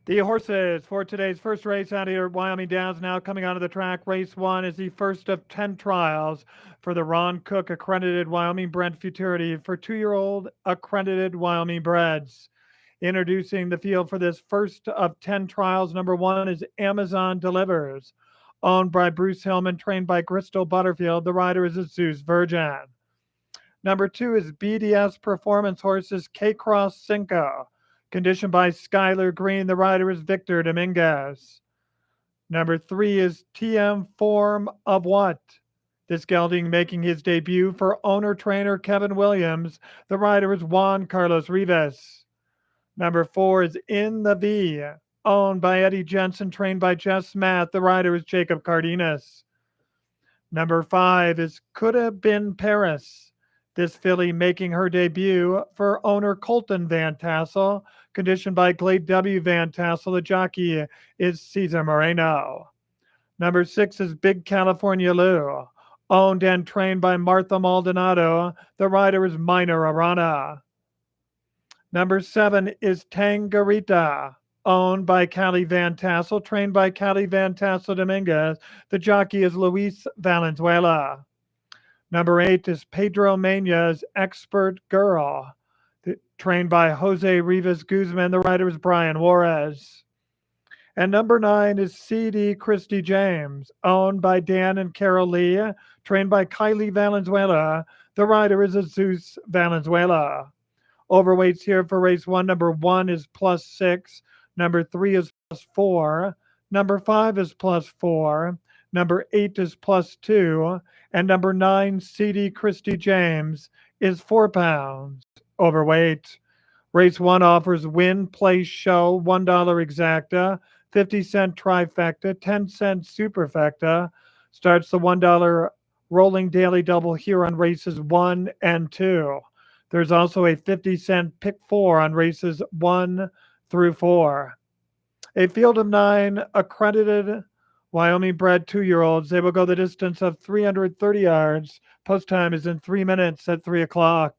The horses for today's first race out here at Wyoming Downs now coming onto the track. Race 1 is the first of 10 trials for the Ron Cook accredited Wyoming bred Futurity for 2-year-old accredited Wyoming breds. Introducing the field for this first of 10 trials, number 1 is Amazon Delivers. Owned by Bruce Hillman, trained by Crystal Butterfield. The rider is a Zeus Virgin. Number 2 is BDS Performance Horses K Cross Cinco. Conditioned by Skylar Green. The rider is Victor Dominguez. Number 3 is TM Form of What? This gelding making his debut for owner trainer Kevin Williams. The rider is Juan Carlos Rivas. Number 4 is In the V, owned by Eddie Jensen, trained by Jess Matt. The rider is Jacob Cardenas. Number 5 is Could Have Been Paris. This filly making her debut for owner Colton Van Tassel, conditioned by Glade W. Van Tassel. The jockey is Cesar Moreno. Number 6 is Big California Lou, owned and trained by Martha Maldonado. The rider is Minor Arana. Number 7 is Tangarita, owned by Callie Van Tassel, trained by Callie Van Tassel Dominguez. The jockey is Luis Valenzuela. Number 8 is Pedro Mena's Expert Girl, trained by Jose Rivas Guzman. The rider is Brian Juarez. And number 9 is CD Christy James, owned by Dan and Carol Lee, trained by Kylie Valenzuela. The rider is Jesus Valenzuela. Overweights here for race 1. Number 1 is +6. Number 3 is +4. Number 5 is +4. Number 8 is +2. And number 9, CD Christy James, is 4 pounds overweight. Race 1 offers win, place, show, $1 exacta, 50-cent trifecta, 10-cent superfecta. Starts the $1 rolling daily double here on races 1 and 2. There's also a 50-cent pick 4 on races 1 through 4. A field of 9 accredited Wyoming bred 2-year-olds. They will go the distance of 330 yards. Post time is in 3 minutes at 3 o'clock.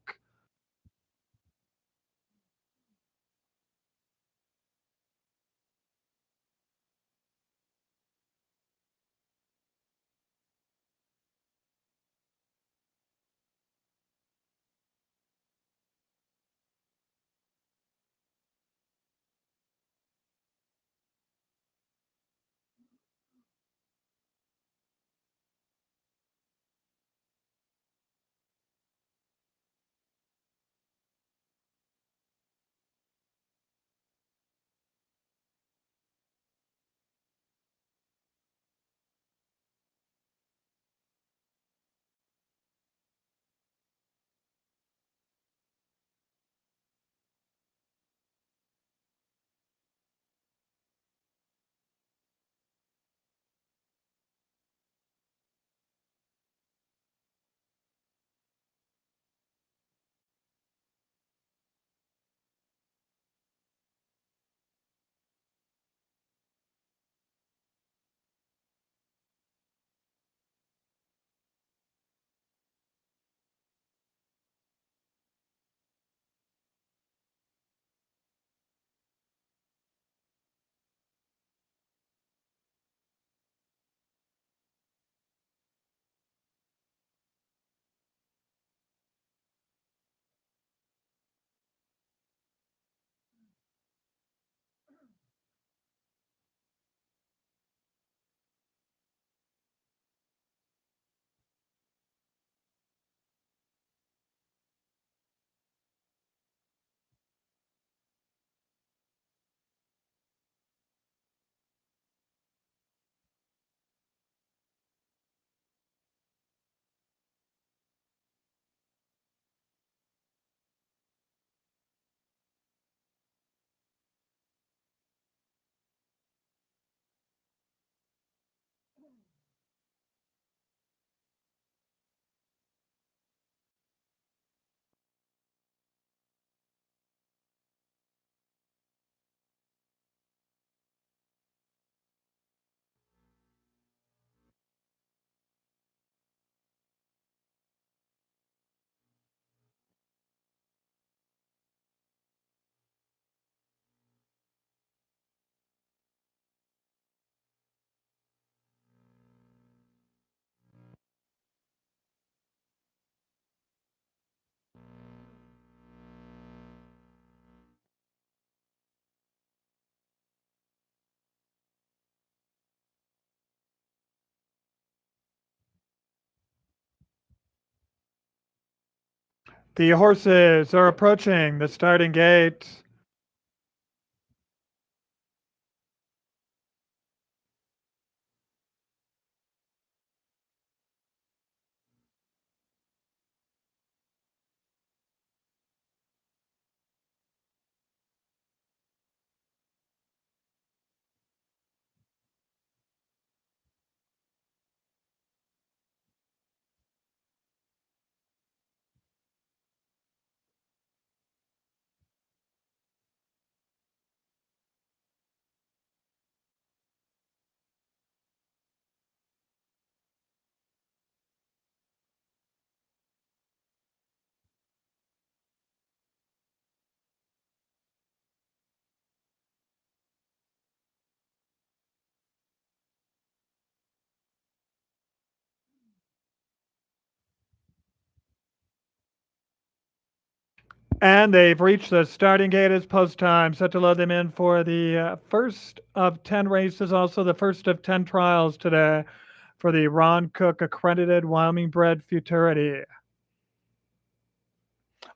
The horses are approaching the starting gate. And they've reached the starting gate. It's post time. Set to load them in for the first of 10 races, also the first of 10 trials today for the Ron Cook accredited Wyoming bred Futurity.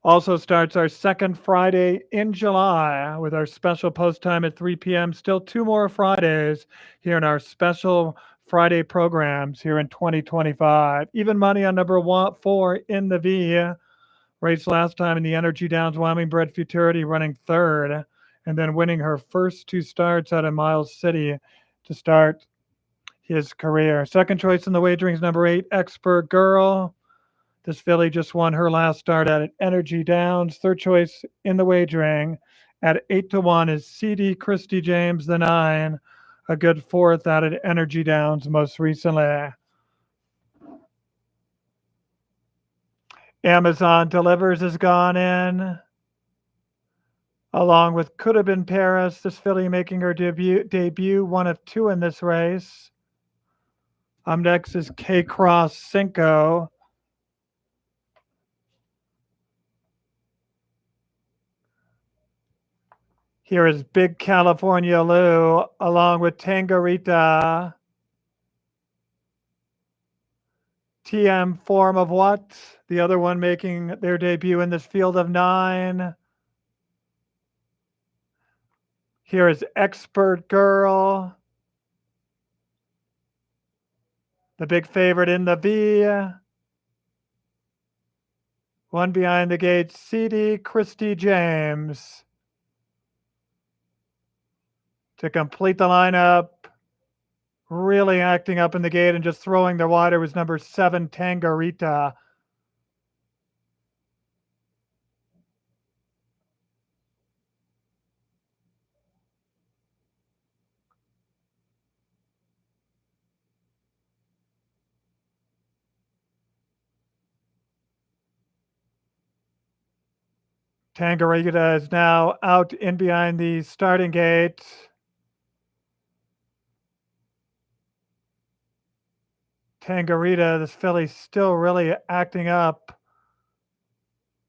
Also starts our second Friday in July with our special post time at 3 p.m. Still two more Fridays here in our special Friday programs here in 2025. Even money on number 4 in the V. Raced last time in the Energy Downs Wyoming bred Futurity, running third and then winning her first two starts out of Miles City to start his career. Second choice in the wagering is number 8, Expert Girl. This filly just won her last start at Energy Downs. Third choice in the wagering at 8-1 is CD Christy James, the 9, a good fourth out at Energy Downs most recently. Amazon Delivers has gone in, along with Could Have Been Paris. This filly making her debut, one of two in this race. Next is K Cross Cinco. Here is Big California Lou, along with Tangarita. TM Form of What? The other one making their debut in this field of 9. Here is Expert Girl, the big favorite in the V. One behind the gate, CD Christy James. To complete the lineup, really acting up in the gate and just throwing the water was number 7, Tangarita. Tangarita is now out in behind the starting gate. Tangarita, this filly still really acting up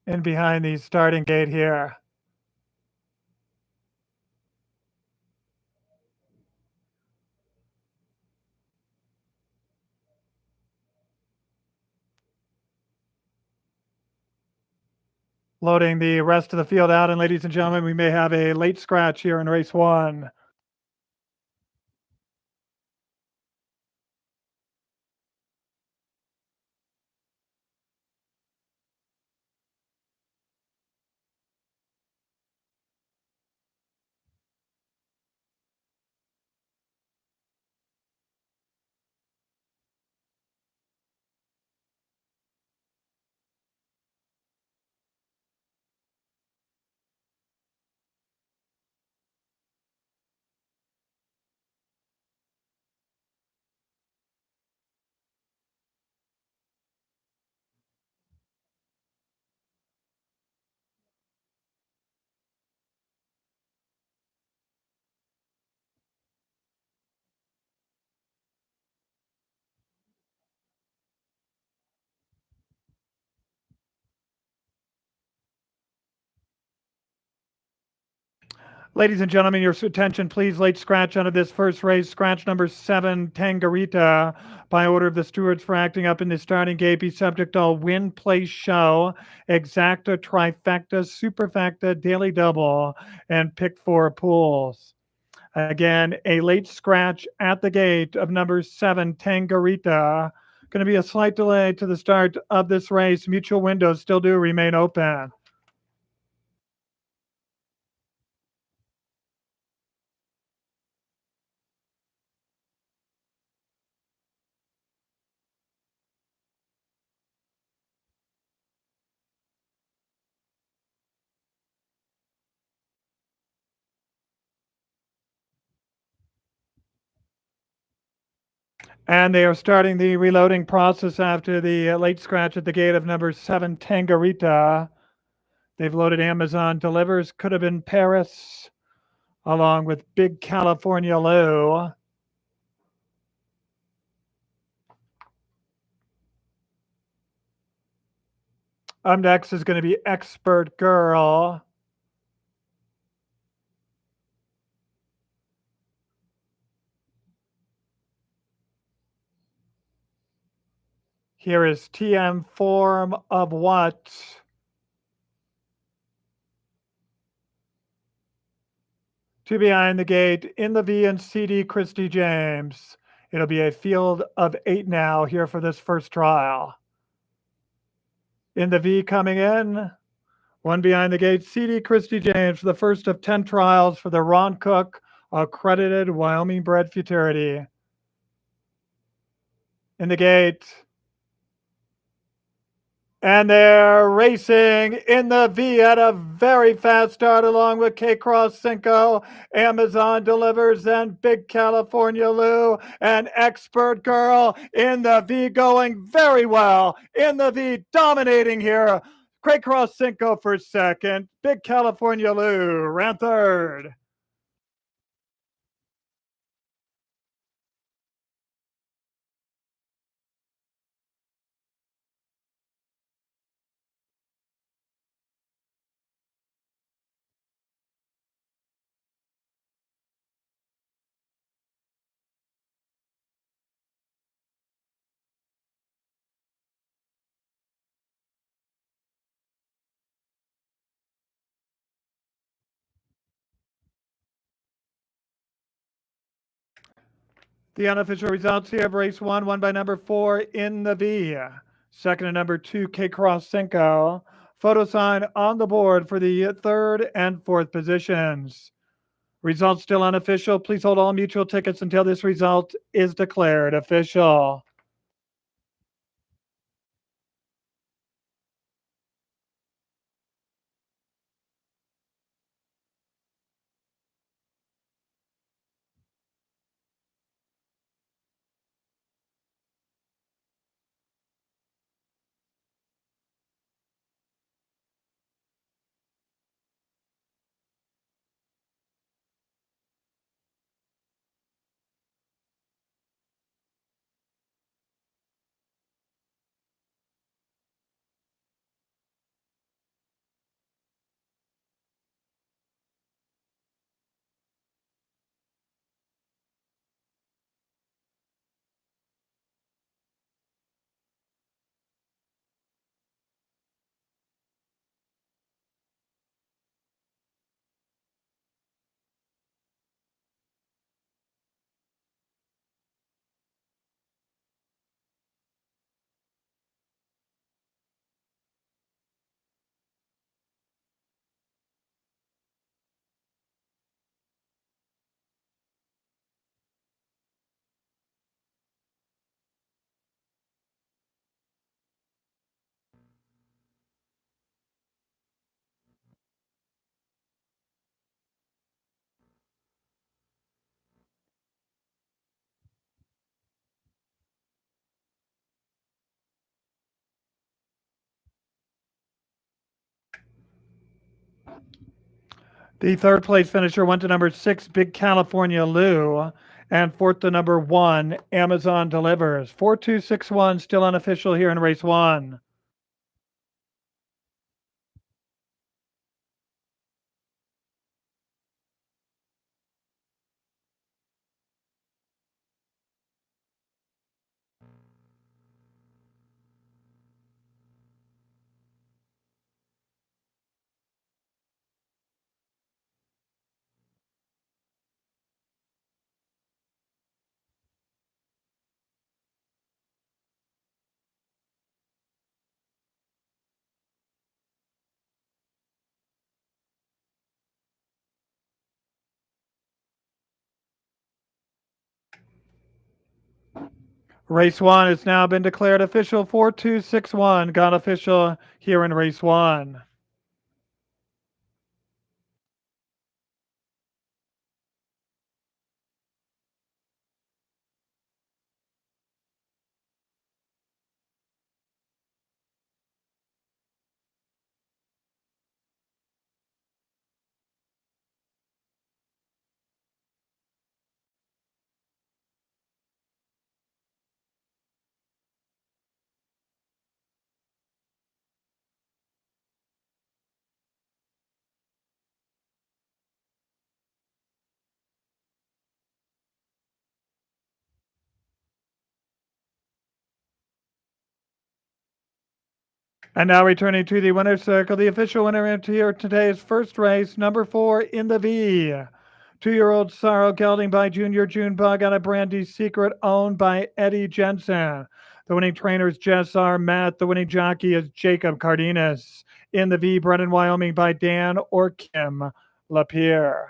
in behind the starting gate here. Loading the rest of the field out, and ladies and gentlemen, we may have a late scratch here in race 1. Ladies and gentlemen, your attention, please. Late scratch out of this first race. Scratch number 7, Tangarita. By order of the stewards for acting up in the starting gate, be subject all win, place, show, exacta, trifecta, superfecta, daily double, and pick four pools. Again, a late scratch at the gate of number 7, Tangarita. Going to be a slight delay to the start of this race. Mutual windows still do remain open. And they are starting the reloading process after the late scratch at the gate of number 7, Tangarita. They've loaded Amazon Delivers, could have been Paris, along with Big California Lou. Up next is going to be Expert Girl. Here is TM Form of What? Two behind the gate in the V and CD Christy James. It'll be a field of 8 now here for this first trial. In the V coming in, one behind the gate, CD Christy James, the first of 10 trials for the Ron Cook accredited Wyoming bred Futurity. In the gate, and they're racing in the V at a very fast start, along with K Cross Cinco, Amazon Delivers, and Big California Lou, and Expert Girl in the V, going very well in the V, dominating here. K Cross Cinco for second, Big California Lou ran third. The unofficial results here of race one, won by number 4 in the V. Second and number 2, K Cross Cinco. Photo sign on the board for the third and fourth positions. Results still unofficial. Please hold all mutual tickets until this result is declared official. The third place finisher went to number 6, Big California Lou, and fourth to number 1, Amazon Delivers. 4261 still unofficial here in race 1. Race one has now been declared official. 4261 got official here in race one. And now returning to the winner's circle, the official winner into here today's first race, number 4 in the V. 2-year-old Sorrow gelding by Junior Junebug out of Brandy Secret, owned by Eddie Jensen. The winning trainer is Jess R. Matt. The winning jockey is Jacob Cardenas. In the V, bred in Wyoming by Dan or Kim Lapierre.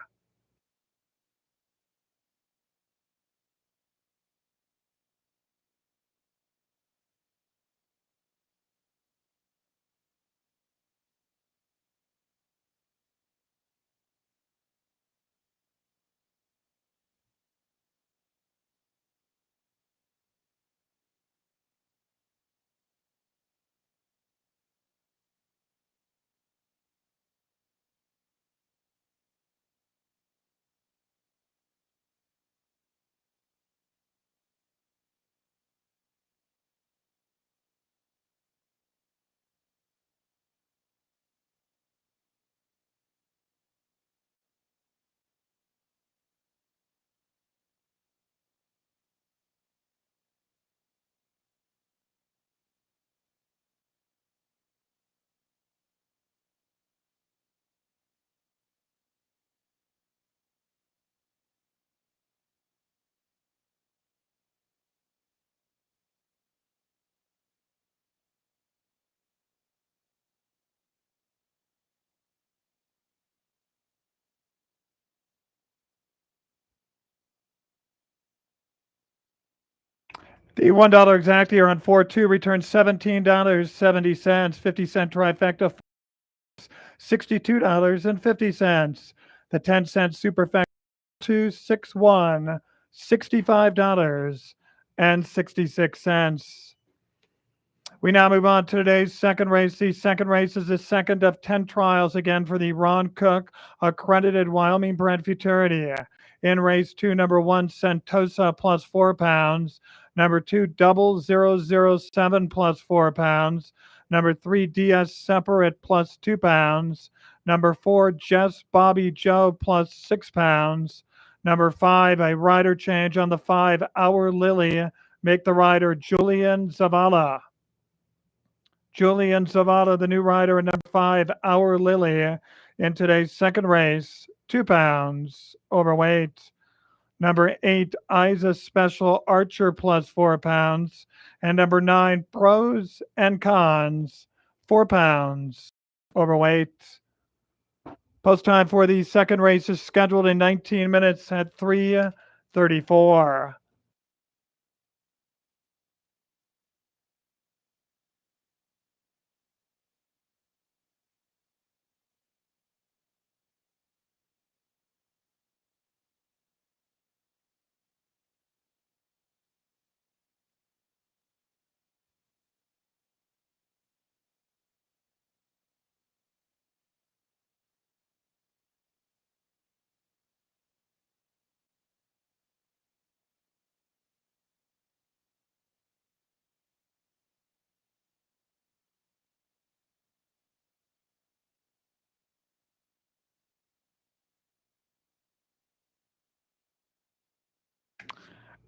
The $1 exact here on 4-2 returns $17.70, 50-cent trifecta, $62.50. The 10-cent superfecta, 261, $65.66. We now move on to today's second race. The second race is the second of 10 trials again for the Ron Cook accredited Wyoming bred Futurity. In race two, number 1, Sentosa plus 4 pounds. Number 2, Double 007 plus 4 pounds. Number 3, DS Separate plus 2 pounds. Number 4, Jess Bobby Joe plus 6 pounds. Number 5, a rider change on the 5, Our Lily. Make the rider Julian Zavala. Julian Zavala, the new rider in number 5, Our Lily, in today's second race, 2 pounds overweight. Number 8, Isa Special Archer plus 4 pounds. And number 9, Pros and Cons, 4 pounds overweight. Post time for the second race is scheduled in 19 minutes at 3:34.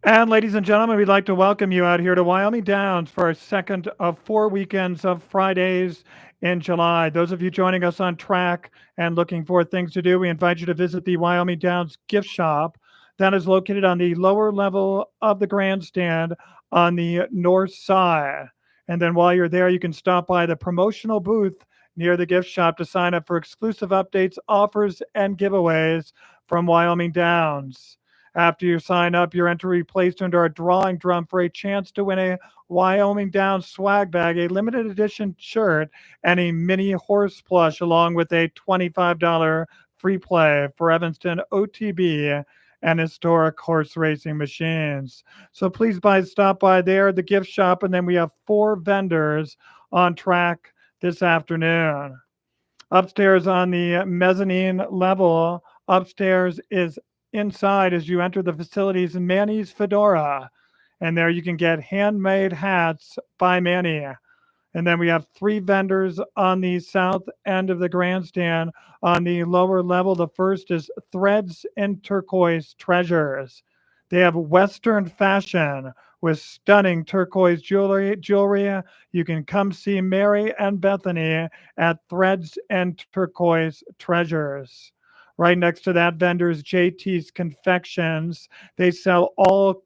And ladies and gentlemen, we'd like to welcome you out here to Wyoming Downs for our second of 4 weekends of Fridays in July. Those of you joining us on track and looking for things to do, we invite you to visit the Wyoming Downs gift shop that is located on the lower level of the grandstand on the north side. And then while you're there, you can stop by the promotional booth near the gift shop to sign up for exclusive updates, offers, and giveaways from Wyoming Downs. After you sign up, your entry will be placed into our drawing drum for a chance to win a Wyoming Downs swag bag, a limited edition shirt, and a mini horse plush, along with a $25 free play for Evanston OTB and historic horse racing machines. So please stop by there, the gift shop, and then we have four vendors on track this afternoon. Upstairs on the mezzanine level, upstairs is inside as you enter the facilities Manny's Fedora. And there you can get handmade hats by Manny. And then we have three vendors on the south end of the grandstand. On the lower level, the first is Threads and Turquoise Treasures. They have Western fashion with stunning turquoise jewelry. You can come see Mary and Bethany at Threads and Turquoise Treasures. Right next to that vendor is JT's Confections. They sell all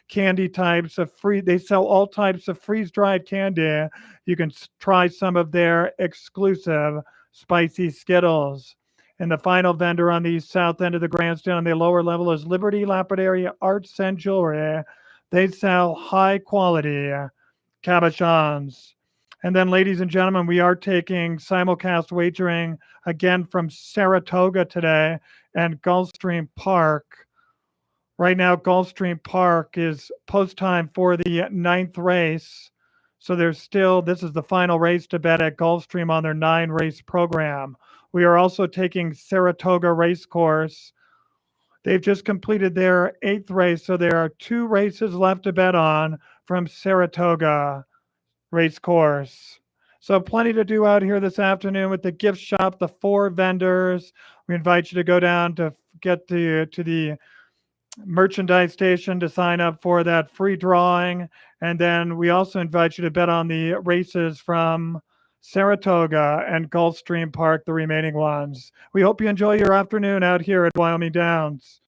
candy types of free. They sell all types of freeze-dried candy. You can try some of their exclusive spicy Skittles. And the final vendor on the south end of the grandstand on the lower level is Liberty Lapidary Arts and Jewelry. They sell high quality cabochons. And then, ladies and gentlemen, we are taking simulcast wagering again from Saratoga today and Gulfstream Park. Right now, Gulfstream Park is post time for the ninth race. So this is the final race to bet at Gulfstream on their 9 race program. We are also taking Saratoga Racecourse. They've just completed their 8th race, so there are 2 races left to bet on from Saratoga Racecourse. So plenty to do out here this afternoon with the gift shop, the 4 vendors. We invite you to go down to get to the merchandise station to sign up for that free drawing. And then we also invite you to bet on the races from Saratoga and Gulfstream Park, the remaining ones. We hope you enjoy your afternoon out here at Wyoming Downs.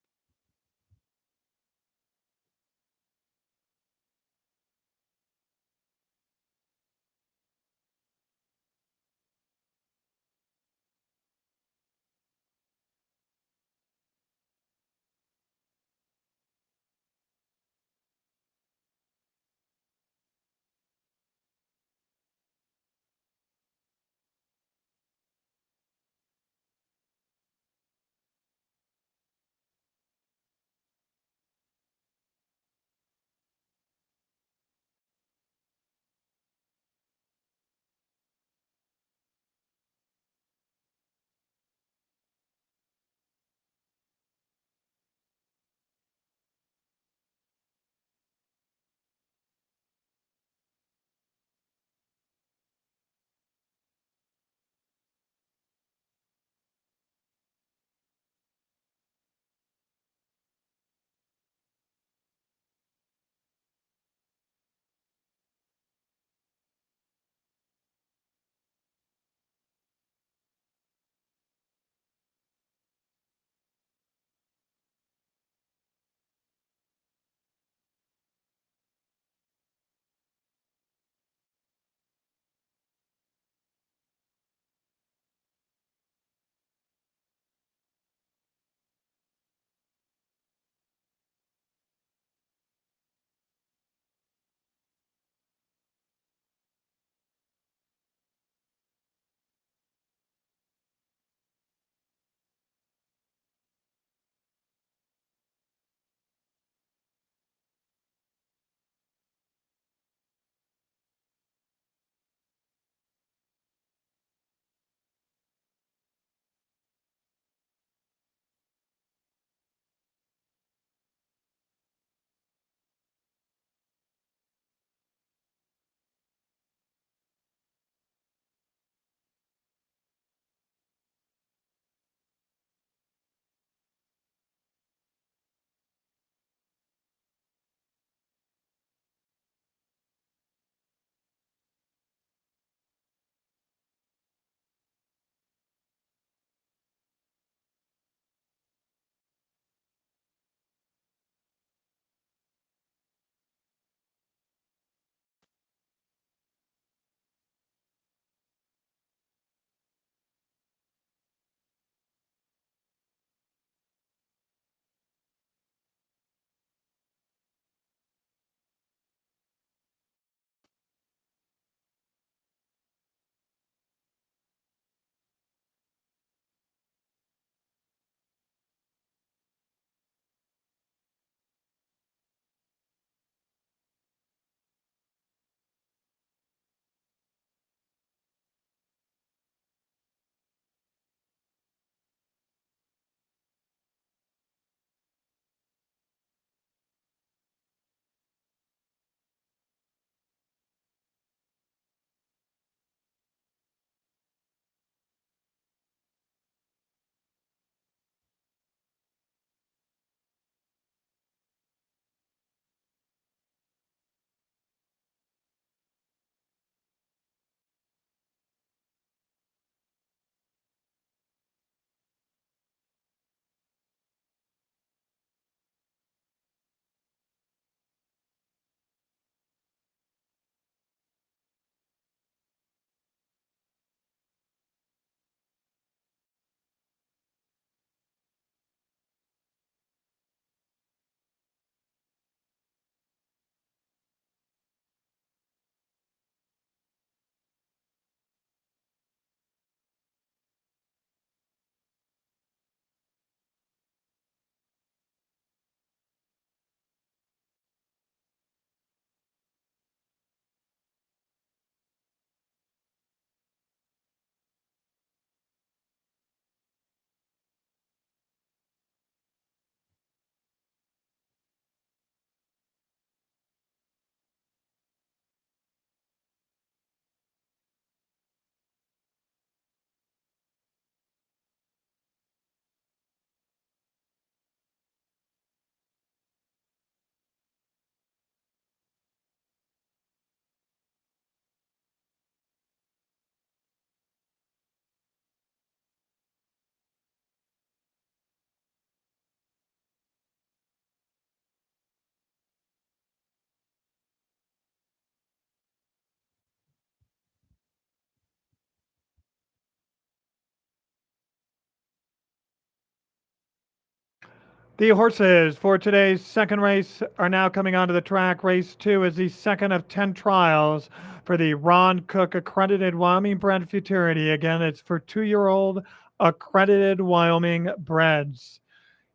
The horses for today's second race are now coming onto the track. Race 2 is the second of 10 trials for the Ron Cook accredited Wyoming bred Futurity. Again, it's for 2-year-old accredited Wyoming breds.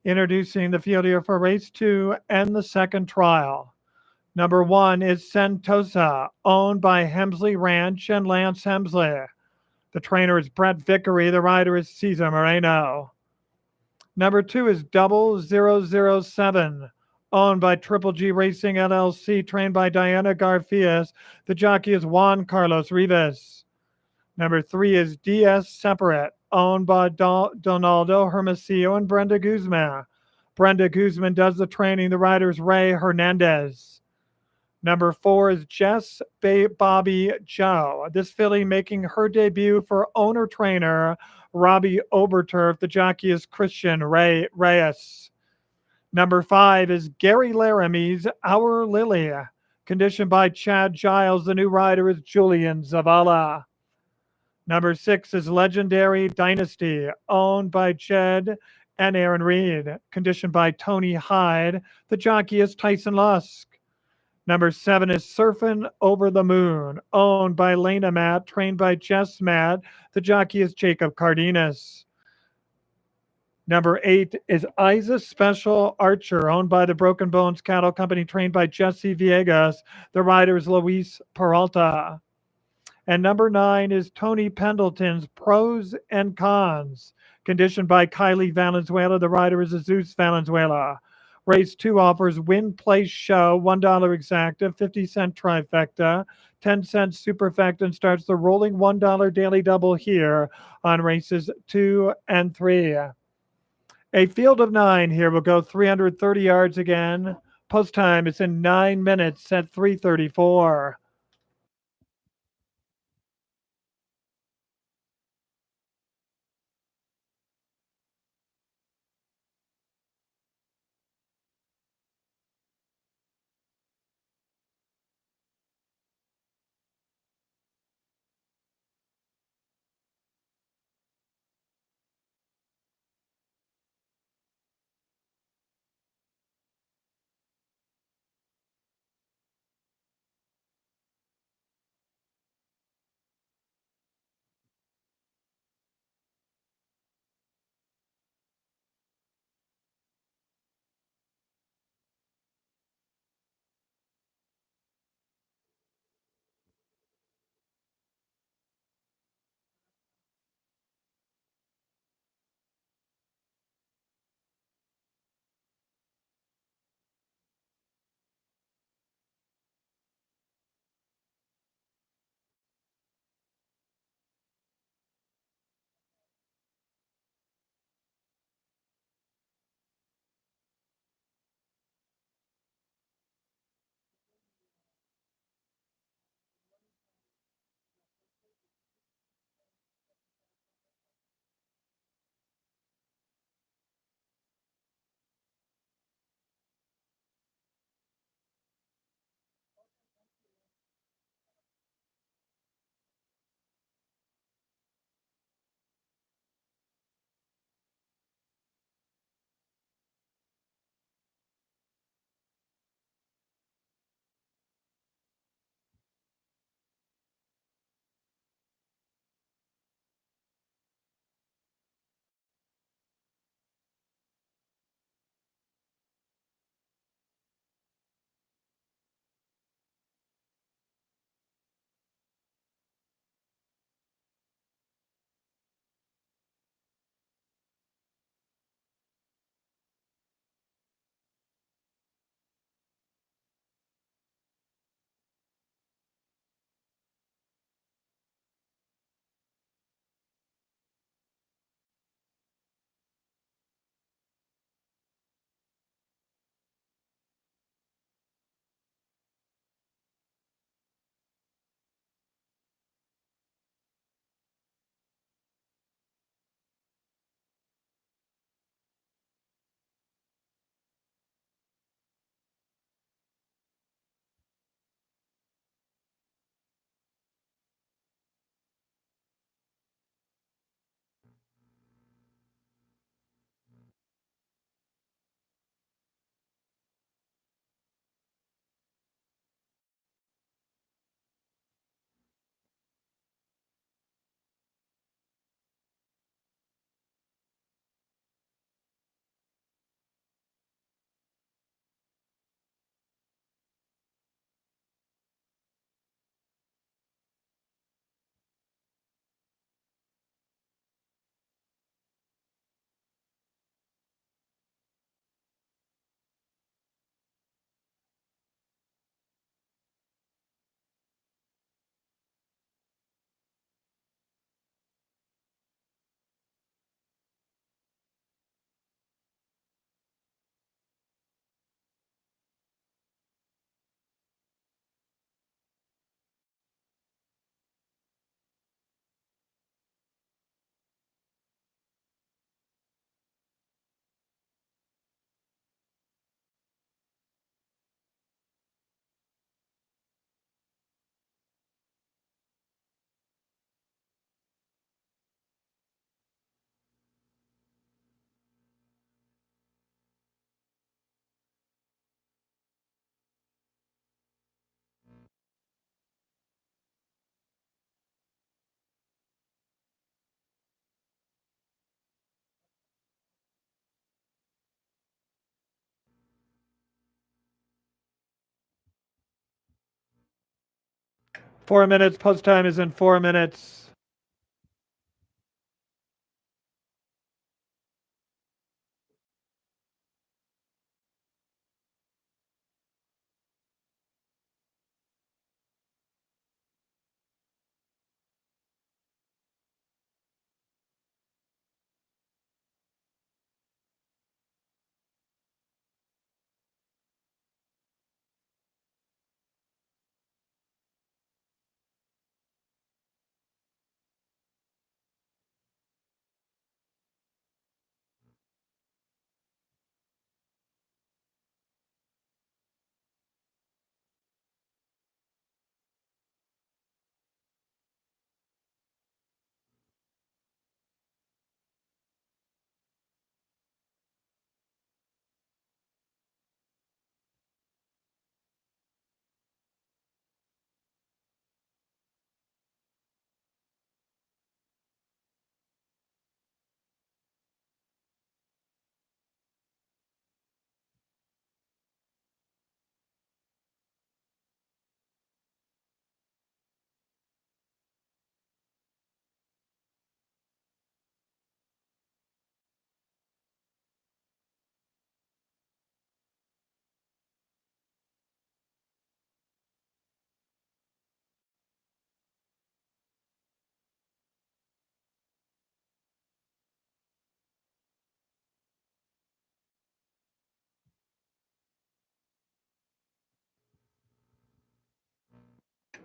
Introducing the field here for race 2 and the second trial. Number 1 is Sentosa, owned by Hemsley Ranch and Lance Hemsley. The trainer is Brett Vickery. The rider is Cesar Moreno. Number 2 is Double 007, owned by Triple G Racing LLC, trained by Diana Garfias. The jockey is Juan Carlos Rivas. Number 3 is DS Separate, owned by Donaldo Hermosillo and Brenda Guzman. Brenda Guzman does the training. The rider is Ray Hernandez. Number 4 is Jess Bobby Joe. This filly making her debut for owner-trainer Robbie Oberturf. The jockey is Christian Reyes. Number 5 is Gary Laramie's Our Lily. Conditioned by Chad Giles. The new rider is Julian Zavala. Number 6 is Legendary Dynasty, owned by Jed and Aaron Reed. Conditioned by Tony Hyde. The jockey is Tyson Lusk. Number 7 is Surfin' Over the Moon, owned by Lena Matt, trained by Jess Matt. The jockey is Jacob Cardenas. Number 8 is Isa Special Archer, owned by the Broken Bones Cattle Company, trained by Jesse Viegas. The rider is Luis Peralta. And number 9 is Tony Pendleton's Pros and Cons, conditioned by Kylie Valenzuela. The rider is Azus Valenzuela. Race 2 offers win, place, show, $1 exacta, 50-cent trifecta, 10-cent superfecta, and starts the rolling $1 daily double here on races 2 and 3. A field of 9 here will go 330 yards again. Post time is in 9 minutes at 3:34. 4 minutes. Post time is in 4 minutes.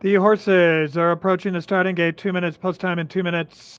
The horses are approaching the starting gate. 2 minutes. Post time in 2 minutes.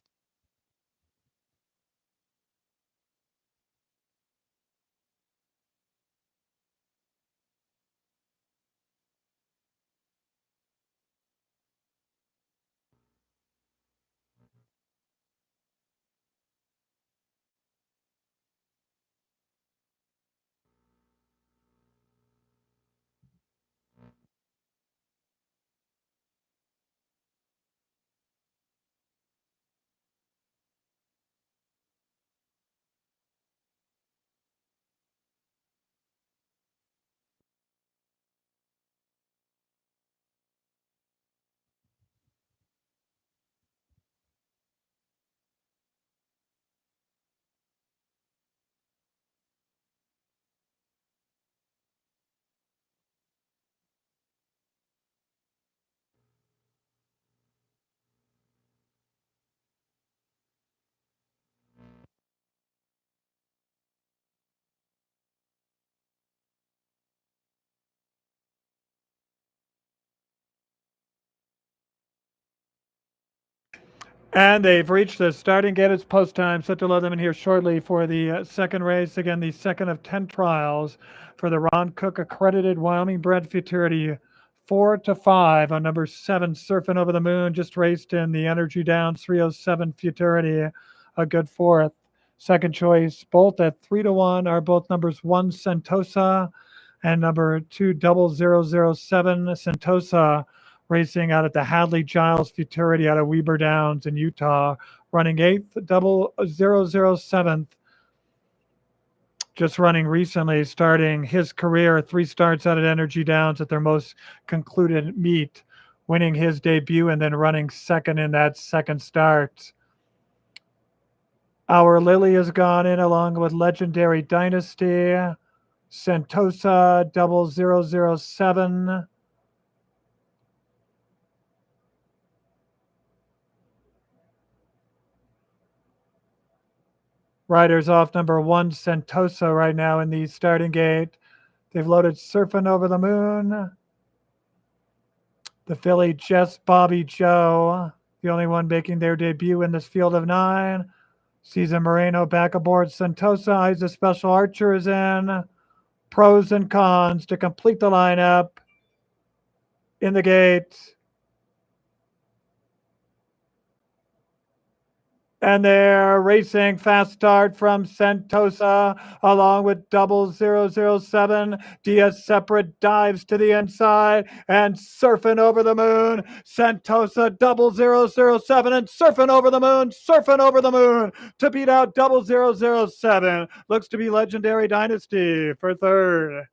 And they've reached the starting gate. It's post time. Set to load them in here shortly for the second race. Again, the second of 10 trials for the Ron Cook accredited Wyoming bred Futurity. 4 to 5 on number 7, Surfing Over the Moon. Just raced in the Energy Downs 307 Futurity. A good fourth. Second choice, both at 3 to 1 are both numbers 1, Sentosa, and number 2, 0007 Sentosa, racing out at the Hadley Giles Futurity out of Weber Downs in Utah, running 8th, 0007th, just running recently, starting his career, 3 starts out at Energy Downs at their most concluded meet, winning his debut and then running second in that second start. Our Lily has gone in along with Legendary Dynasty, Sentosa 0007. Riders off number 1, Sentosa, right now in the starting gate. They've loaded Surfing Over the Moon. The filly Jess Bobby Joe, the only one making their debut in this field of 9. Cesar Moreno back aboard Sentosa. Isa Special Archer is in. Pros and cons to complete the lineup. In the gate. And they're racing. Fast start from Sentosa along with 0007. Diaz separate dives to the inside and Surfing Over the Moon. Sentosa 0007 and Surfing Over the Moon. Surfing Over the Moon to beat out 0007. Looks to be Legendary Dynasty for third.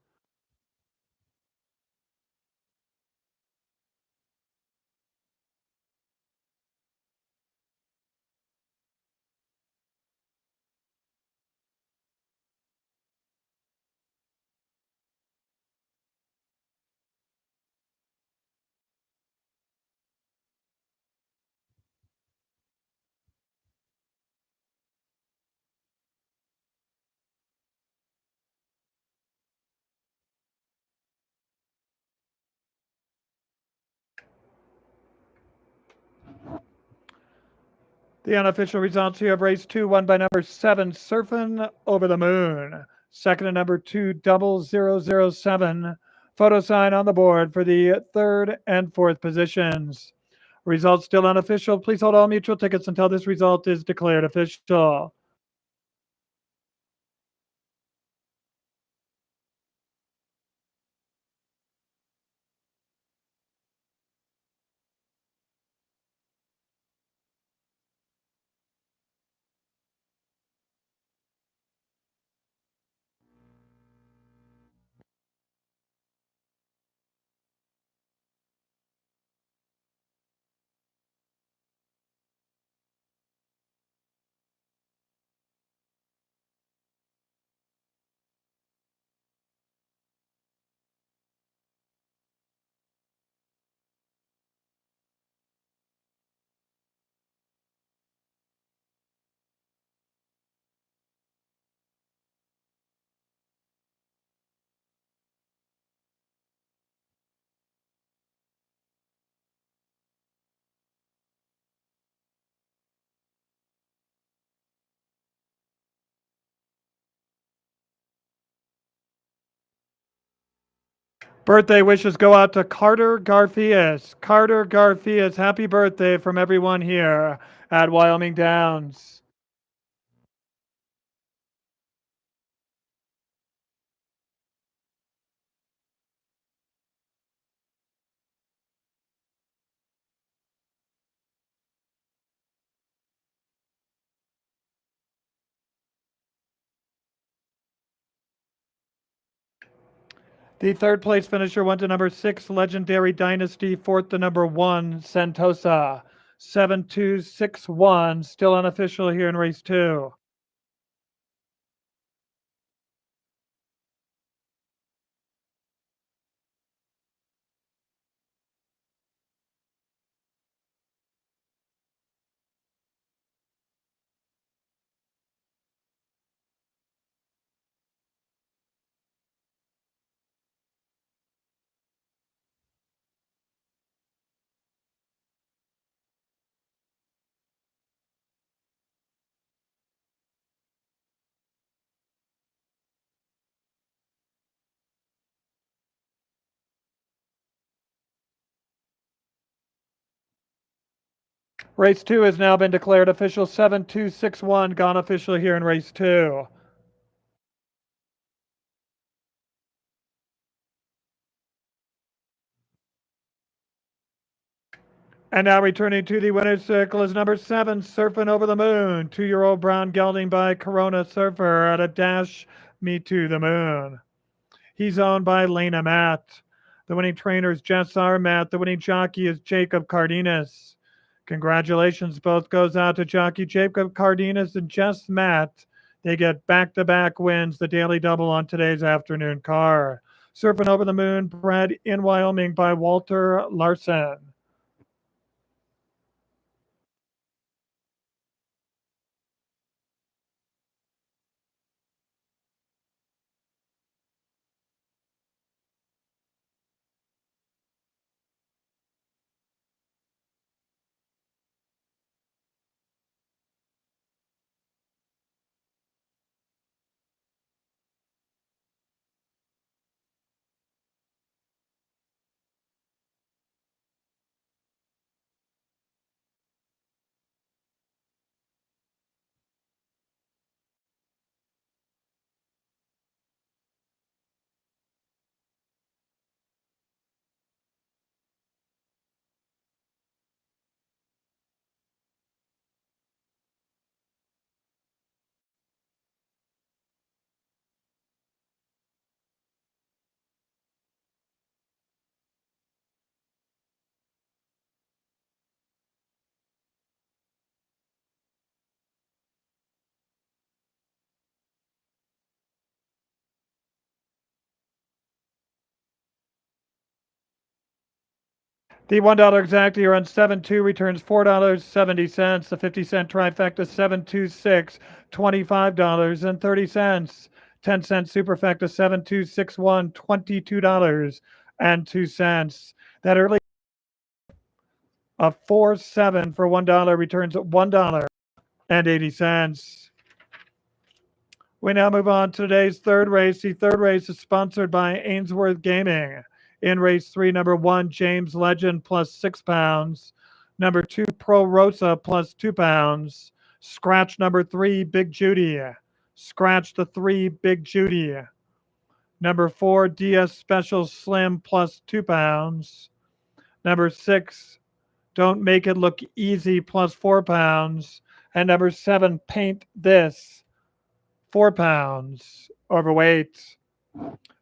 The unofficial results here of race two, won by number 7, Surfin' Over the Moon. Second to number 2, Double 007. Photo sign on the board for the third and fourth positions. Results still unofficial. Please hold all mutual tickets until this result is declared official. Birthday wishes go out to Carter Garfias. Carter Garfias, happy birthday from everyone here at Wyoming Downs. The third place finisher went to number 6, Legendary Dynasty. Fourth to number 1, Sentosa. 7261, still unofficial here in race 2. Race 2 has now been declared official. 7261 gone official here in race 2. And now returning to the winner's circle is number 7, Surfing Over the Moon. 2-year-old brown gelding by Corona Surfer at a dash me to the moon. He's owned by Lena Matt. The winning trainer is Jess R. Matt. The winning jockey is Jacob Cardenas. Congratulations both goes out to jockey Jacob Cardenas and Jess Matt. They get back-to-back wins, the daily double on today's afternoon car. Surfing Over the Moon, bred in Wyoming by Walter Larson. The $1 exactly on 7-2 returns $4.70. The 50-cent trifecta 726, $25.30. 10-cent superfecta 7261, $22.02. That early A 4-7 for $1 returns $1.80. We now move on to today's third race. The third race is sponsored by Ainsworth Gaming. In race 3, number 1, James Legend plus £6. Number 2, Pro Rosa plus £2. Scratch number 3, Big Judy. Scratch the 3, Big Judy. Number 4, DS Special Slim plus £2. Number 6, Don't Make It Look Easy plus £4. And number 7, Paint This, £4. Overweight.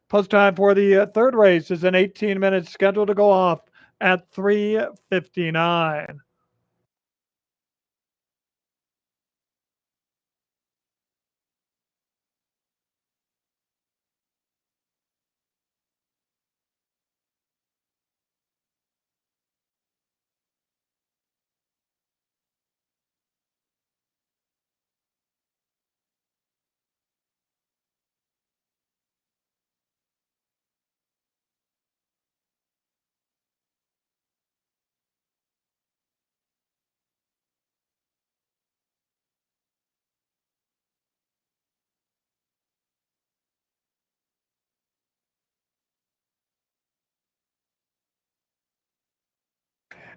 Post time for the third race is an 18 minutes scheduled to go off at 3:59.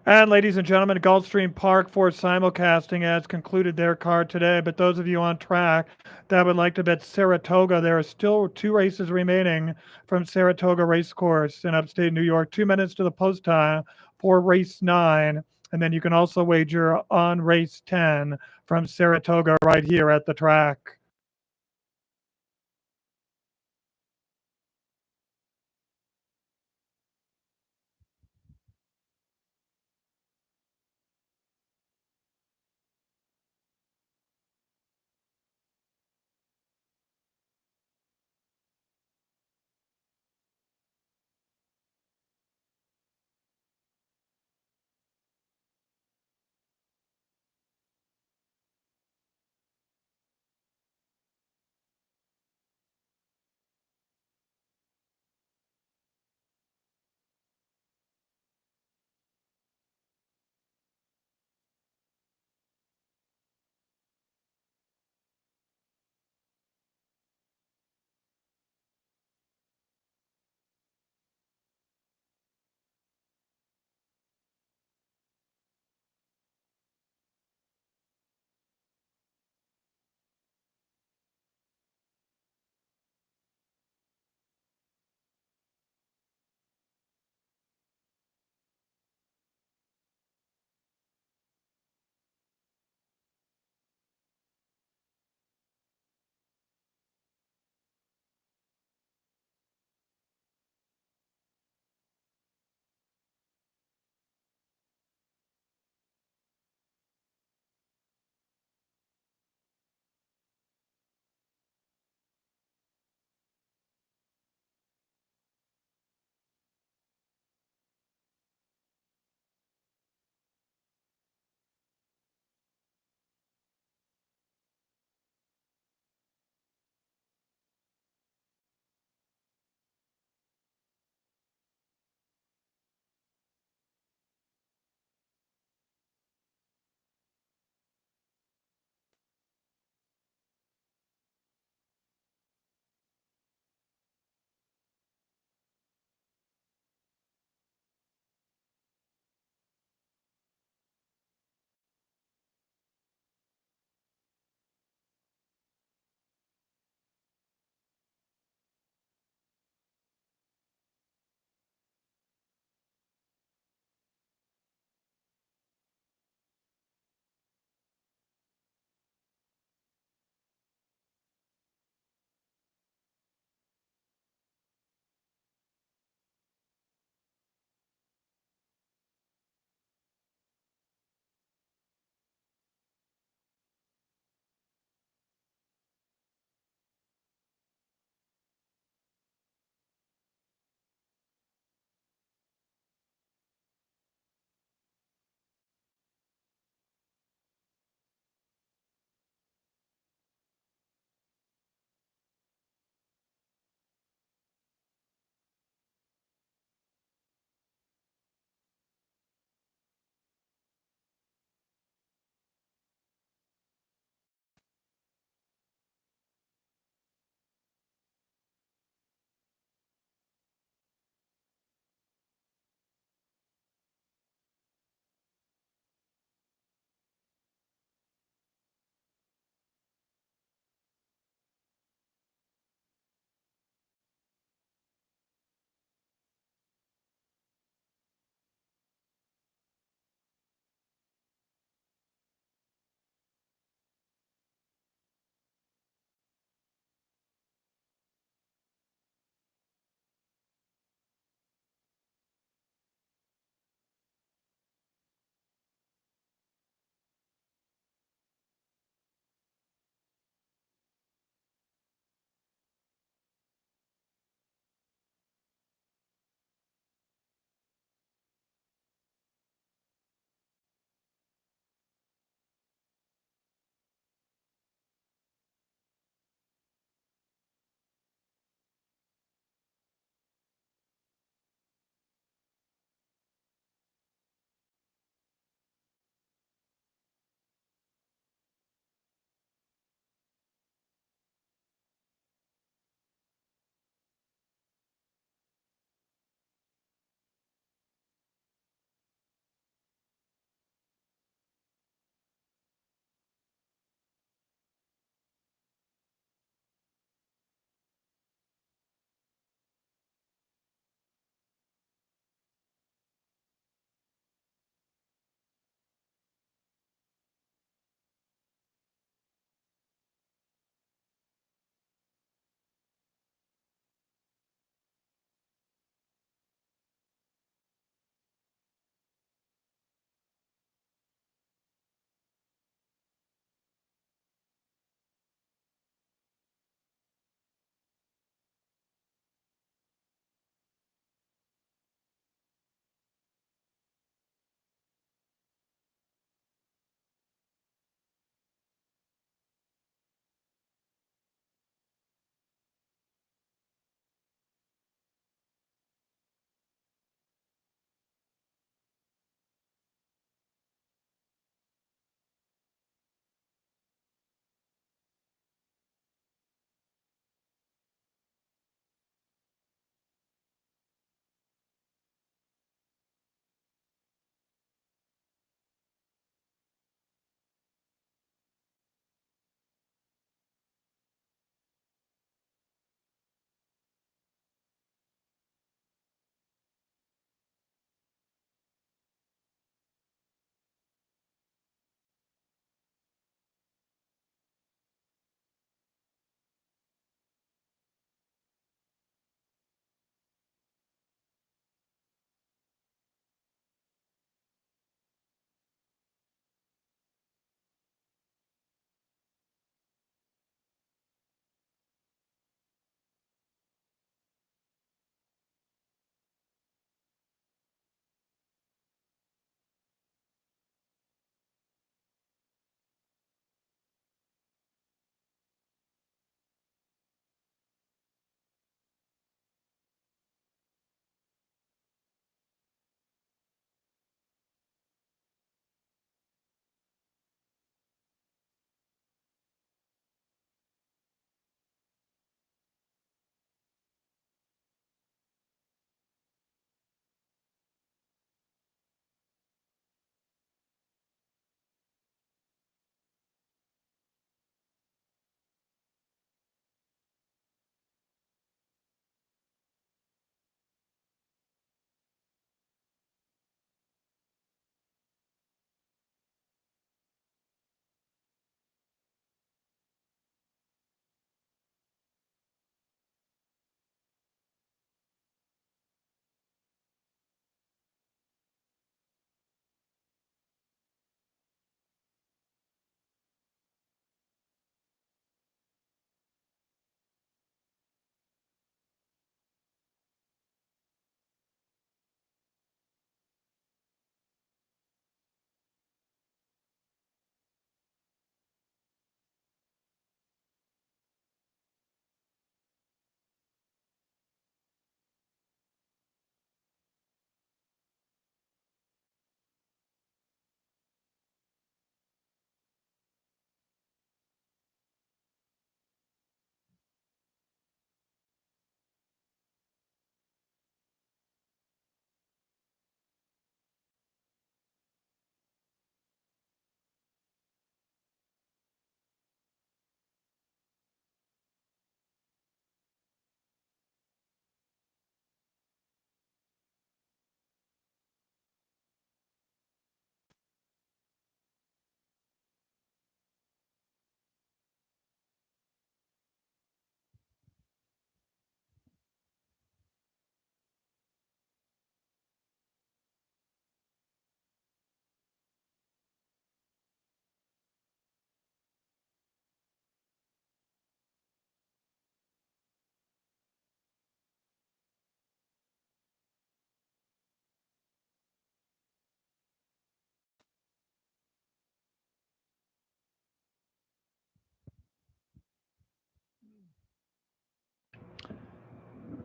And ladies and gentlemen, Gulfstream Park for simulcasting has concluded their card today. But those of you on track that would like to bet Saratoga, there are still 2 races remaining from Saratoga Racecourse in upstate New York. 2 minutes to the post time for race 9. And then you can also wager on race 10 from Saratoga right here at the track.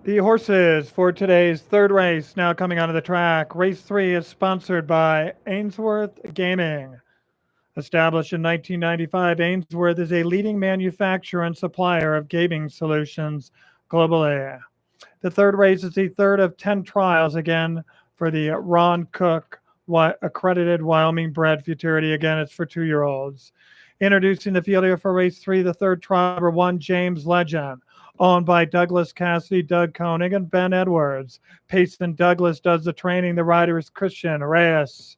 The horses for today's third race now coming onto the track. Race 3 is sponsored by Ainsworth Gaming. Established in 1995, Ainsworth is a leading manufacturer and supplier of gaming solutions globally. The third race is the third of 10 trials again for the Ron Cook accredited Wyoming bred Futurity. Again, it's for 2-year-olds. Introducing the fielder for race 3, the third trial, number 1, James Legend, owned by Douglas Cassidy, Doug Koenig, and Ben Edwards. Payson Douglas does the training. The rider is Christian Reyes.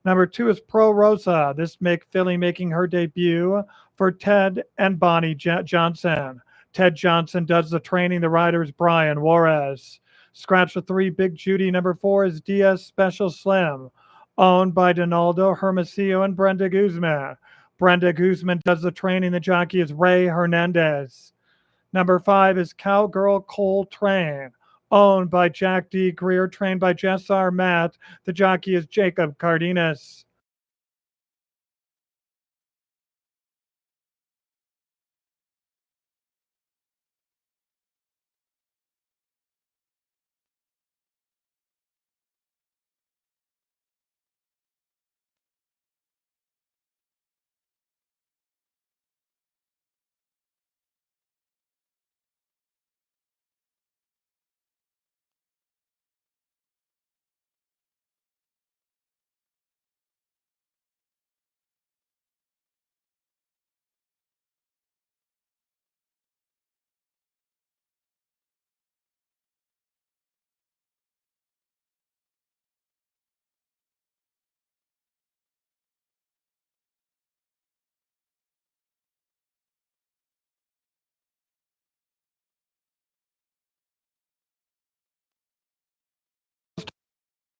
Number 2 is Pro Rosa. This filly making her debut for Ted and Bonnie Johnson. Ted Johnson does the training. The rider is Brian Juarez. Scratch the 3, Big Judy. Number 4 is Diaz Special Slim, owned by Donaldo Hermosillo and Brenda Guzman. Brenda Guzman does the training. The jockey is Ray Hernandez. Number 5 is Cowgirl Cole Train, owned by Jack D. Greer, trained by Jess R. Matt. The jockey is Jacob Cardenas.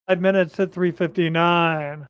Five minutes at 3:59.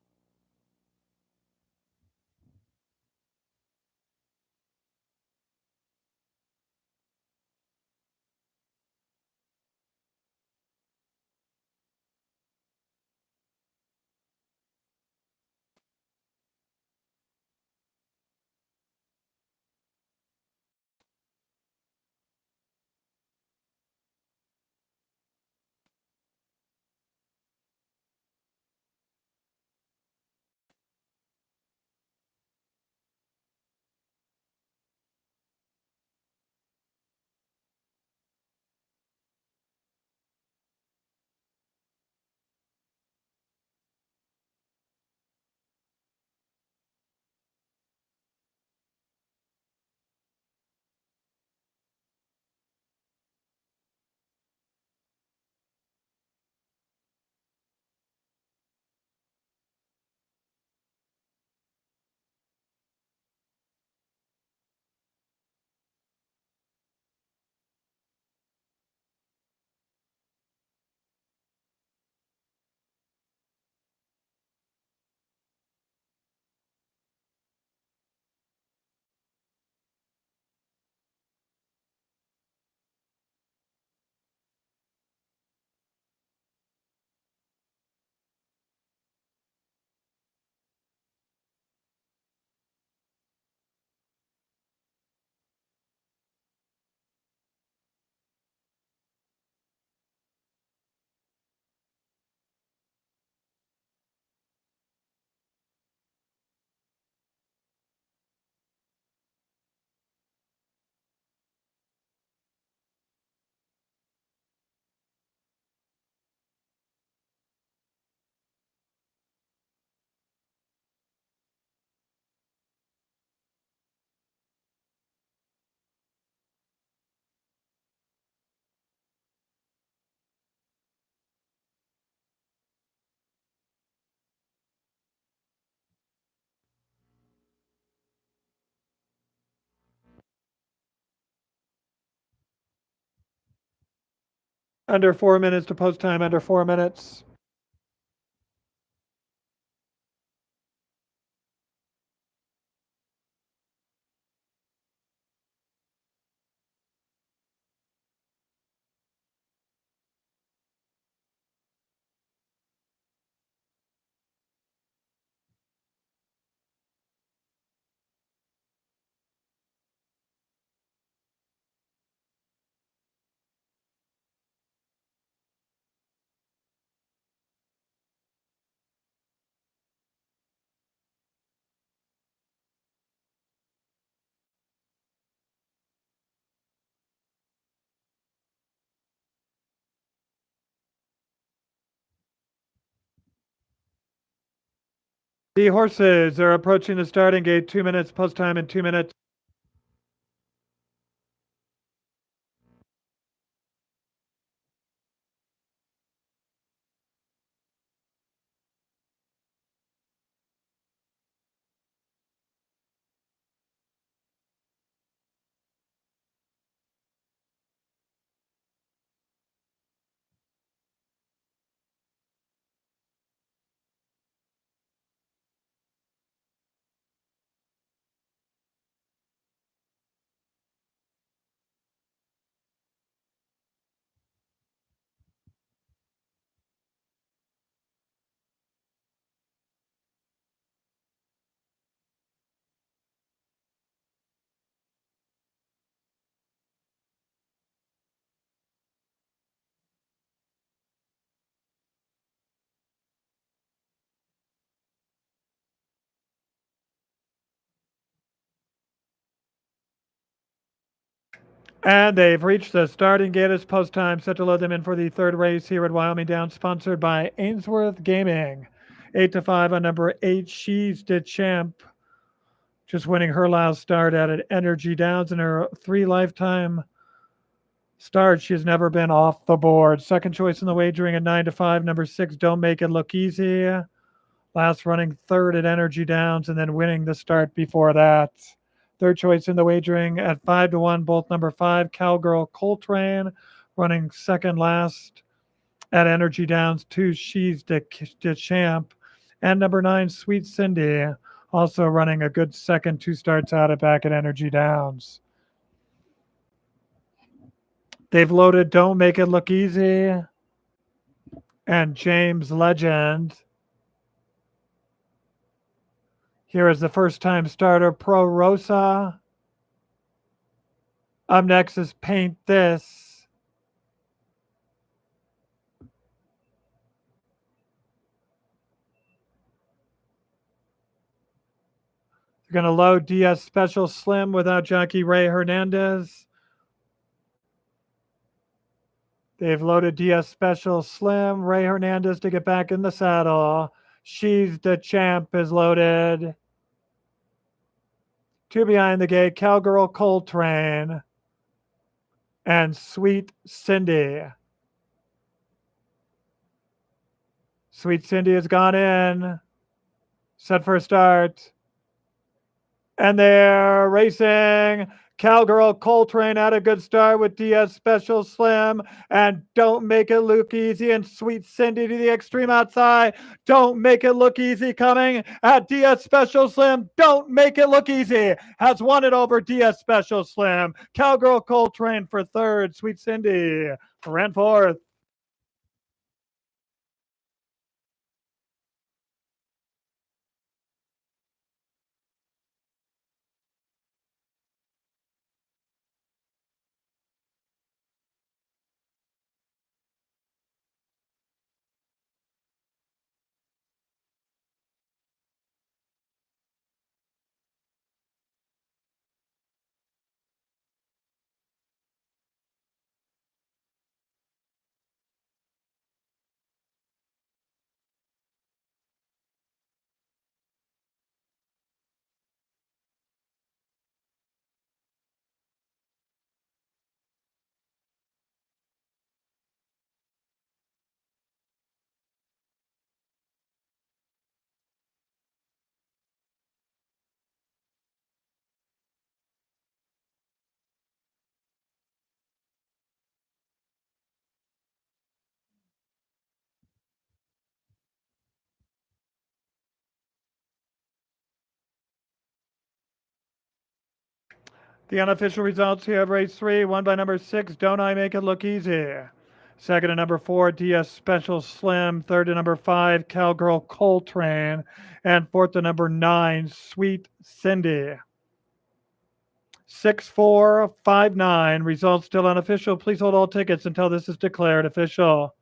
Under 4 minutes to post time, under 4 minutes. The horses are approaching the starting gate. 2 minutes, post time in 2 minutes. And they've reached the starting gate. It's post time. Set to load them in for the third race here at Wyoming Downs, sponsored by Ainsworth Gaming. 8-5 on number 8. She's the champ. Just winning her last start at Energy Downs in her 3 lifetime starts. She has never been off the board. Second choice in the wagering at 9-5. Number 6, Don't Make It Look Easy. Last running third at Energy Downs and then winning the start before that. Third choice in the wagering at 5-1, both number 5, Cowgirl Coltrane, running second last at Energy Downs. 2, She's the champ. And number 9, Sweet Cindy, also running a good second 2 starts out at back at Energy Downs. They've loaded Don't Make It Look Easy and James Legend. Here is the first time starter, Pro Rosa. Up next is Paint This. They're going to load DS Special Slim without Jackie Ray Hernandez. They've loaded DS Special Slim, Ray Hernandez to get back in the saddle. She's the champ is loaded. 2 behind the gate, Cowgirl Coltrane and Sweet Cindy. Sweet Cindy has gone in. Set for a start. And they're racing. Cowgirl Coltrane had a good start with DS Special Slim and Don't Make It Look Easy and Sweet Cindy to the extreme outside. Don't Make It Look Easy coming at DS Special Slim. Don't Make It Look Easy has won it over DS Special Slim. Cowgirl Coltrane for third. Sweet Cindy ran fourth. The unofficial results here of race 3, won by number 6, Don't I Make It Look Easy. Second to number 4, DS Special Slim. Third to number 5, Cowgirl Coltrane. And fourth to number 9, Sweet Cindy. 6-4-5-9. Results still unofficial. Please hold all tickets until this is declared official.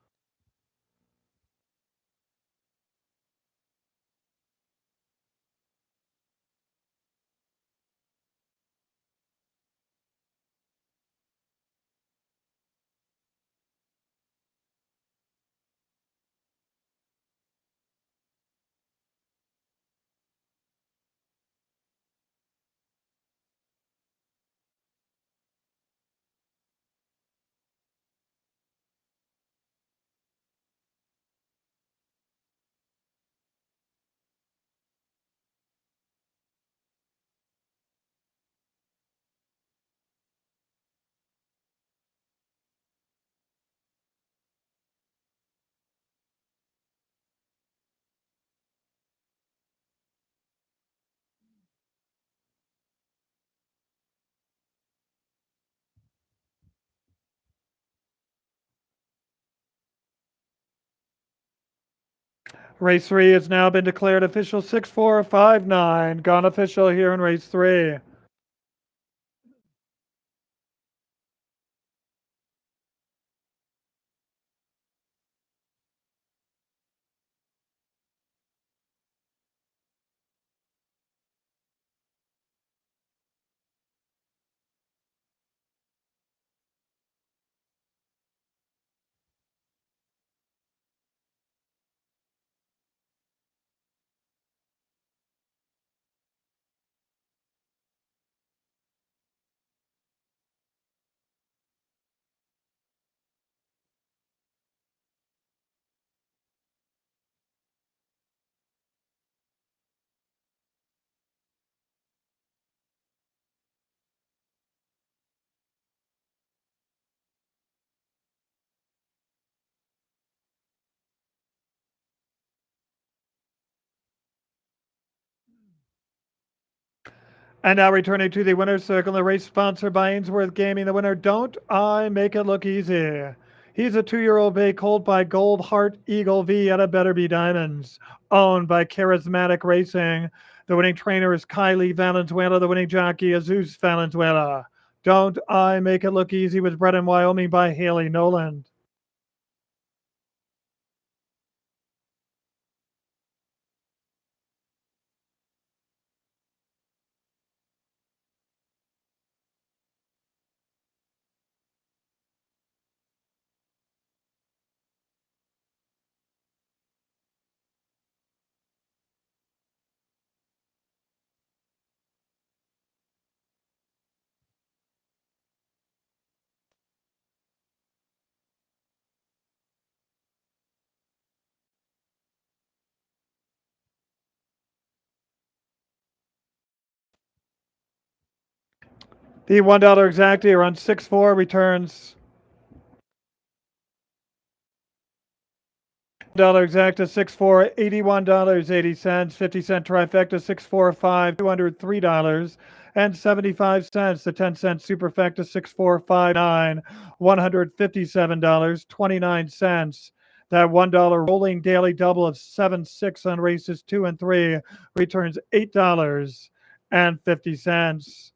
Race 3 has now been declared official 6-4-5-9. Gone official here in race 3. And now returning to the winner's circle, the race sponsored by Ainsworth Gaming. The winner, Don't I Make It Look Easy. He's a 2-year-old bay colt by Gold Heart Eagle V out of Better Be Diamonds, owned by Charismatic Racing. The winning trainer is Kylie Valenzuela. The winning jockey is Zeus Valenzuela. Don't I Make It Look Easy was bred in Wyoming by Haley Noland. The $1 exactly around 6-4 returns exacta 6-4, $81.80, 50-cent trifecta 6-4-5, $203.75. The 10-cent superfecta 6-4-5-9, $157.29. That $1 rolling daily double of 7-6 on races 2 and 3 returns $8.50.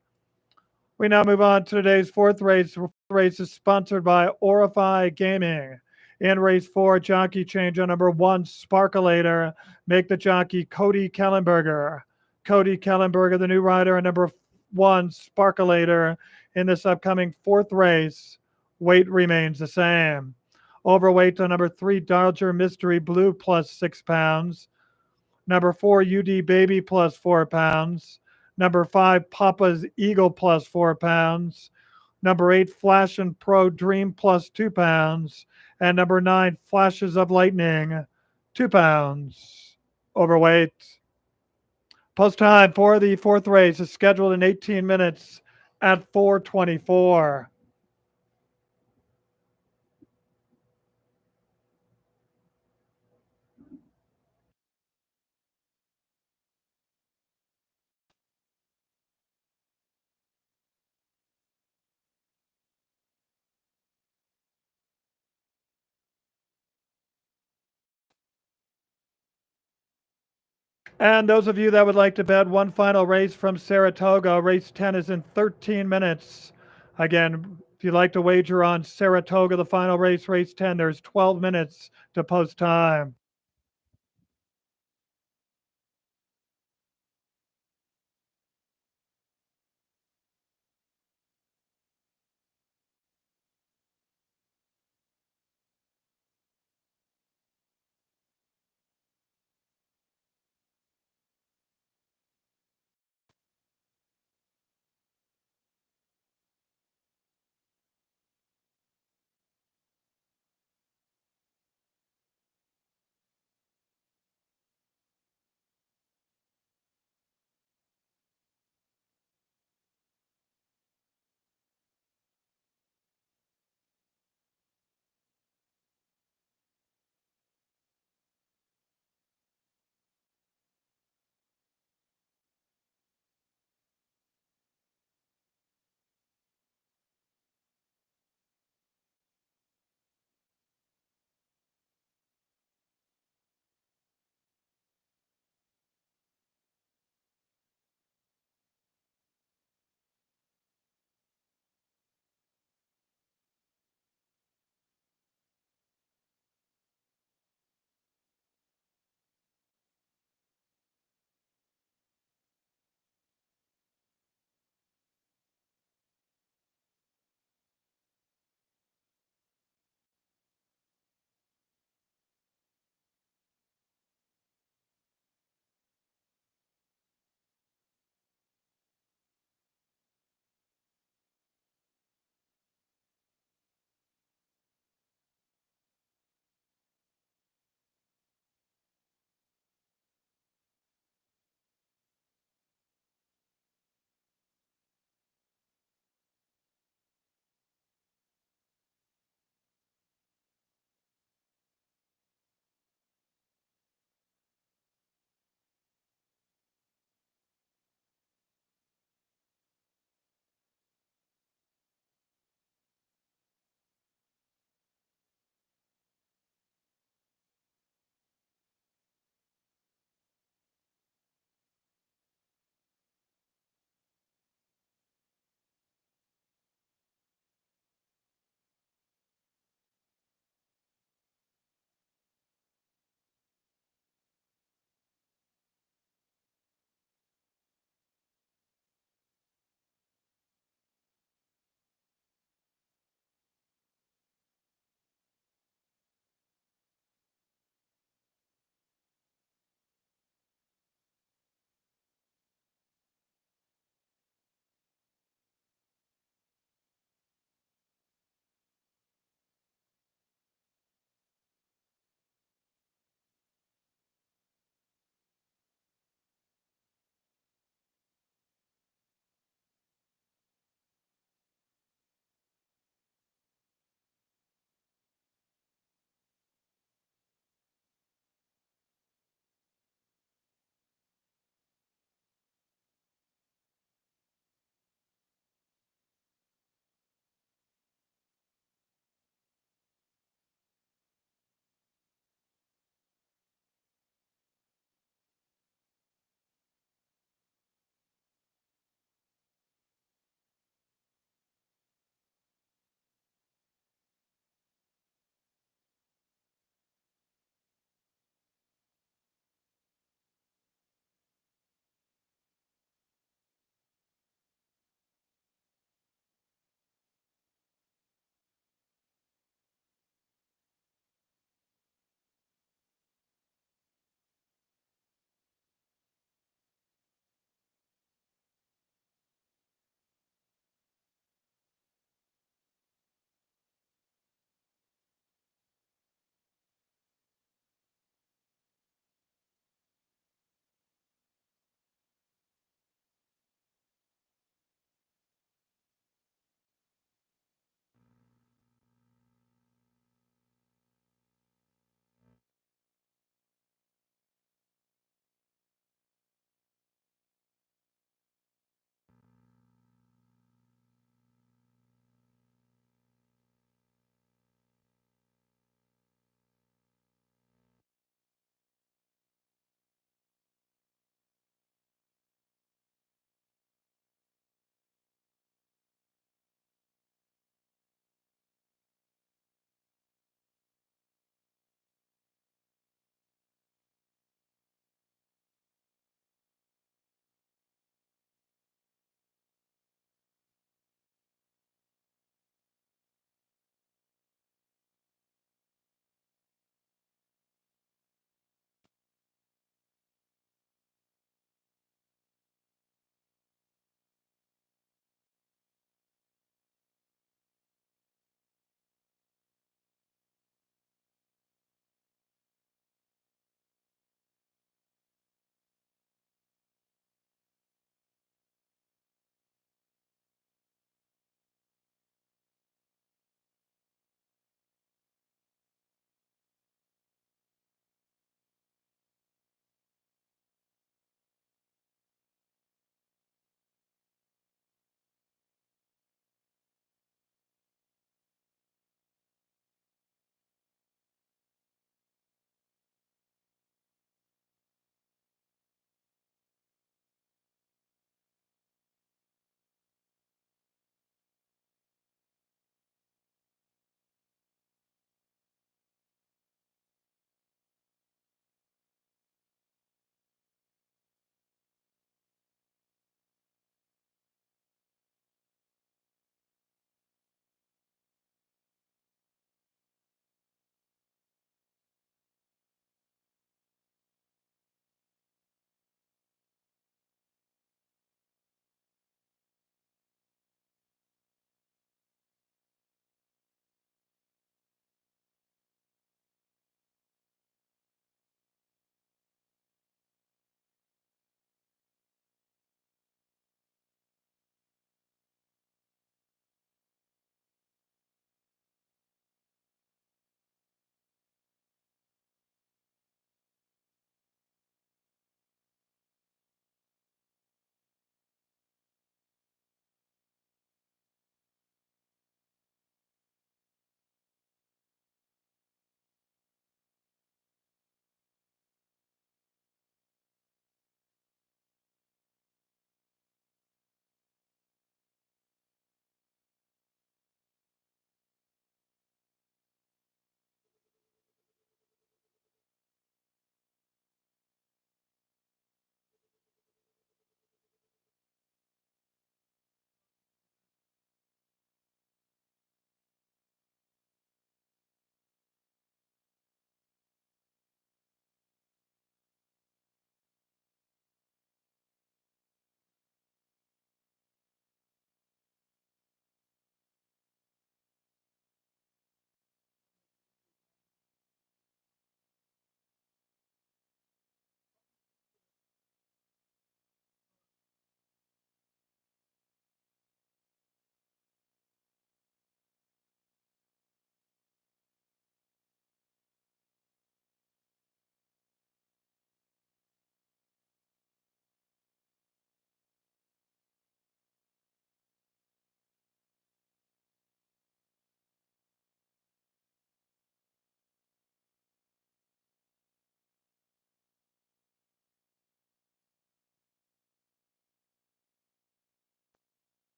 We now move on to today's fourth race. The race is sponsored by Orify Gaming. In race 4, jockey change on number 1, Sparkulator. Make the jockey Cody Kellenberger. Cody Kellenberger, the new rider, and number 1, Sparkulator in this upcoming fourth race. Weight remains the same. Overweight on number 3, Dodger Mystery Blue plus 6 pounds. Number 4, UD Baby plus 4 pounds. Number 5, Papa's Eagle plus 4 pounds. Number 8, Flash and Pro Dream plus 2 pounds. And number 9, Flashes of Lightning, 2 pounds. Overweight. Post time for the fourth race is scheduled in 18 minutes at 4:24. And those of you that would like to bet one final race from Saratoga, race 10 is in 13 minutes. Again, if you'd like to wager on Saratoga, the final race, race 10, there's 12 minutes to post time.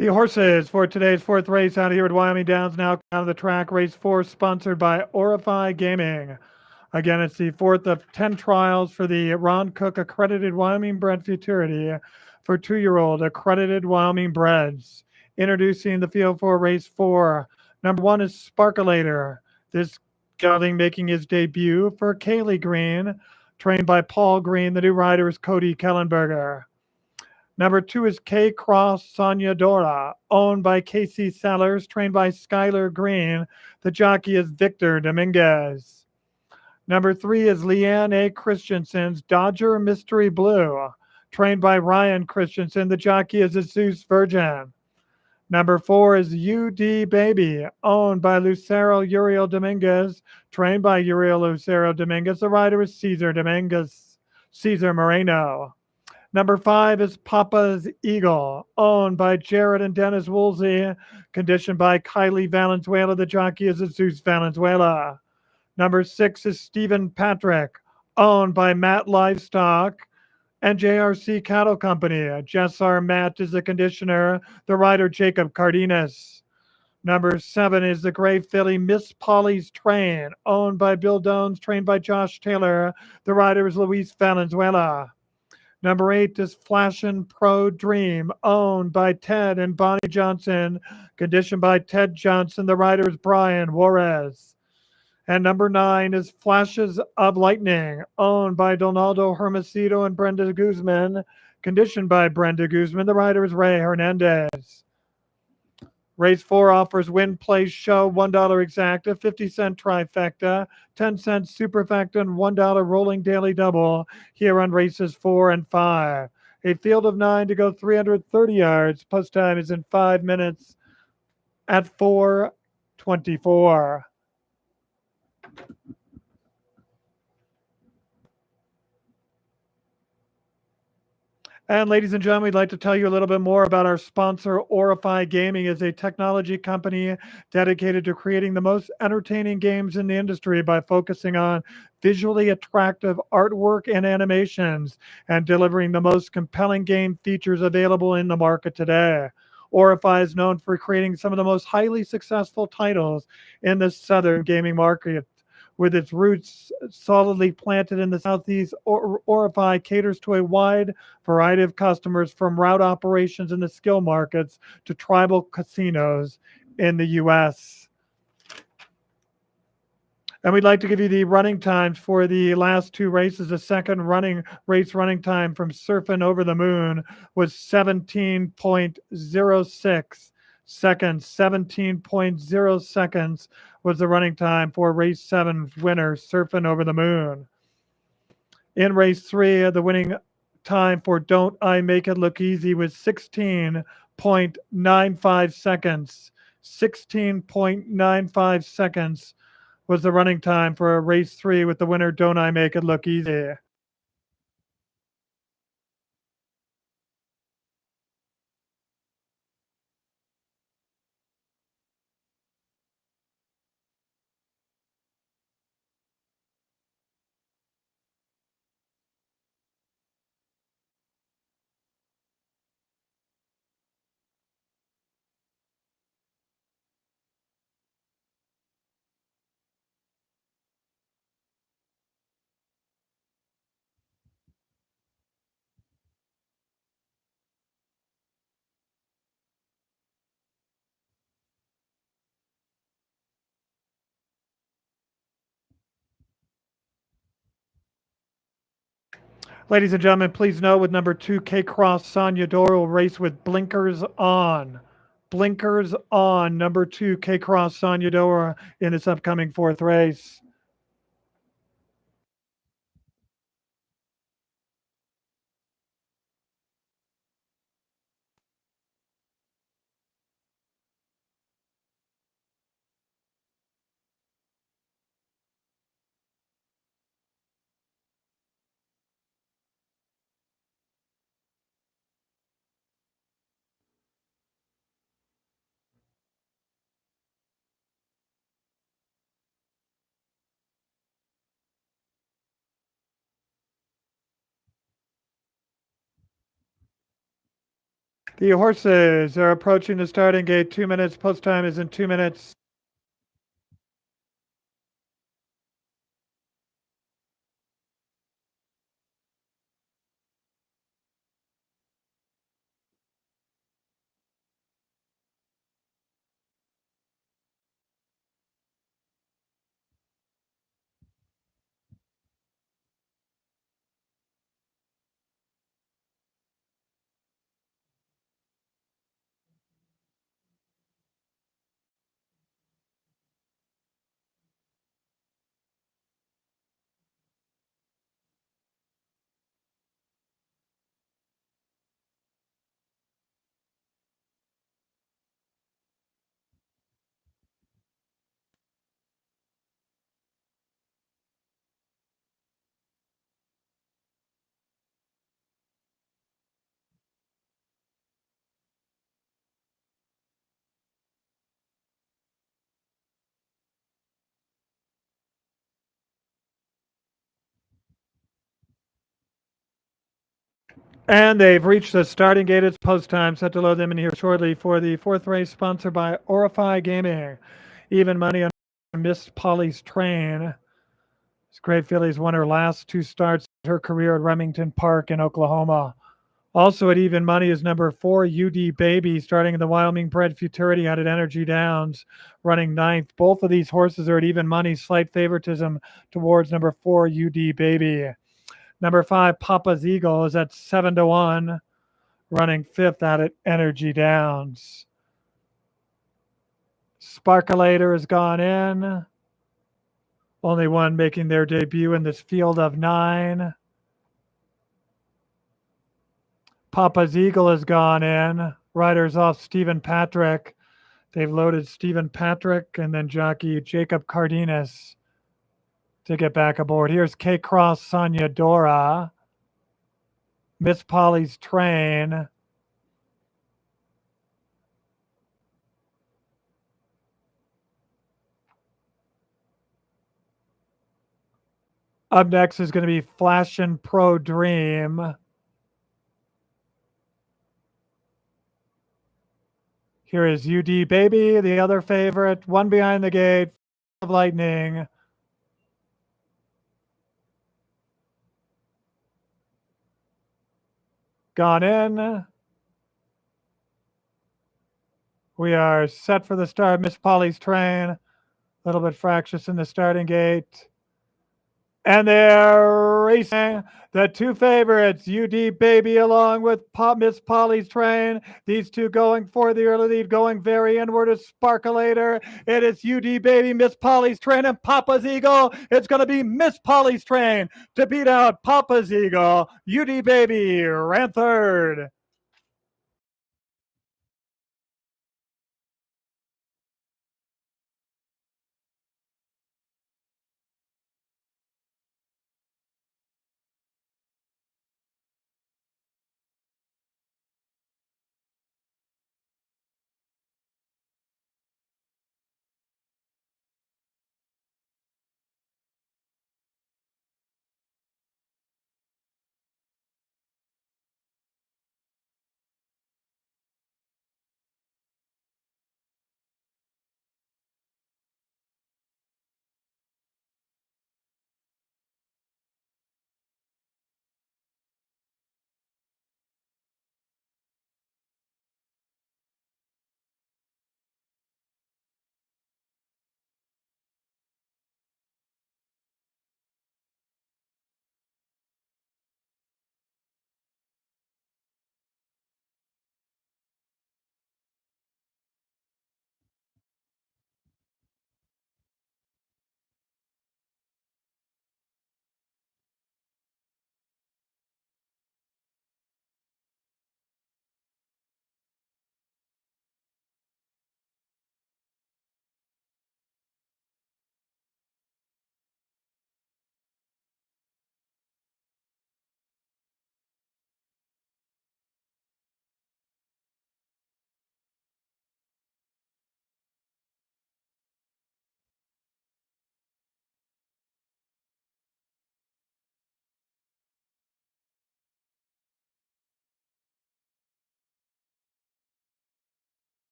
The horses for today's fourth race out here at Wyoming Downs now out of the track. Race 4 sponsored by Orify Gaming. Again, it's the fourth of 10 trials for the Ron Cook accredited Wyoming bred Futurity for 2-year-old accredited Wyoming breds. Introducing the field for race 4. Number 1 is Sparkulator. This gelding making his debut for Kaylee Green, trained by Paul Green. The new rider is Cody Kellenberger. Number 2 is K Cross Soñadora, owned by Casey Sellers, trained by Skylar Green. The jockey is Victor Dominguez. Number 3 is Leanne A. Christensen's Dodger Mystery Blue, trained by Ryan Christensen. The jockey is Zeus Virgin. Number 4 is UD Baby, owned by Lucero Uriel Dominguez, trained by Uriel Lucero Dominguez. The rider is Cesar Moreno. Number 5 is Papa's Eagle, owned by Jared and Dennis Woolsey, conditioned by Kylie Valenzuela. The jockey is Jesus Valenzuela. Number 6 is Stephen Patrick, owned by Matt Livestock and JRC Cattle Company. Jessar Matt is the conditioner, the rider Jacob Cardenas. Number 7 is the Gray Filly Miss Polly's Train, owned by Bill Dones, trained by Josh Taylor. The rider is Luis Valenzuela. Number 8 is Flashin' Pro Dream, owned by Ted and Bonnie Johnson, conditioned by Ted Johnson. The rider is Brian Juarez. And number 9 is Flashes of Lightning, owned by Donaldo Hermosillo and Brenda Guzman, conditioned by Brenda Guzman. The rider is Ray Hernandez. Race 4 offers win, play, show, $1 exacta, 50-cent trifecta, 10-cent superfecta, and $1 rolling daily double here on races 4 and 5. A field of 9 to go 330 yards. Post time is in 5 minutes at 4:24. And ladies and gentlemen, we'd like to tell you a little bit more about our sponsor. Orify Gaming is a technology company dedicated to creating the most entertaining games in the industry by focusing on visually attractive artwork and animations and delivering the most compelling game features available in the market today. Orify is known for creating some of the most highly successful titles in the southern gaming market. With its roots solidly planted in the Southeast, Orify caters to a wide variety of customers, from route operations in the skill markets to tribal casinos in the U.S. And we'd like to give you the running times for the last 2 races. The second running time from Surfin' Over the Moon was 17.06 seconds. 17.0 seconds was the running time for race 7 winner, Surfin' Over the Moon. In race 3, the winning time for Don't I Make It Look Easy was 16.95 seconds. 16.95 seconds was the running time for race 3 with the winner, Don't I Make It Look Easy. Ladies and gentlemen, please note with number 2, K Cross Soñador will race with blinkers on. Blinkers on, number 2, K Cross Soñador in its upcoming 4th race. The horses are approaching the starting gate. 2 minutes. Post time is in 2 minutes. And they've reached the starting gate. It's post time. Set to load them in here shortly for the fourth race, sponsored by Orify Gaming. Even money on Miss Polly's Train. This great filly's won her last two starts of her career at Remington Park in Oklahoma. Also at even money is number 4, UD Baby, starting in the Wyoming bred Futurity out at Energy Downs, running ninth. Both of these horses are at even money, slight favoritism towards number 4, UD Baby. Number 5, Papa's Eagle, is at 7-1, running fifth out at Energy Downs. Sparkulator has gone in. Only one making their debut in this field of 9. Papa's Eagle has gone in. Riders off Stephen Patrick. They've loaded Stephen Patrick and then jockey Jacob Cardenas to get back aboard. Here's K Cross Sonia Dora. Miss Polly's Train. Up next is going to be Flashin' Pro Dream. Here is UD Baby, the other favorite. One behind the gate of Lightning. Gone in. We are set for the start. Miss Polly's Train. A little bit fractious in the starting gate. And they're racing. The two favorites, UD Baby along with Miss Polly's Train. These two going for the early lead, going very inward is Sparkulator. It is UD Baby, Miss Polly's Train, and Papa's Eagle. It's going to be Miss Polly's Train to beat out Papa's Eagle. UD Baby ran third.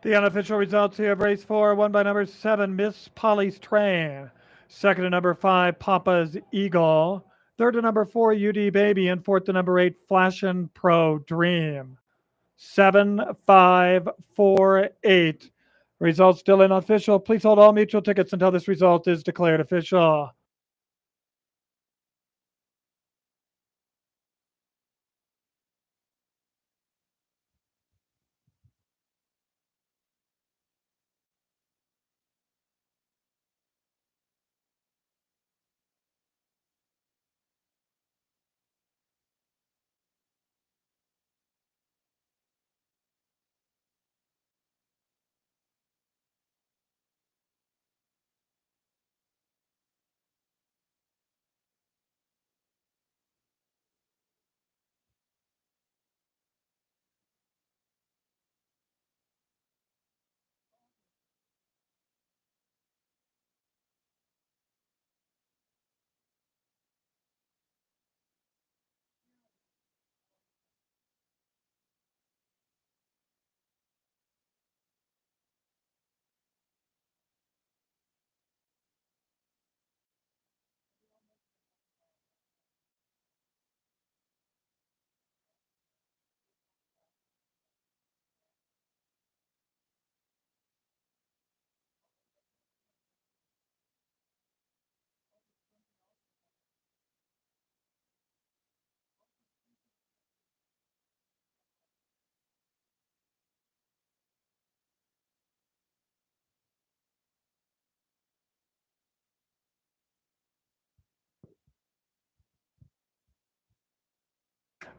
The unofficial results here of race 4, won by number 7, Miss Polly's Train. Second to number 5, Papa's Eagle. Third to number 4, UD Baby. And fourth to number 8, Flashin' Pro Dream. 7, 5, 4, 8. Results still unofficial. Please hold all mutual tickets until this result is declared official.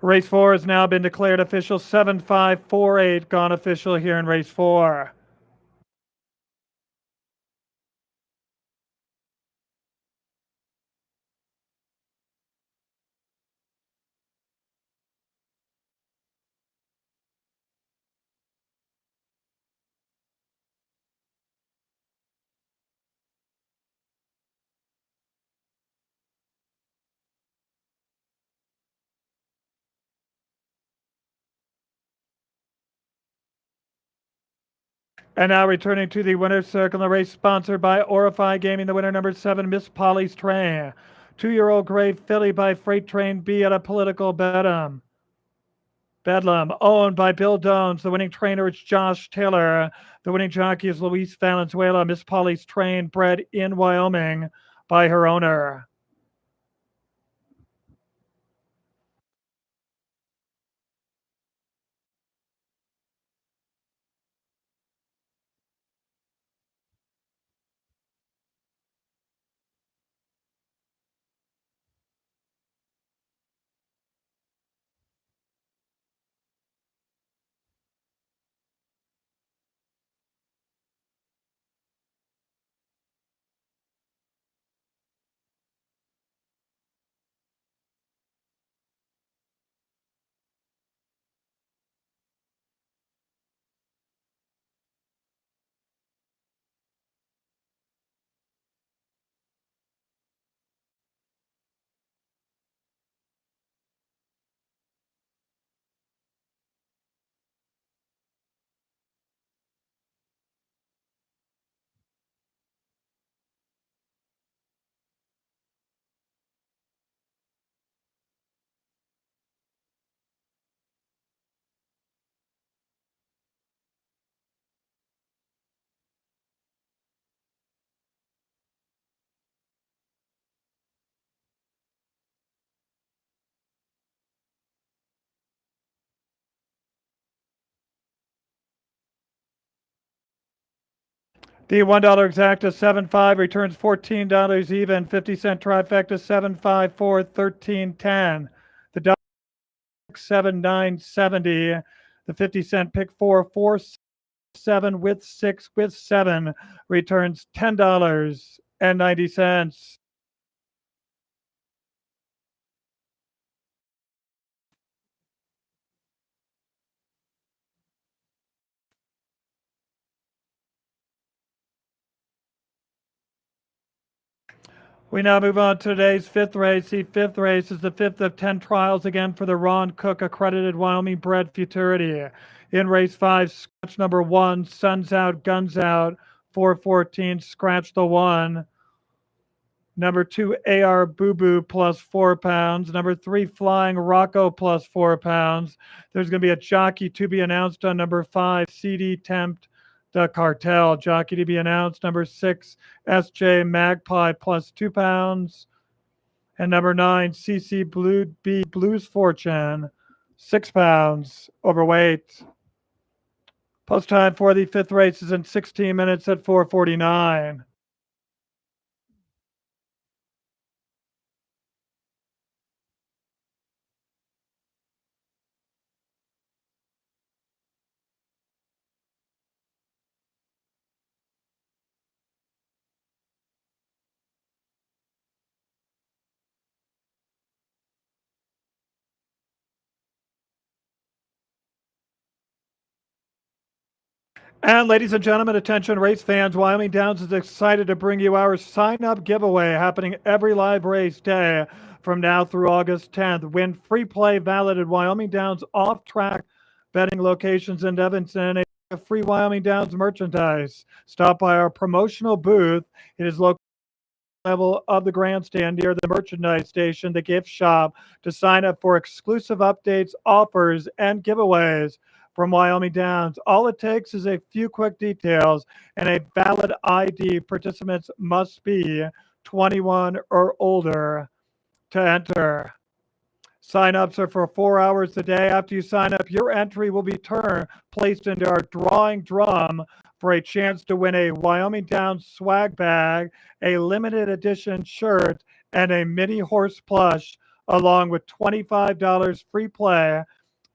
Race 4 has now been declared official. 7, 5, 4, 8 gone official here in race 4. And now returning to the winner's circle, the race sponsored by Orify Gaming, the winner number 7, Miss Polly's Train. 2-year-old gray filly by Freight Train B at a political Bedlam, owned by Bill Dones. The winning trainer is Josh Taylor. The winning jockey is Luis Valenzuela. Miss Polly's Train, bred in Wyoming by her owner. The $1 exacta 7.5 returns $14 even. 50-cent trifecta 7.5 13.10. The dollar 7.970. The 50-cent pick 4.47 with 6 with 7 returns $10.90. We now move on to today's fifth race. The fifth race is the fifth of 10 trials again for the Ron Cook accredited Wyoming bred Futurity. In race 5, scratch number 1, Suns Out, Guns Out, 414, scratch the 1. Number 2, AR Boo Boo plus 4 pounds. Number 3, Flying Rocco plus 4 pounds. There's going to be a jockey to be announced on number 5, CD Tempt the Cartel. Jockey to be announced. Number 6, SJ Magpie plus 2 pounds. And number 9, CC Blue B Blues Fortune, 6 pounds overweight. Post time for the fifth race is in 16 minutes at 4:49. And ladies and gentlemen, attention race fans, Wyoming Downs is excited to bring you our sign up giveaway happening every live race day from now through August 10th. Win free play valid at Wyoming Downs off track betting locations in Evanston. A free Wyoming Downs merchandise. Stop by our promotional booth. It is located level of the grandstand near the merchandise station, the gift shop, to sign up for exclusive updates, offers, and giveaways from Wyoming Downs. All it takes is a few quick details and a valid ID. Participants must be 21 or older to enter. Sign-ups are for 4 hours a day. After you sign up, your entry will be placed into our drawing drum for a chance to win a Wyoming Downs swag bag, a limited edition shirt, and a mini horse plush, along with $25 free play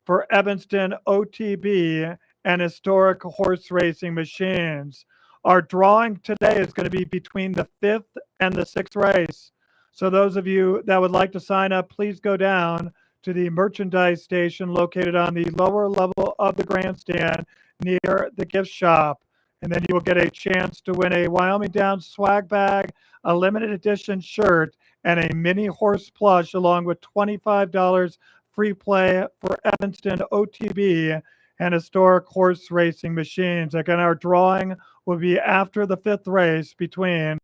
for Evanston OTB and historic horse racing machines. Our drawing today is going to be between the fifth and the sixth race. So, those of you that would like to sign up, please go down to the merchandise station located on the lower level of the grandstand near the gift shop. And then you will get a chance to win a Wyoming Downs swag bag, a limited edition shirt, and a mini horse plush, along with $25 free play for Evanston OTB and historic horse racing machines. Again, our drawing will be after the fifth race between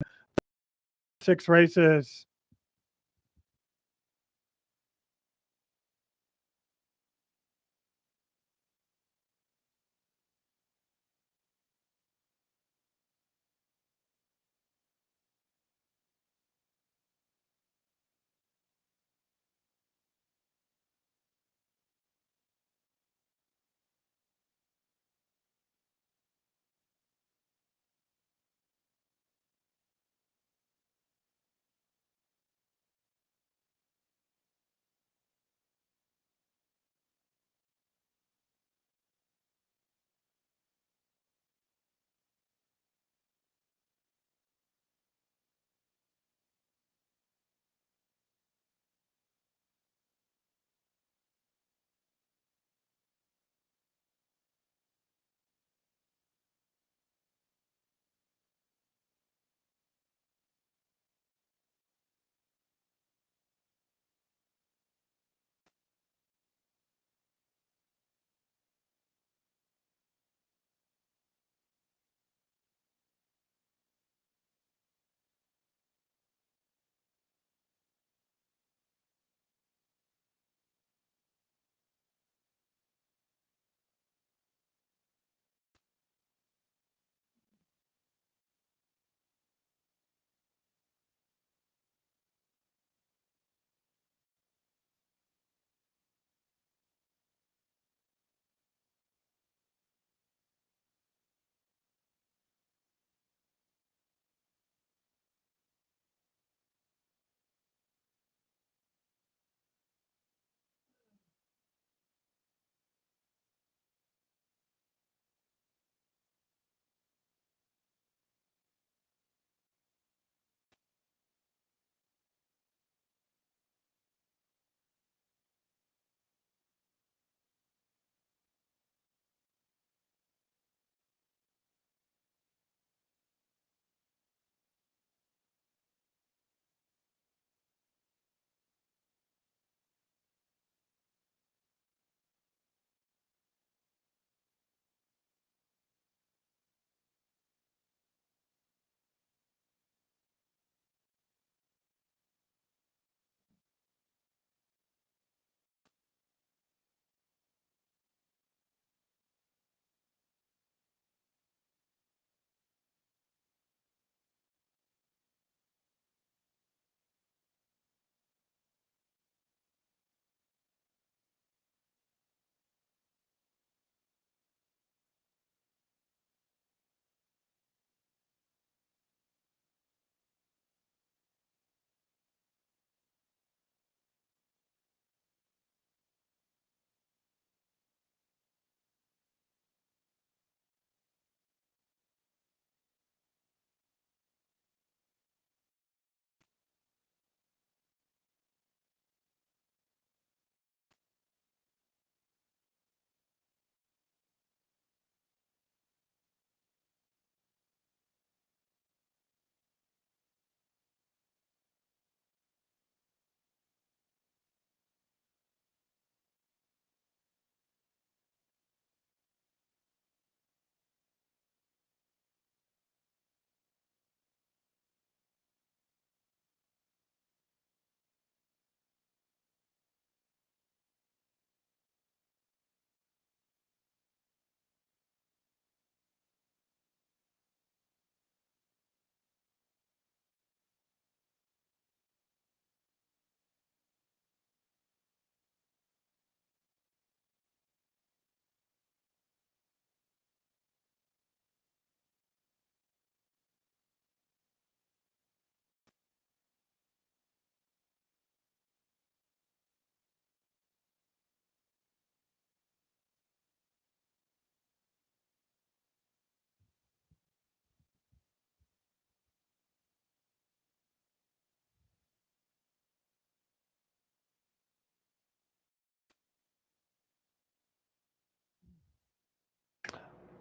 6 races.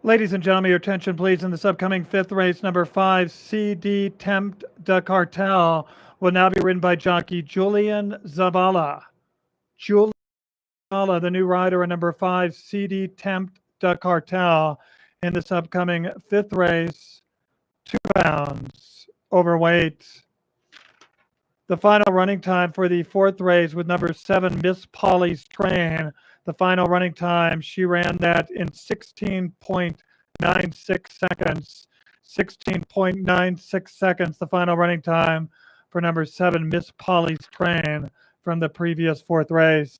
Ladies and gentlemen, your attention please in this upcoming fifth race, number 5, CD Tempt de Cartel, will now be ridden by jockey Julian Zavala. Julian Zavala, the new rider in number 5, CD Tempt de Cartel, in this upcoming fifth race, 2 pounds overweight. The final running time for the fourth race with number 7, Miss Polly's Train. The final running time, she ran that in 16.96 seconds. 16.96 seconds, the final running time for number 7, Miss Polly's Train from the previous fourth race.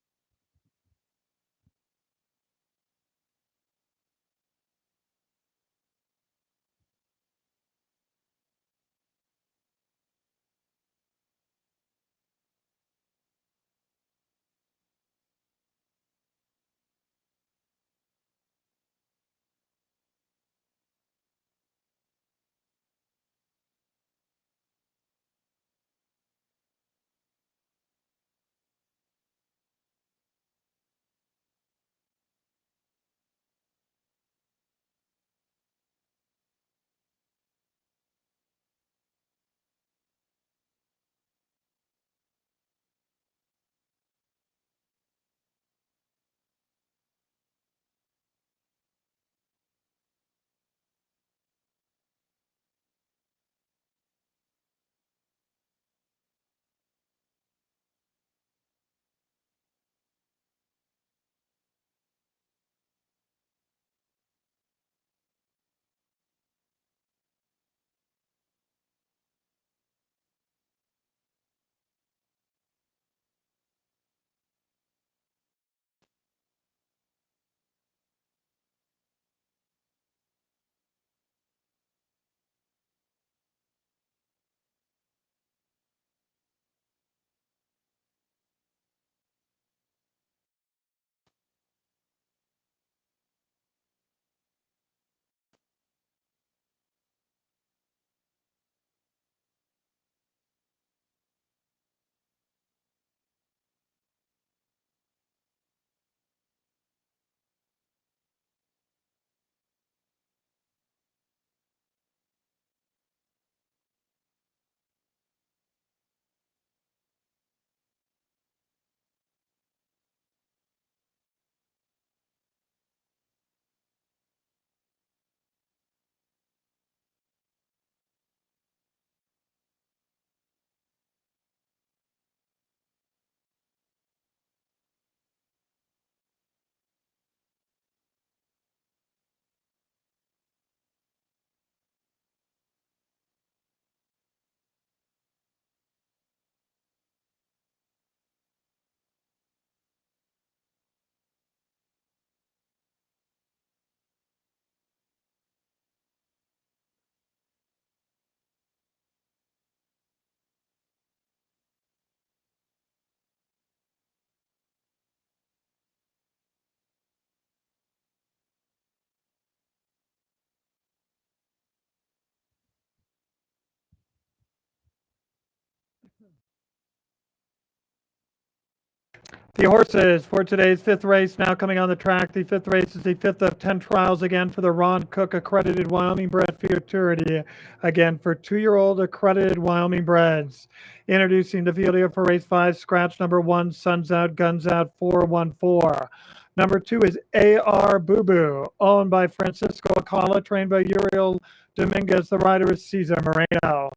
The horses for today's fifth race now coming on the track. The fifth race is the fifth of 10 trials again for the Ron Cook accredited Wyoming bred Futurity. Again for 2-year-old accredited Wyoming breds. Introducing the field here for race 5, scratch number 1, Suns Out, Guns Out 414. Number 2 is A.R. Boo Boo, owned by Francisco Acala, trained by Uriel Dominguez. The rider is Cesar Moreno.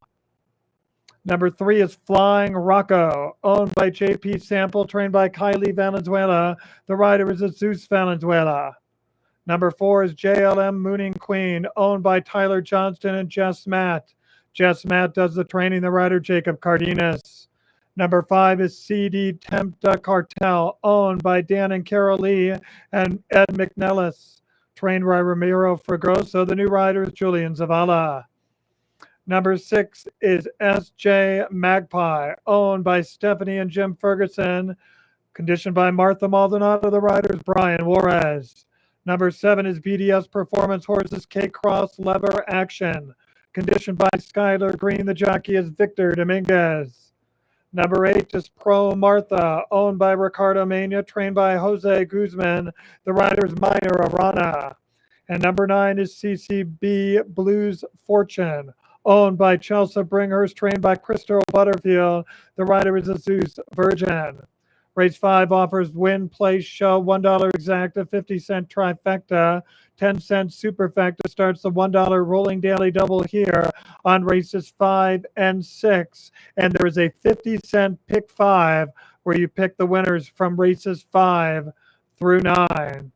Number 3 is Flying Rocco, owned by J.P. Sample, trained by Kylie Valenzuela. The rider is Jesus Valenzuela. Number 4 is JLM Mooning Queen, owned by Tyler Johnston and Jess Matt. Jess Matt does the training, the rider Jacob Cardenas. Number 5 is CD Tempta Cartel, owned by Dan and Carol Lee and Ed McNellis, trained by Ramiro Fragoso. The new rider is Julian Zavala. Number 6 is SJ Magpie, owned by Stephanie and Jim Ferguson, conditioned by Martha Maldonado. The rider is Brian Juarez. Number 7 is BDS Performance Horses K Cross Lever Action, conditioned by Skylar Green. The jockey is Victor Dominguez. Number 8 is Pro Martha, owned by Ricardo Mania, trained by Jose Guzman. The rider is Minor Arana. And number 9 is CCB Blues Fortune, owned by Chelsea Bringhurst, trained by Crystal Butterfield. The rider is a Zeus Virgin. Race 5 offers win, place, show, $1 exacta, 50-cent trifecta, 10-cent superfecta. Starts the $1 rolling daily double here on races 5 and 6. And there is a 50-cent pick 5 where you pick the winners from races 5 through 9.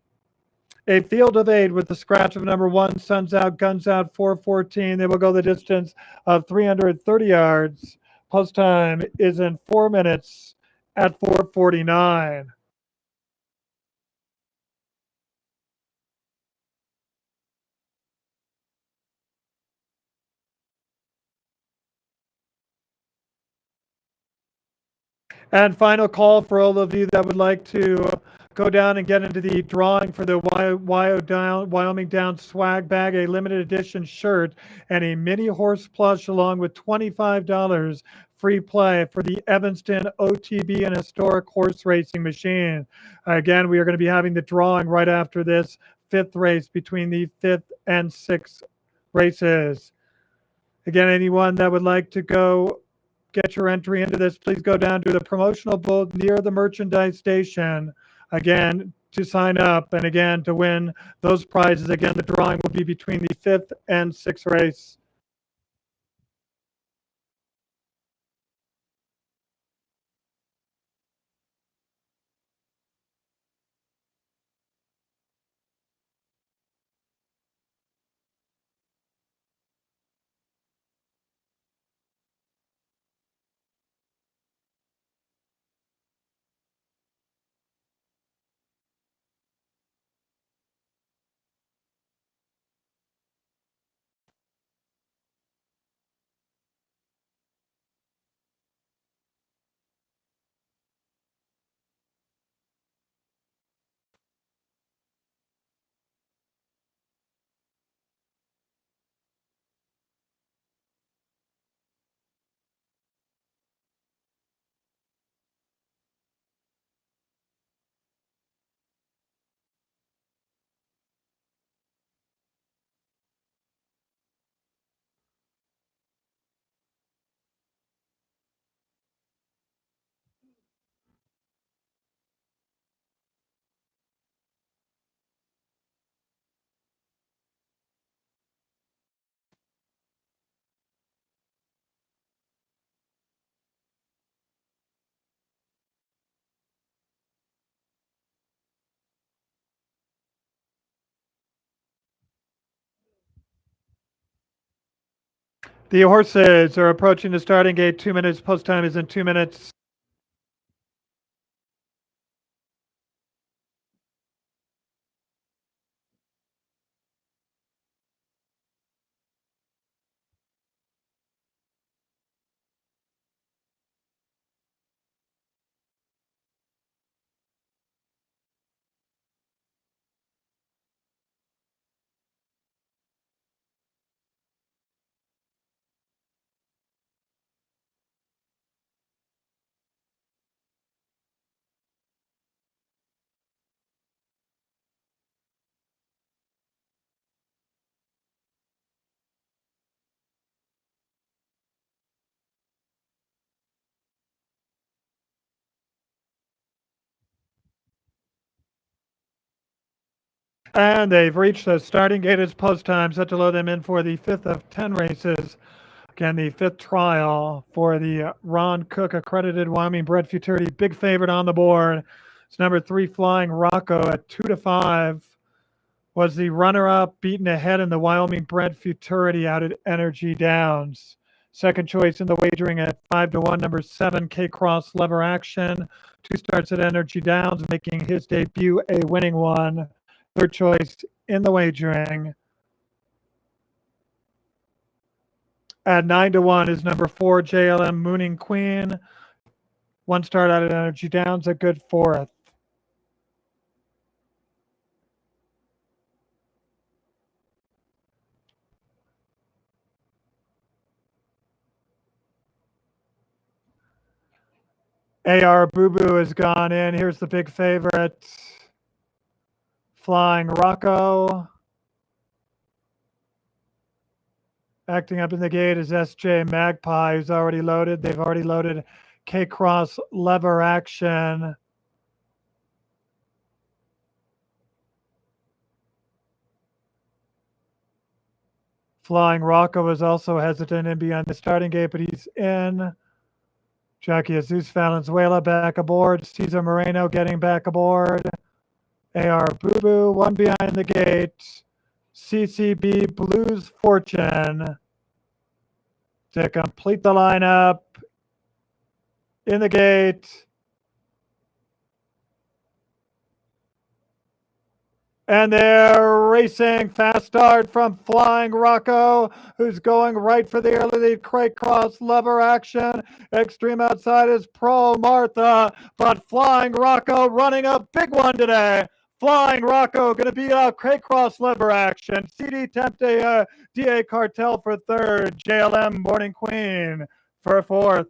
A field of 8 with the scratch of number 1, Suns Out, Guns Out, 414. They will go the distance of 330 yards. Post time is in 4 minutes at 4:49. And final call for all of you that would like to go down and get into the drawing for the Wyoming Down swag bag, a limited edition shirt, and a mini horse plush along with $25 free play for the Evanston OTB and historic horse racing machine. Again, we are going to be having the drawing right after this 5th race between the 5th and 6th races. Again, anyone that would like to go get your entry into this, please go down to the promotional booth near the merchandise station. Again, to sign up and again to win those prizes. Again, the drawing will be between the 5th and 6th race. The horses are approaching the starting gate. 2 minutes. Post time is in 2 minutes. And they've reached the starting gate. It's post time. Set to load them in for the 5th of 10 races. Again, the 5th trial for the Ron Cook accredited Wyoming bred Futurity. Big favorite on the board. It's number 3, Flying Rocco at 2-5. Was the runner-up, beaten ahead in the Wyoming bred Futurity out at Energy Downs. Second choice in the wagering at 5-1, number 7, K Cross Lever Action. 2 starts at Energy Downs, making his debut a winning one. Third choice in the wagering at 9-1 is number 4, JLM Mooning Queen. 1 start out at Energy Downs, a good 4th. AR Boo Boo has gone in. Here's the big favorite, Flying Rocco. Acting up in the gate is SJ Magpie, who's already loaded. They've already loaded K-Cross lever action. Flying Rocco is also hesitant in behind the starting gate, but he's in. Jackie Jesus Valenzuela back aboard. Cesar Moreno getting back aboard. AR Boo Boo, one behind the gate. CCB Blues Fortune to complete the lineup in the gate. And they're racing. Fast start from Flying Rocco, who's going right for the early lead. Crate cross lever action. Extreme outside is Pro Martha, but Flying Rocco running a big one today. Flying Rocco going to beat out Crate Cross lever action. CD Tempte DA Cartel for third. JLM Morning Queen for fourth.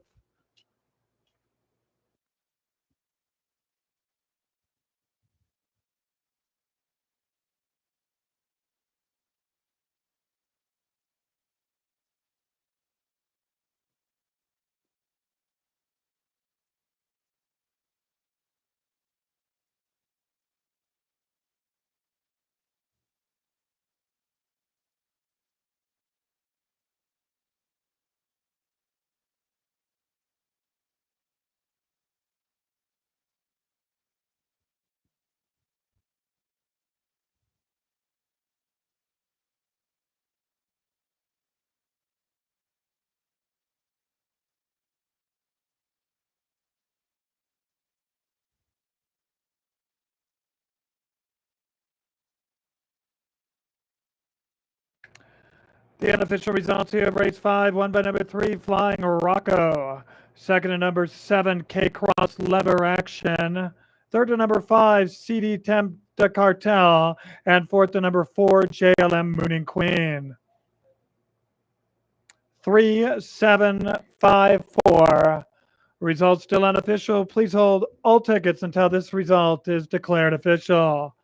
The unofficial results here of race 5, won by number 3, Flying Rocco. Second to number 7, K-Cross Lever Action. Third to number 5, CD Temp de Cartel. And fourth to number 4, JLM Mooning Queen. 3754. Results still unofficial. Please hold all tickets until this result is declared official.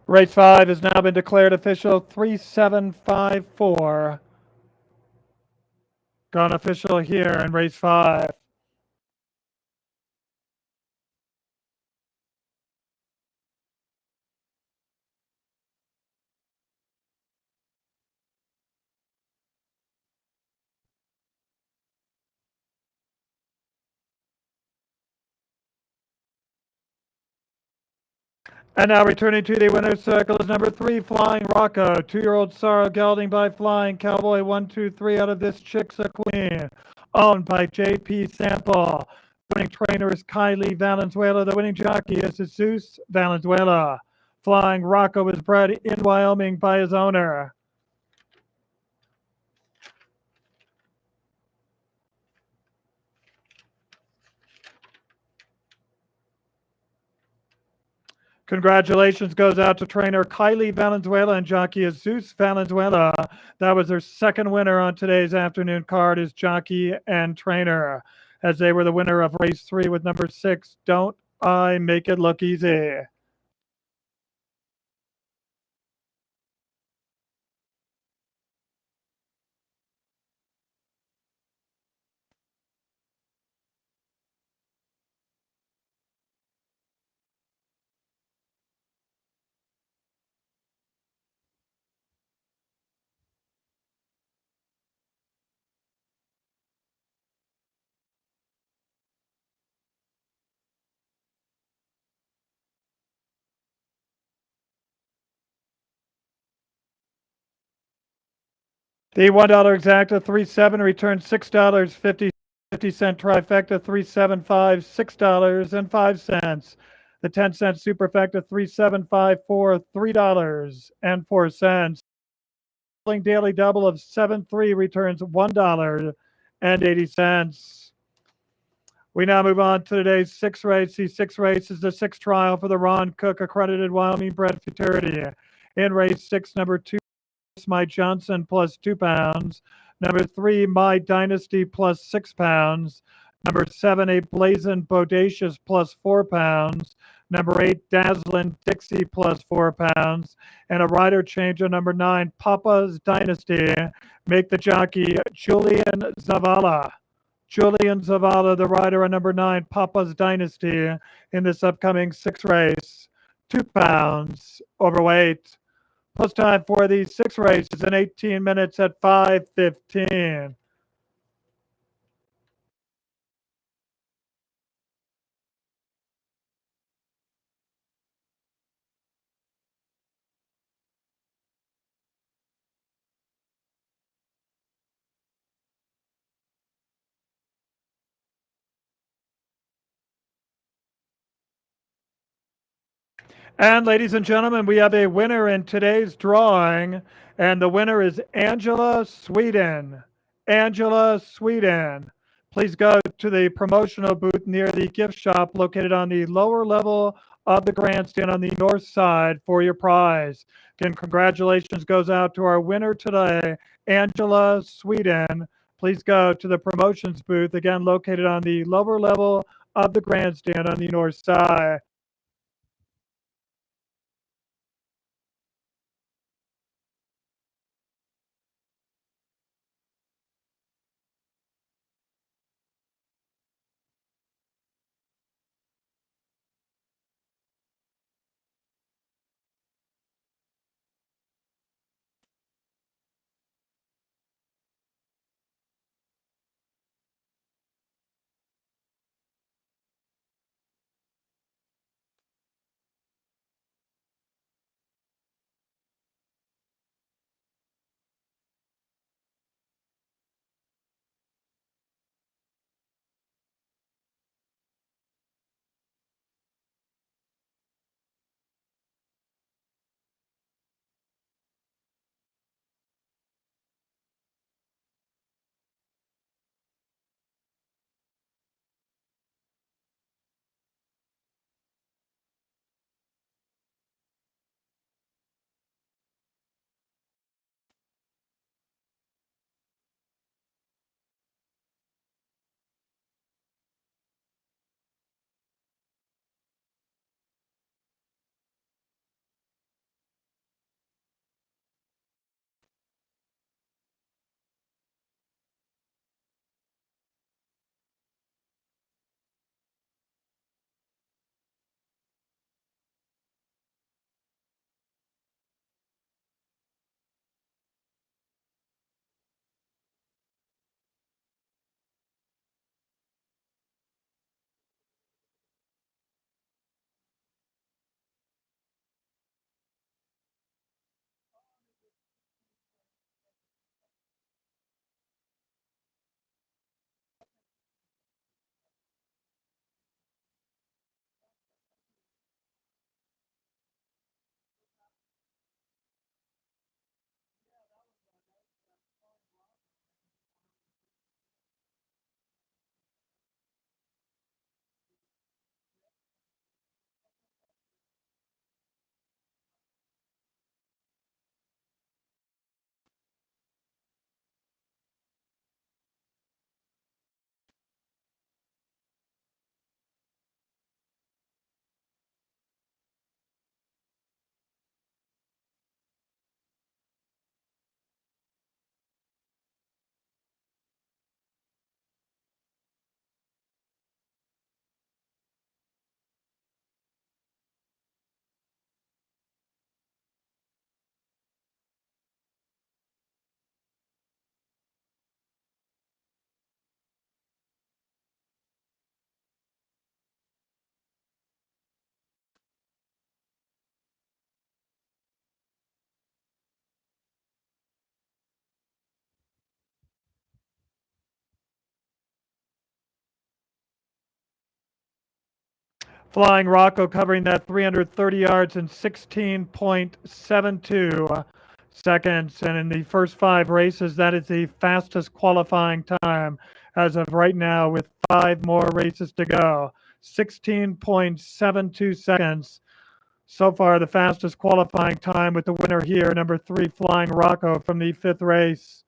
Race 5 has now been declared official 3754. Gone official here in race 5. And now returning to the winner's circle is number 3, Flying Rocco. 2-year-old Sorrow gelding by Flying Cowboy 123 out of This Chick's a Queen. Owned by J.P. Sample. The winning trainer is Kylie Valenzuela. The winning jockey is Jesus Valenzuela. Flying Rocco was bred in Wyoming by his owner. Congratulations goes out to trainer Kylie Valenzuela and jockey Jesus Valenzuela. That was their second winner on today's afternoon card as jockey and trainer, as they were the winner of race 3 with number 6, Don't I Make It Look Easy. The $1 exacta 3-7 returns $6.50 trifecta 3-7-5 $6.05. The 10-cent superfecta 3-7-5-4 $3.04. Daily double of 7-3 returns $1.80. We now move on to today's 6th race. The 6th race is the 6th trial for the Ron Cook accredited Wyoming bred Futurity. In race 6, number 2, My Johnson plus 2 pounds. Number 3, My Dynasty plus 6 pounds. Number 7, A Blazin' Bodacious plus 4 pounds. Number 8, Dazzlin' Dixie plus 4 pounds. And a rider changer, number 9, Papa's Dynasty. Make the jockey Julian Zavala. Julian Zavala, the rider on number 9, Papa's Dynasty, in this upcoming 6th race. 2 pounds overweight. Plus time for the 6th race is in 18 minutes at 5:15. And ladies and gentlemen, we have a winner in today's drawing, and the winner is Angela Sweden. Angela Sweden. Please go to the promotional booth near the gift shop located on the lower level of the grandstand on the north side for your prize. Again, congratulations goes out to our winner today, Angela Sweden. Please go to the promotions booth, again located on the lower level of the grandstand on the north side. Flying Rocco covering that 330 yards in 16.72 seconds. And in the first 5 races, that is the fastest qualifying time as of right now, with 5 more races to go. 16.72 seconds. So far, the fastest qualifying time, with the winner here, number 3, Flying Rocco from the 5th race.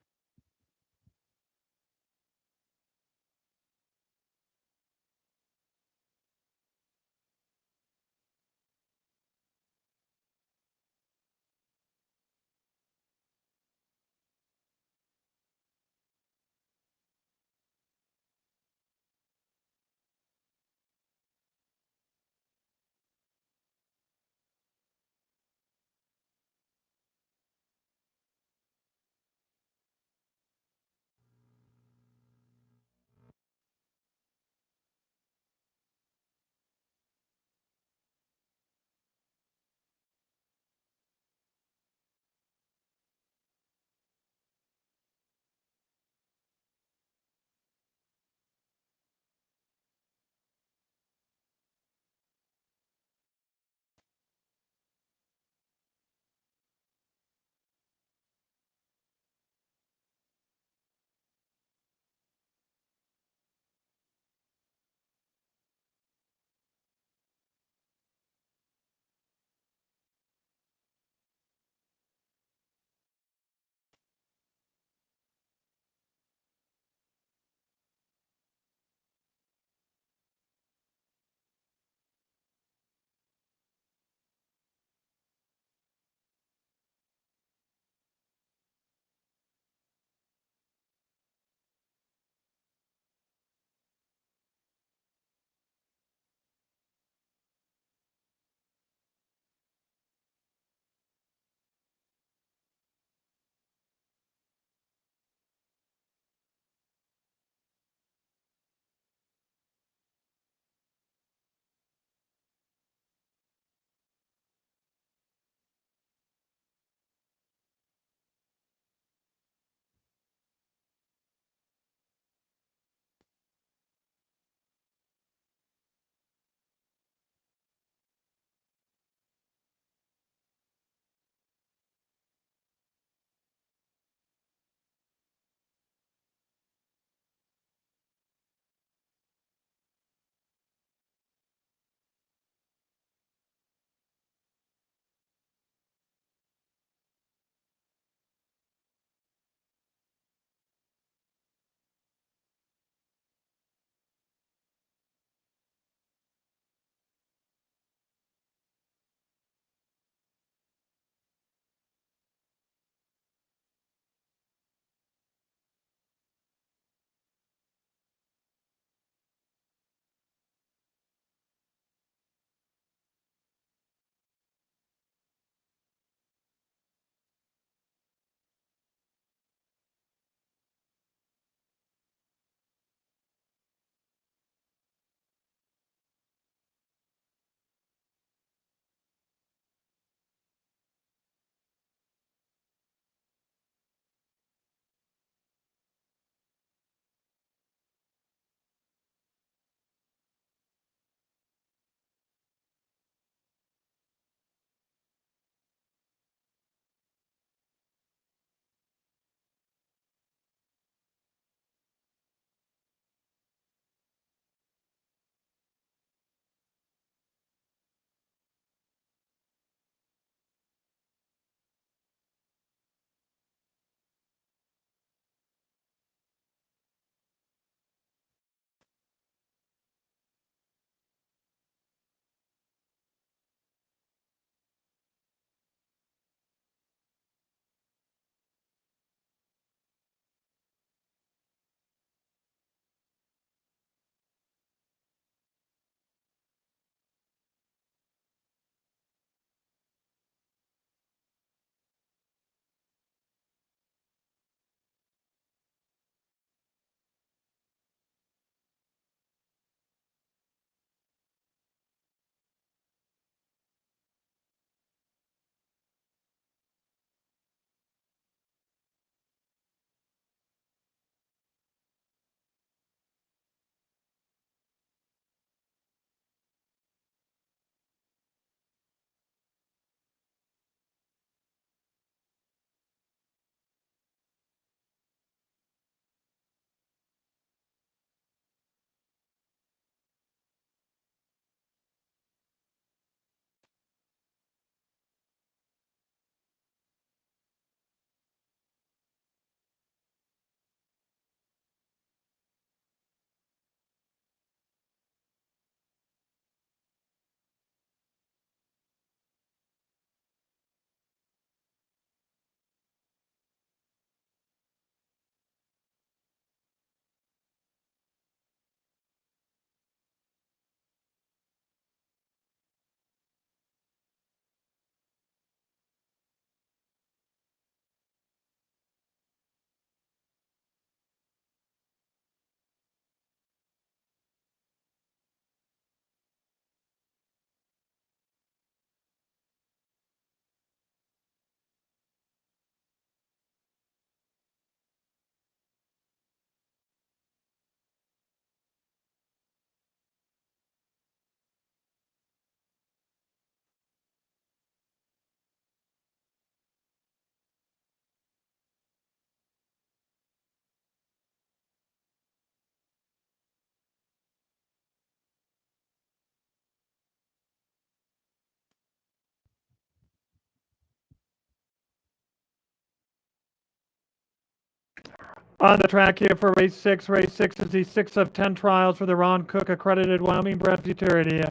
On the track here for race six. Race six is the sixth of 10 trials for the Ron Cook accredited Wyoming bred Futurity.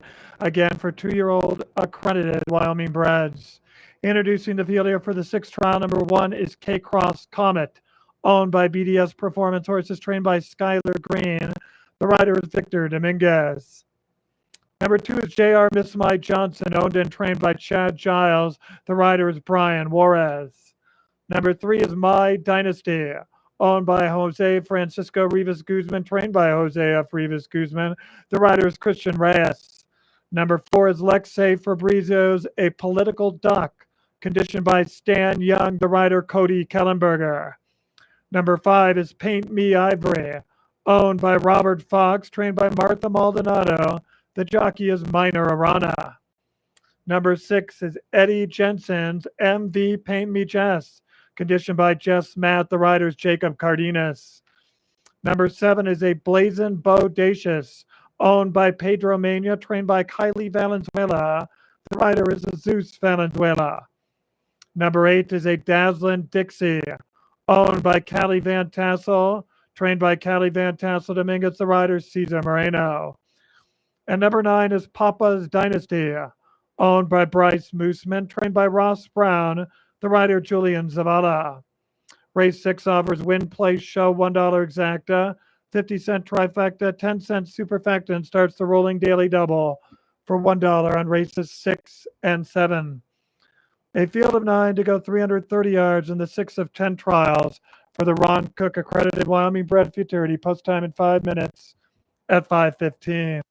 Again, for 2-year-old accredited Wyoming breds. Introducing the field here for the sixth trial. Number one is K Cross Comet, owned by BDS Performance Horses, trained by Skylar Green. The rider is Victor Dominguez. Number two is JR Miss My Johnson, owned and trained by Chad Giles. The rider is Brian Juarez. Number three is My Dynasty, owned by Jose Francisco Rivas Guzman, trained by Jose F. Rivas Guzman. The rider is Christian Reyes. Number four is Lexay Fabrizio's A Political Duck, conditioned by Stan Young. The rider Cody Kellenberger. Number five is Paint Me Ivory, owned by Robert Fox, trained by Martha Maldonado. The jockey is Minor Arana. Number six is Eddie Jensen's MV Paint Me Jess, conditioned by Jess Matt. The rider is Jacob Cardenas. Number seven is a Blazing Bodacious, owned by Pedro Mania, trained by Kylie Valenzuela. The rider is Zeus Valenzuela. Number eight is a Dazzling Dixie, owned by Callie Van Tassel, trained by Callie Van Tassel Dominguez. The rider is Cesar Moreno. And number nine is Papa's Dynasty, owned by Bryce Mooseman, trained by Ross Brown. The rider Julian Zavala. Race six offers win, place, show, $1 exacta, 50-cent trifecta, 10-cent superfecta, and starts the rolling daily double for $1 on races 6 and 7. A field of 9 to go 330 yards in the 6 of 10 trials for the Ron Cook accredited Wyoming bred Futurity. Post time in 5 minutes at 5:15.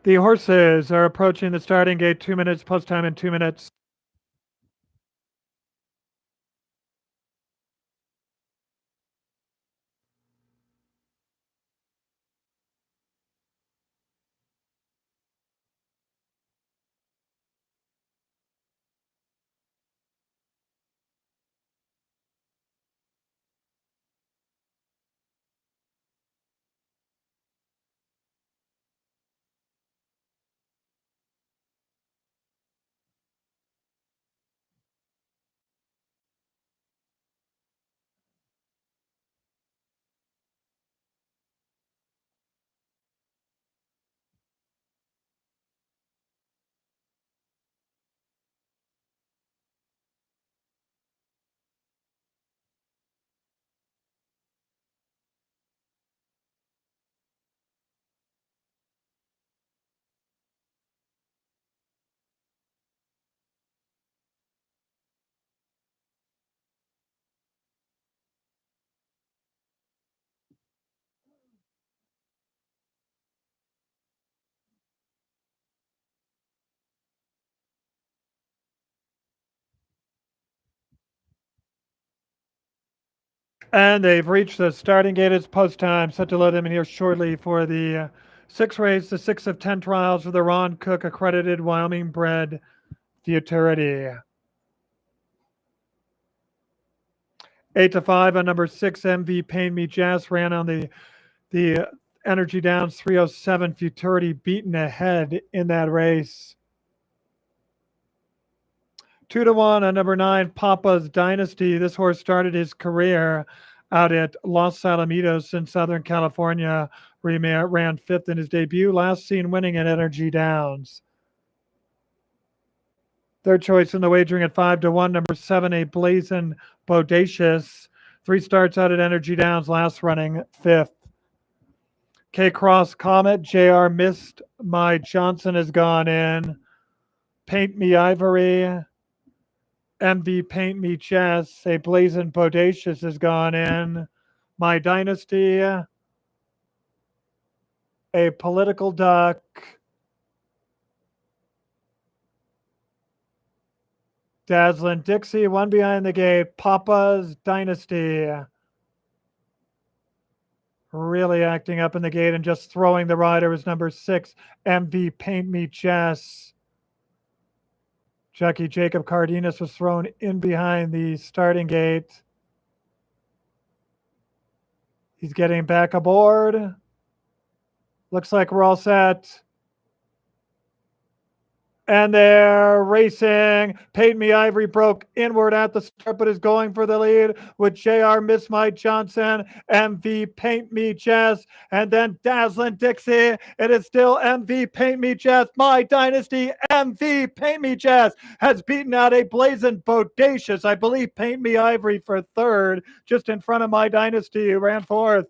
The horses are approaching the starting gate. 2 minutes, post time in 2 minutes. And they've reached the starting gate. It's post time. Set to load them in here shortly for the sixth race, the 6 of 10 trials for the Ron Cook accredited Wyoming bred Futurity. 8 to 5 on number 6, MV Pain Me Jazz ran on the Energy Downs 307 Futurity beaten ahead in that race. 2 to 1 on number 9, Papa's Dynasty. This horse started his career out at Los Alamitos in Southern California. Ran fifth in his debut, last seen winning at Energy Downs. Third choice in the wagering at 5 to 1, number 7, A Blazin' Bodacious. 3 starts out at Energy Downs, last running fifth. K Cross Comet, JR Missed My Johnson has gone in. Paint Me Ivory, MV Paint Me Chess, A Blazin' Bodacious has gone in. My Dynasty, A Political Duck, Dazzlin' Dixie, one behind the gate, Papa's Dynasty. Really acting up in the gate and just throwing the rider is number 6, MV Paint Me Chess. Jackie Jacob Cardenas was thrown in behind the starting gate. He's getting back aboard. Looks like we're all set. And they're racing. Paint Me Ivory broke inward at the start, but is going for the lead with JR Miss My Johnson, MV Paint Me Jess, and then Dazzlin' Dixie. It is still MV Paint Me Jess. My Dynasty, MV Paint Me Jess has beaten out a Blazin' Bodacious. I believe Paint Me Ivory for third, just in front of My Dynasty, who ran fourth.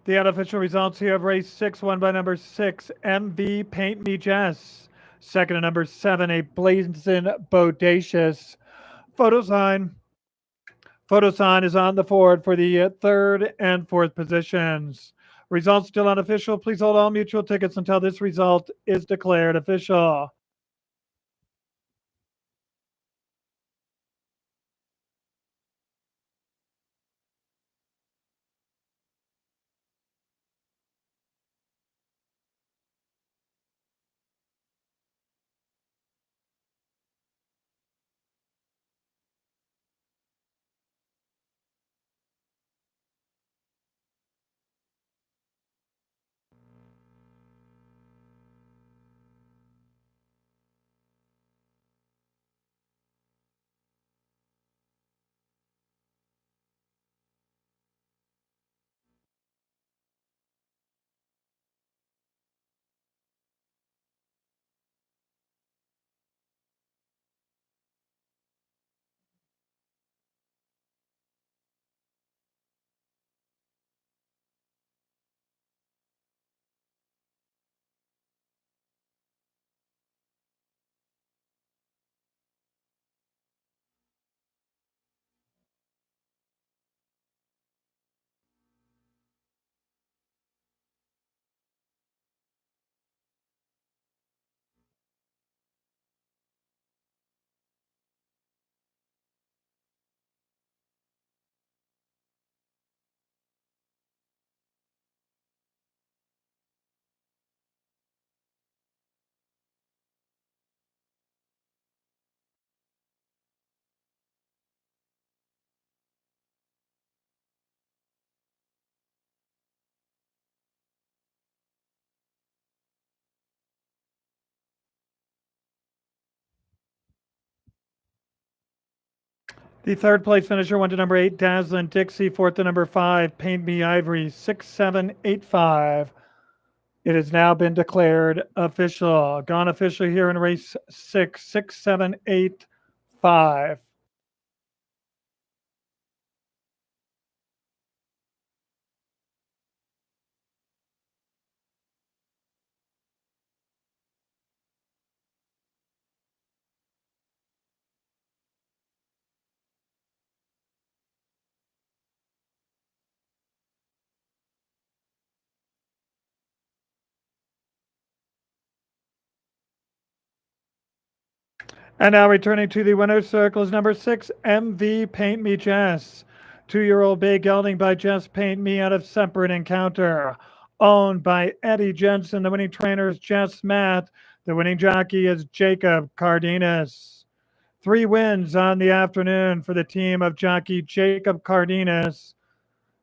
The unofficial results here of race 6, won by number 6, MV Paint Me Jess. Second to number 7, A Blazin' Bodacious. Photo sign. Photo sign is on the board for the third and fourth positions. Results still unofficial. Please hold all mutual tickets until this result is declared official. The third place finisher went to number 8, Dazzlin' Dixie. Fourth to number 5, Paint Me Ivory, 6785. It has now been declared official. Gone official here in race 6, 6785. And now returning to the winner's circle is number 6, MV Paint Me Jess. 2-year-old bay gelding by Jess Paint Me out of Separate Encounter. Owned by Eddie Jensen. The winning trainer is Jess Matt. The winning jockey is Jacob Cardenas. 3 wins on the afternoon for the team of jockey Jacob Cardenas.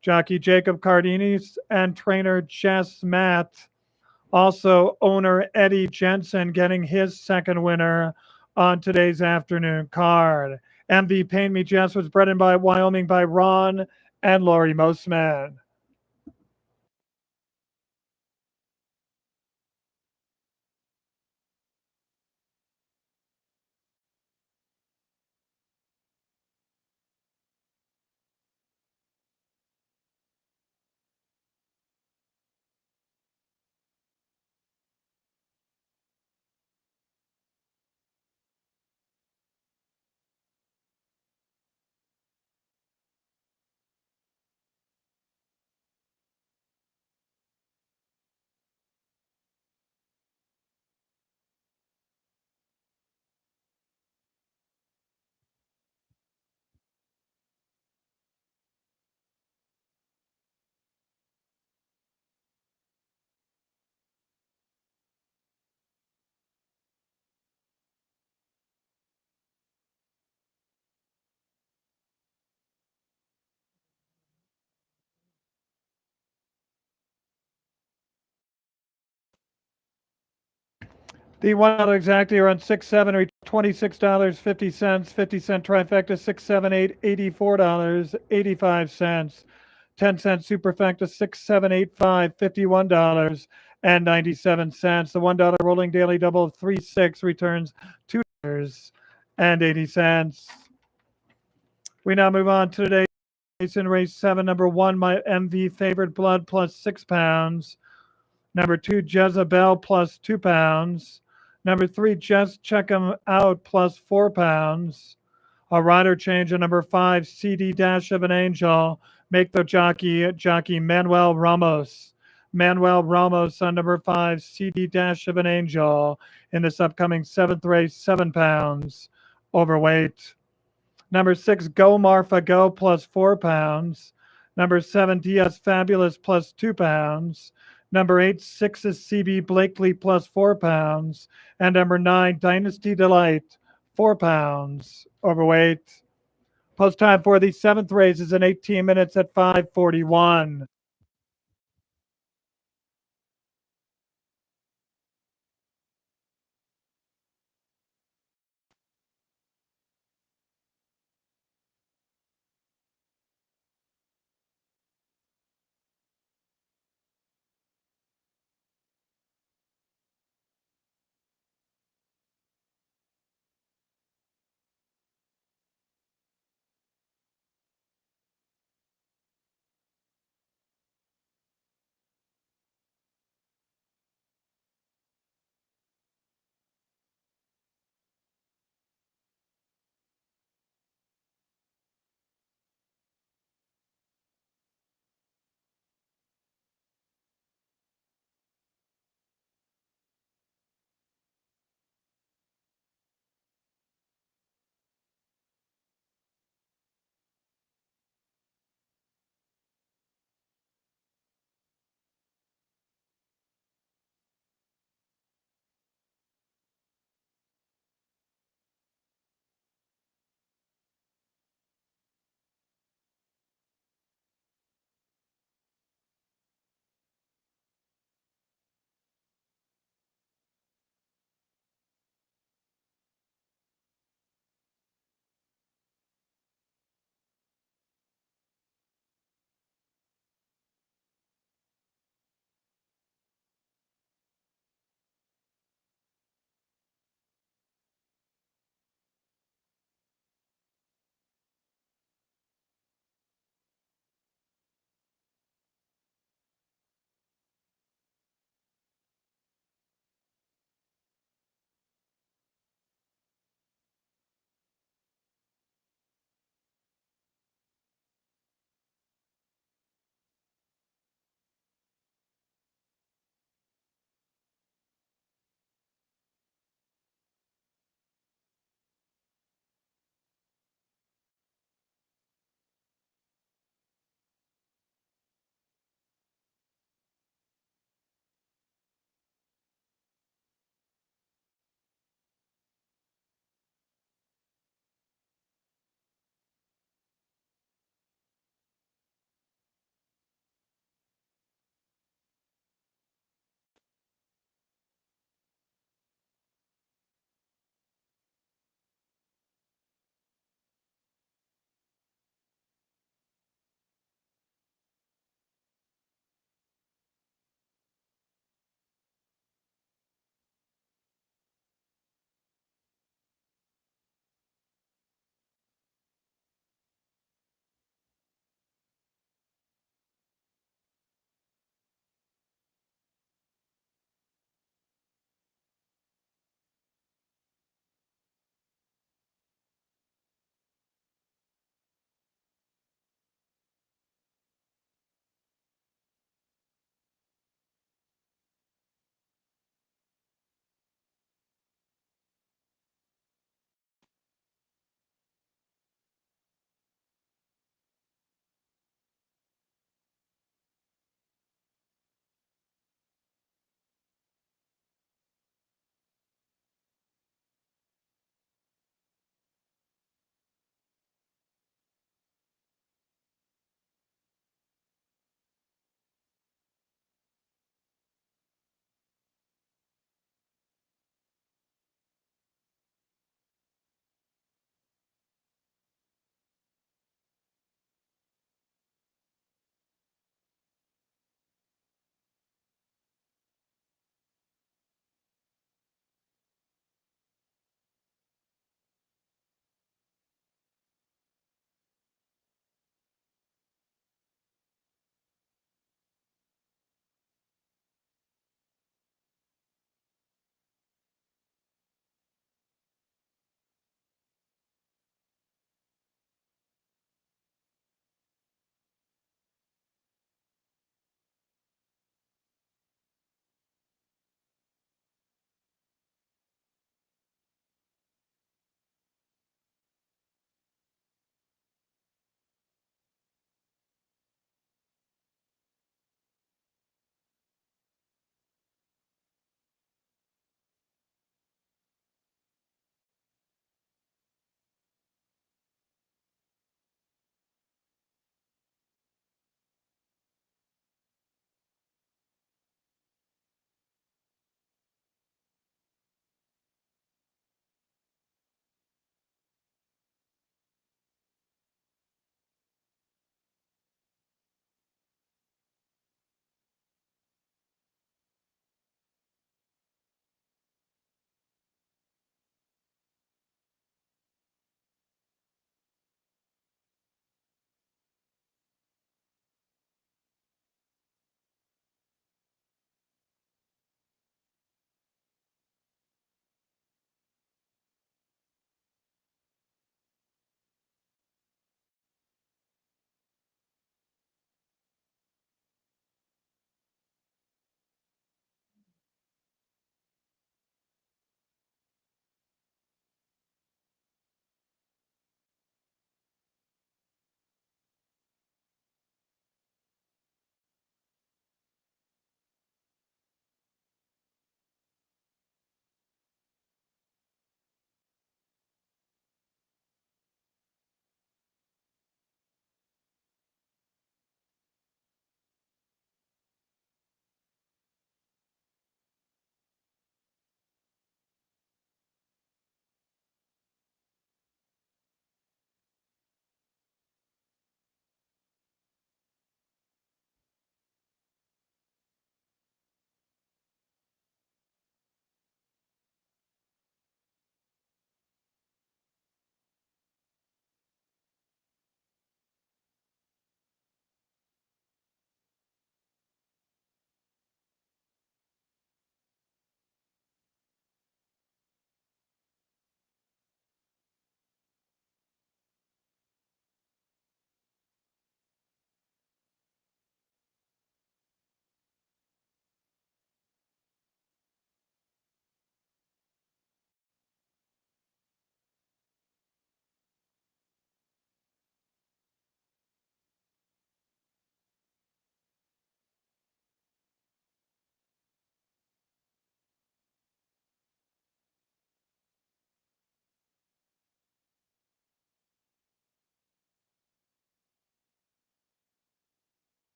Jockey Jacob Cardenas and trainer Jess Matt. Also, owner Eddie Jensen getting his second winner on today's afternoon card. MV Paint Me Jess was bred in by Wyoming by Ron and Lori Mosman. The $1 exactly around 6-7 or $26.50, 50-cent trifecta 678 $84.85. 10-cent superfecta 6785 $51.97. The $1 rolling daily double of 36 returns $2.80. We now move on to today's in race 7. Number 1, my MV favorite blood plus 6 pounds. Number 2, Jezebel plus 2 pounds. Number 3, Just Check 'em Out plus 4 pounds. A rider change at number 5, CD Dash of an Angel. Make the jockey Manuel Ramos. Manuel Ramos on number 5, CD Dash of an Angel in this upcoming 7th race, 7 pounds overweight. Number 6, Go Marfa Go plus 4 pounds. Number 7, DS Fabulous plus 2 pounds. Number 8, 6 is CB Blakely plus 4 pounds. And number 9, Dynasty Delight, 4 pounds overweight. Post time for the 7th race is in 18 minutes at 5:41.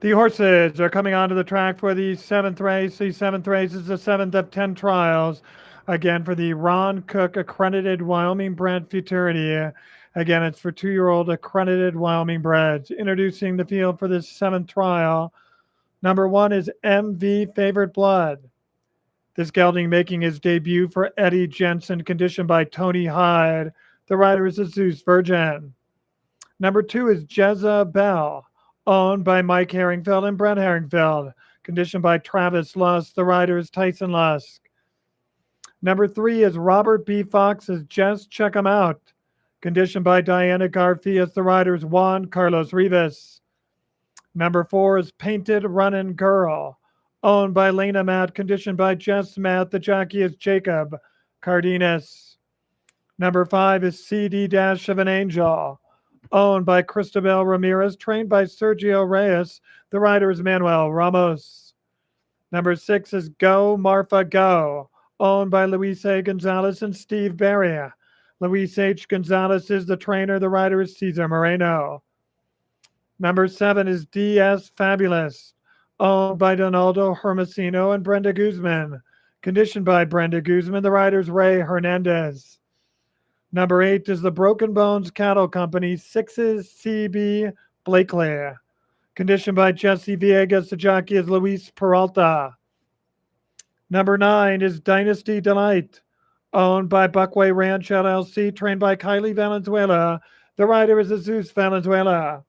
The horses are coming onto the track for the seventh race. The seventh race is the seventh of 10 trials. Again, for the Ron Cook accredited Wyoming bred Futurity. Again, it's for 2-year-old accredited Wyoming breds. Introducing the field for this seventh trial. Number one is MV Favorite Blood. This gelding making his debut for Eddie Jensen, conditioned by Tony Hyde. The rider is a Zeus Virgin. Number two is Jezebel, owned by Mike Herringfeld and Brent Herringfeld, conditioned by Travis Lusk. The rider is Tyson Lusk. Number three is Robert B. Fox's Just Check 'em Out, conditioned by Diana Garfias. The rider is Juan Carlos Rivas. Number four is Painted Runnin' Girl, owned by Lena Matt, conditioned by Jess Matt. The jockey is Jacob Cardenas. Number five is CD Dash of an Angel, owned by Cristobal Ramirez, trained by Sergio Reyes. The rider is Manuel Ramos. Number six is Go Marfa Go, owned by Luis A. Gonzalez and Steve Barria. Luis H. Gonzalez is the trainer. The rider is Cesar Moreno. Number seven is DS Fabulous, owned by Donaldo Hermosino and Brenda Guzman. Conditioned by Brenda Guzman. The rider is Ray Hernandez. Number eight is the Broken Bones Cattle Company, Sixes CB Blakely. Conditioned by Jesse Villegas. The jockey is Luis Peralta. Number nine is Dynasty Delight, owned by Buckway Ranch LLC, trained by Kylie Valenzuela. The rider is Jesus Valenzuela.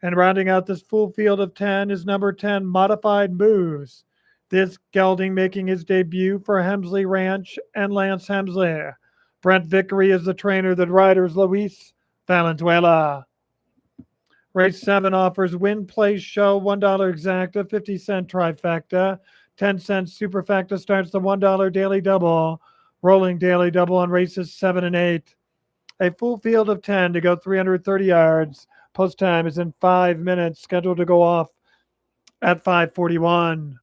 And rounding out this full field of 10 is number 10, Modified Moves. This gelding making his debut for Hemsley Ranch and Lance Hemsley. Brent Vickery is the trainer. The rider is Luis Valenzuela. Race 7 offers win, place, show, $1 exacta, 50-cent trifecta, 10-cent superfecta. Starts the $1 daily double, rolling daily double on races 7 and 8. A full field of 10 to go 330 yards. Post time is in 5 minutes, scheduled to go off at 5:41.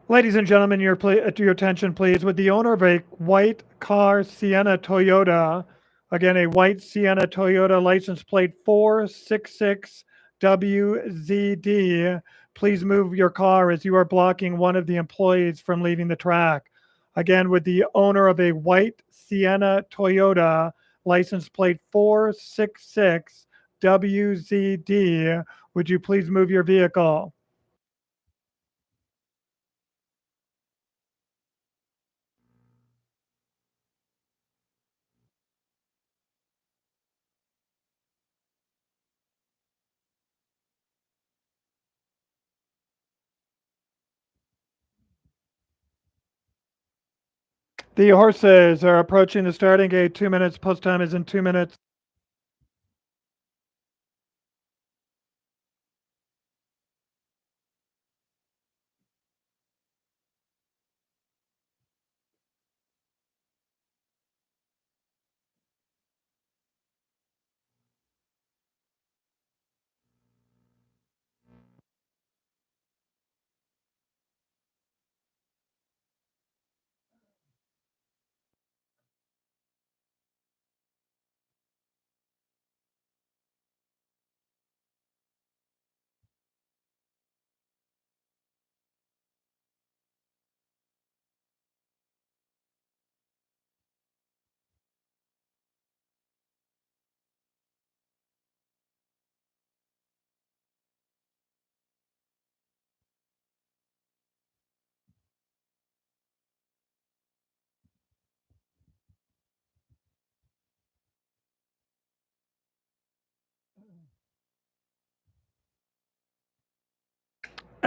Ladies and gentlemen, to your attention, please. With the owner of a white car Sienna Toyota, again, a white Sienna Toyota license plate 466WZD, please move your car as you are blocking one of the employees from leaving the track. Again, with the owner of a white Sienna Toyota, license plate 466WZD, would you please move your vehicle? The horses are approaching the starting gate. 2 minutes. Post time is in 2 minutes.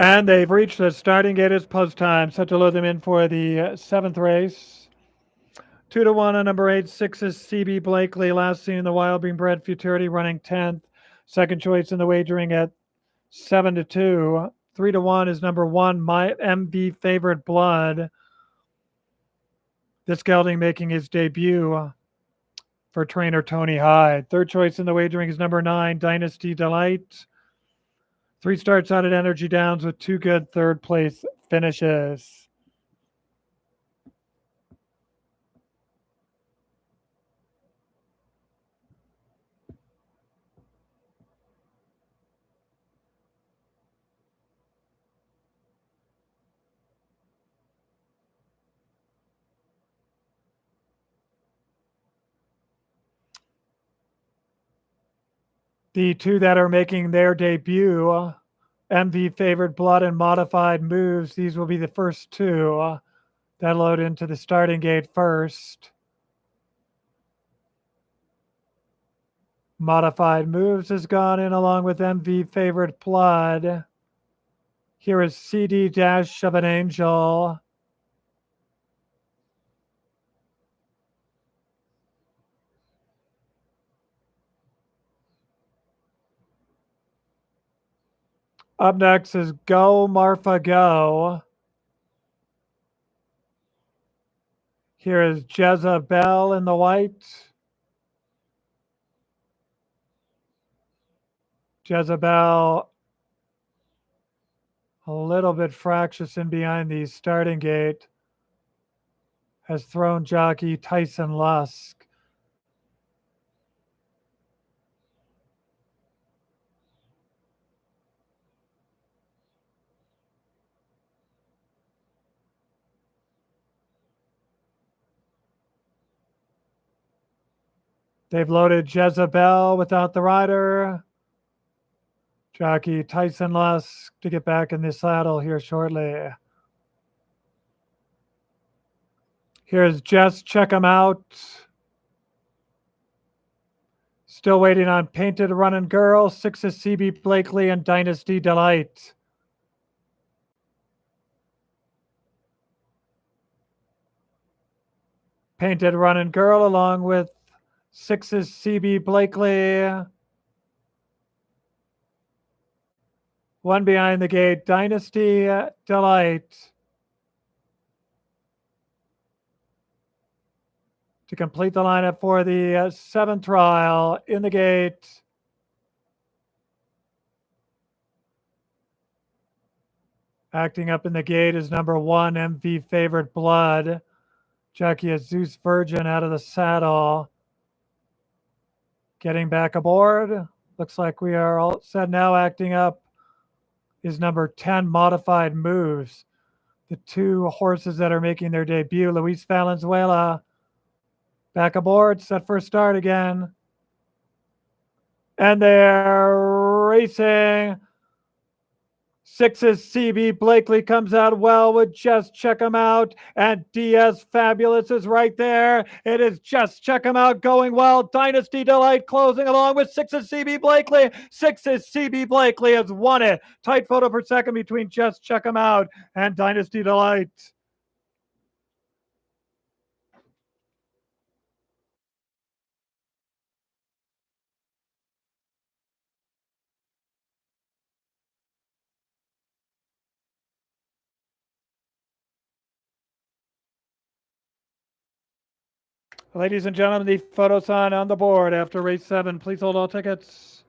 And they've reached the starting gate. It's post time. Set to load them in for the seventh race. 2-1 on number 8. 6 is CB Blakely. Last seen in the Wyoming bred Futurity, running 10th. Second choice in the wagering at 7-2. 3-1 is number 1, My MV Favorite Blood. This gelding making his debut for trainer Tony Hyde. Third choice in the wagering is number 9, Dynasty Delight. 3 starts out at Energy Downs with 2 good third place finishes. The 2 that are making their debut, MV Favorite Blood and Modified Moves, these will be the first 2 that load into the starting gate first. Modified Moves has gone in along with MV Favorite Blood. Here is CD Dash of an Angel. Up next is Go Marfa Go. Here is Jezebel in the white. Jezebel a little bit fractious in behind the starting gate. Has thrown jockey Tyson Lusk. They've loaded Jezebel without the rider. Jockey Tyson Lusk to get back in the saddle here shortly. Here's Just Check 'em Out. Still waiting on Painted Running Girl, 6 is CB Blakely and Dynasty Delight. Painted Running Girl along with 6 is CB Blakely. 1 behind the gate, Dynasty Delight. To complete the lineup for the 7th trial in the gate. Acting up in the gate is number 1, MV Favorite Blood. Jockey is Zeus Virgin out of the saddle. Getting back aboard. Looks like we are all set now. Acting up is number 10, Modified Moves. The 2 horses that are making their debut, Luis Valenzuela, back aboard, set for a start again. And they're racing. 6 is CB Blakely comes out well with Just Check 'em Out. And Diaz Fabulous is right there. It is Just Check 'em Out going well. Dynasty Delight closing along with 6 is CB Blakely. 6 is CB Blakely has won it. Tight photo for second between Just Check 'em Out and Dynasty Delight. Ladies and gentlemen, the photo sign on the board after race 7. Please hold all tickets.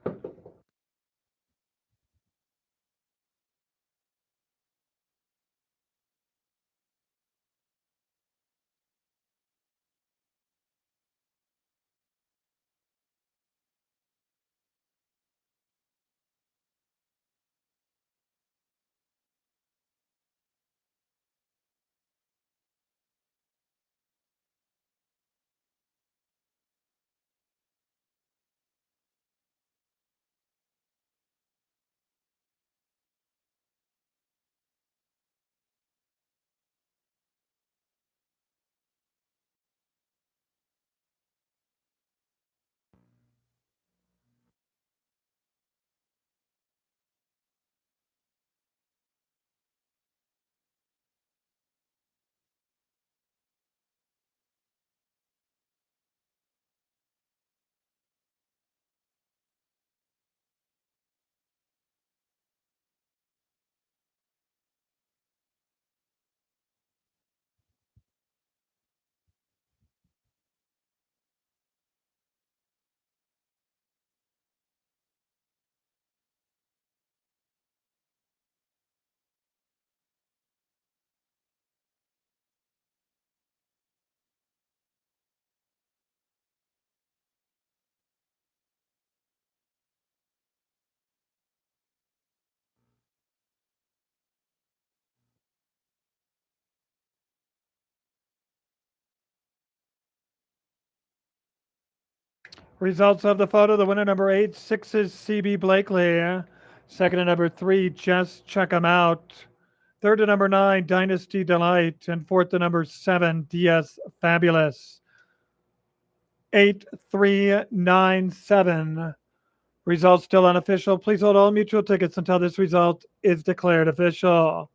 Results of the photo: the winner number 8, 6 is CB Blakely. Second to number 3, Just Check 'em Out. Third to number 9, Dynasty Delight. And fourth to number 7, DS Fabulous. 8397. Results still unofficial. Please hold all mutual tickets until this result is declared official.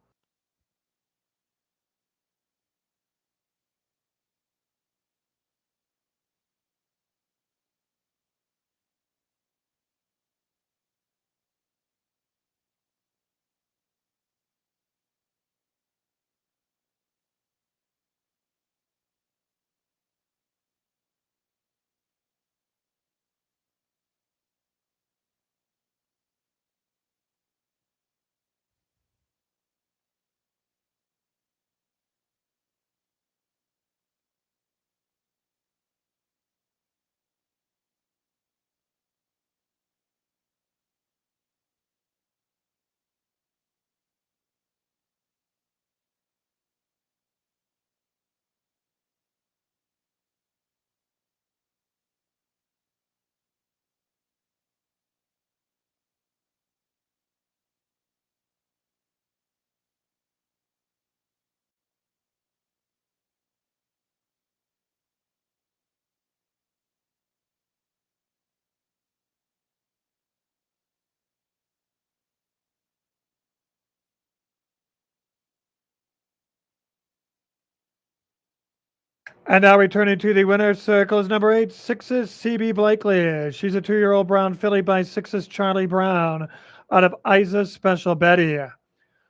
And now returning to the winner's circle is number 8, 6's CB Blakely. She's a 2-year-old brown filly by 6's Charlie Brown out of Isa's Special Betty.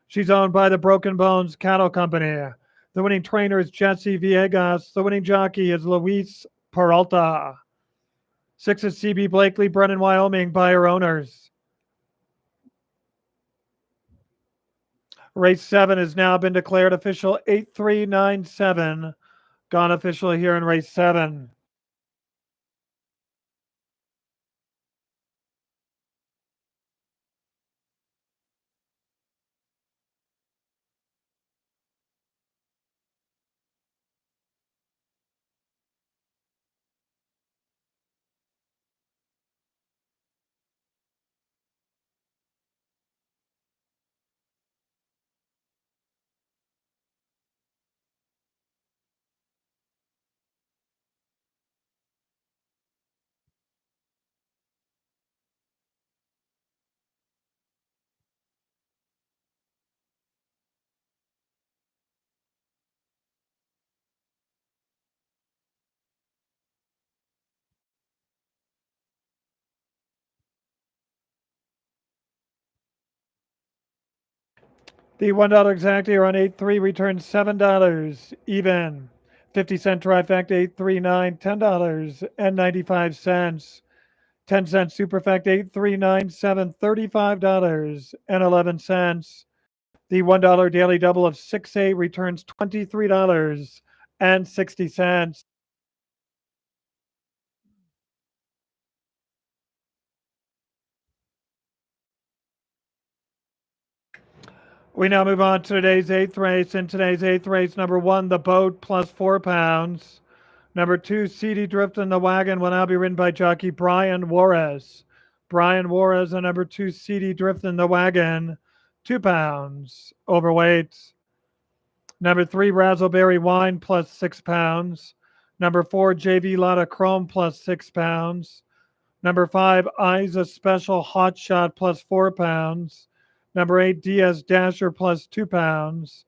She's owned by the Broken Bones Cattle Company. The winning trainer is Jesse Villegas. The winning jockey is Luis Peralta. 6 is CB Blakely, bred in Wyoming by her owners. Race 7 has now been declared official. 8397 gone official here in race 7. The $1 exactly on 8-3 returns $7 even. 50-cent trifecta 839 $10.95. 10-cent superfecta 8397 $35.11. The $1 daily double of 6A returns $23.60. We now move on to today's 8th race. In today's 8th race, number 1, the boat plus 4 pounds. Number 2, CD Drift in the Wagon will now be ridden by jockey Brian Juarez. Brian Juarez, and number 2, CD Drift in the Wagon, 2 pounds overweight. Number 3, Razzleberry Wine plus 6 pounds. Number 4, JV Lotta Chrome plus 6 pounds. Number 5, Eyes a Special Hot Shot plus 4 pounds. Number 8, DS Dasher plus 2 pounds.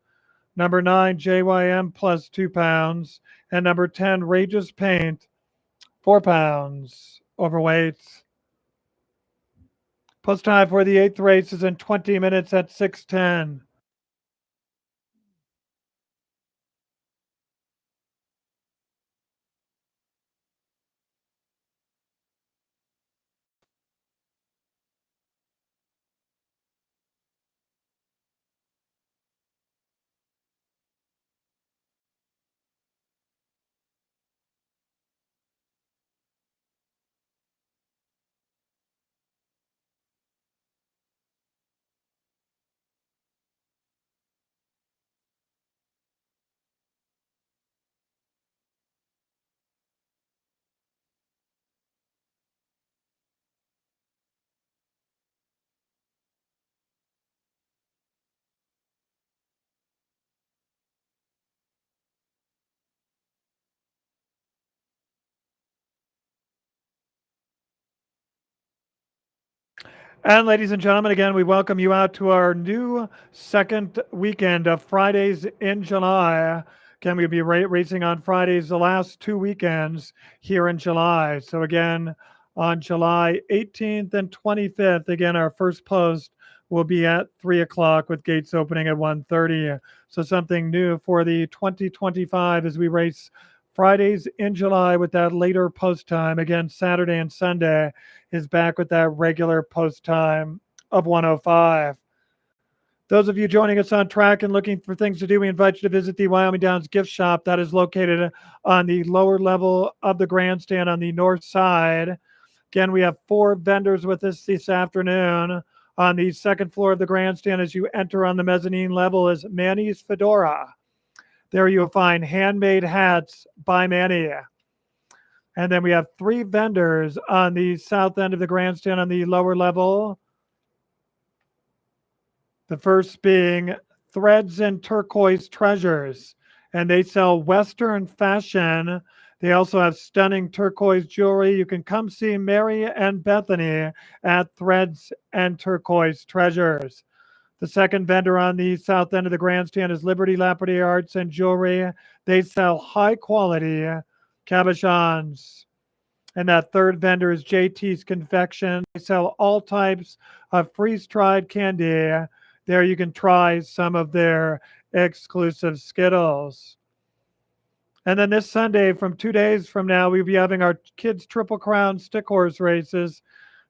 Number 9, JYM plus 2 pounds. And number 10, Rageous Paint, 4 pounds overweight. Post time for the 8th race is in 20 minutes at 6:10. And ladies and gentlemen, again, we welcome you out to our new second weekend of Fridays in July. Again, we'll be racing on Fridays the last two weekends here in July. So again, on July 18th and 25th, again, our first post will be at 3 o'clock with gates opening at 1:30. So something new for the 2025 as we race Fridays in July with that later post time. Again, Saturday and Sunday is back with that regular post time of 105. Those of you joining us on track and looking for things to do, we invite you to visit the Wyoming Downs gift shop that is located on the lower level of the grandstand on the north side. Again, we have four vendors with us this afternoon. On the second floor of the grandstand, as you enter on the mezzanine level, is Manny's Fedora. There you'll find handmade hats by Manny. And then we have three vendors on the south end of the grandstand on the lower level. The first being Threads and Turquoise Treasures, and they sell Western fashion. They also have stunning turquoise jewelry. You can come see Mary and Bethany at Threads and Turquoise Treasures. The second vendor on the south end of the grandstand is Liberty Lapidary Arts and Jewelry. They sell high quality cabochons. And that third vendor is JT's Confection. They sell all types of freeze-dried candy. There you can try some of their exclusive Skittles. And then this Sunday, from 2 days from now, we'll be having our kids' Triple Crown stick horse races,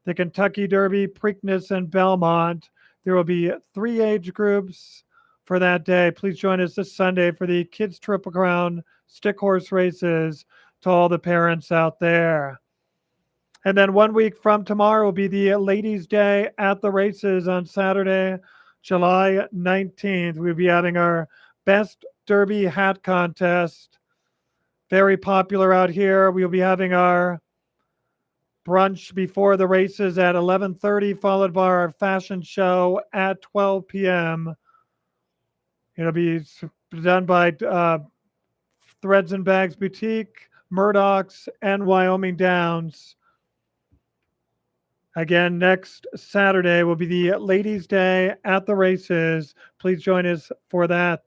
the Kentucky Derby, Preakness, and Belmont. There will be three age groups for that day. Please join us this Sunday for the kids' Triple Crown stick horse races to all the parents out there. And then 1 week from tomorrow will be the Ladies' Day at the races on Saturday, July 19th. We'll be having our Best Derby Hat Contest. Very popular out here. We'll be having our brunch before the races at 11:30, followed by our fashion show at 12 p.m. It'll be done by Threads and Bags Boutique, Murdoch's, and Wyoming Downs. Again, next Saturday will be the Ladies' Day at the races. Please join us for that.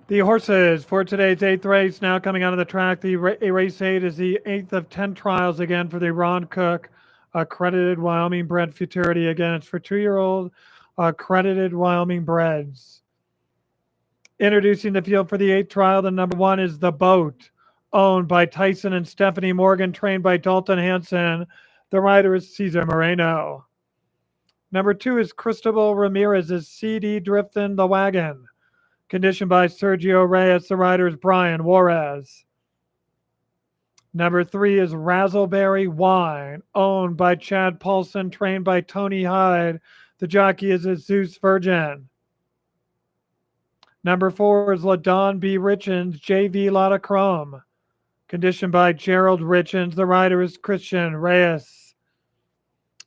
The horses for today's eighth race now coming onto the track. Race 8 is the eighth of 10 trials again for the Ron Cook accredited Wyoming bred Futurity. Again, it's for 2-year-old accredited Wyoming breds. Introducing the field for the eighth trial, the number 1 is The Boat, owned by Tyson and Stephanie Morgan, trained by Dalton Hansen. The rider is Cesar Moreno. Number 2 is Cristobal Ramirez's CD Driftin' the Wagon, conditioned by Sergio Reyes. The rider is Brian Juarez. Number 3 is Razzleberry Wine, owned by Chad Paulson, trained by Tony Hyde. The jockey is a Zeus Virgin. Number 4 is LaDon B. Richens, JV Lotta Chrome, conditioned by Gerald Richens. The rider is Christian Reyes.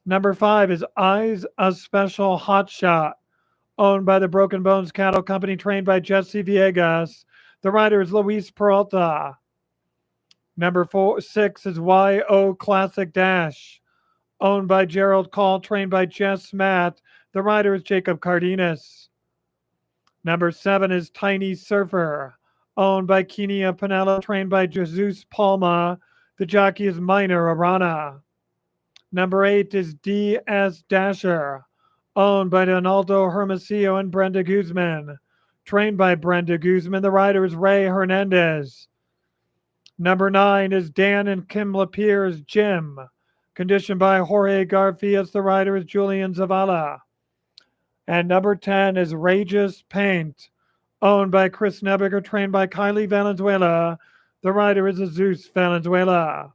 Number 5 is Eyes a Special Hot Shot, owned by the Broken Bones Cattle Company, trained by Jesse Villegas. The rider is Luis Peralta. Number 6 is YO Classic Dash, owned by Gerald Call, trained by Jess Matt. The rider is Jacob Cardenas. Number 7 is Tiny Surfer, owned by Kenia Pinella, trained by Jesus Palma. The jockey is Minor Arana. Number 8 is DS Dasher, owned by Donaldo Hermosillo and Brenda Guzman, trained by Brenda Guzman. The rider is Ray Hernandez. Number 9 is Dan and Kim Lapierre's Jim, conditioned by Jorge Garfias. The rider is Julian Zavala. And number 10 is Rageous Paint, owned by Chris Nebiger, trained by Kylie Valenzuela. The rider is Zeus Valenzuela.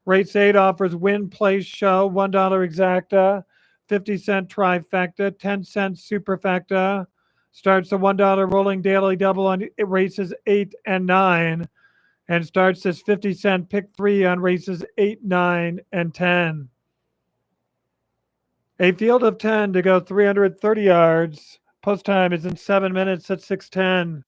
Race 8 offers win, place, show, $1 exacta, 50-cent trifecta, 10-cent superfecta. Starts the $1 rolling daily double on races 8 and 9, and starts this 50-cent pick 3 on races 8, 9, and 10. A field of 10 to go 330 yards. Post time is in 7 minutes at 6:10.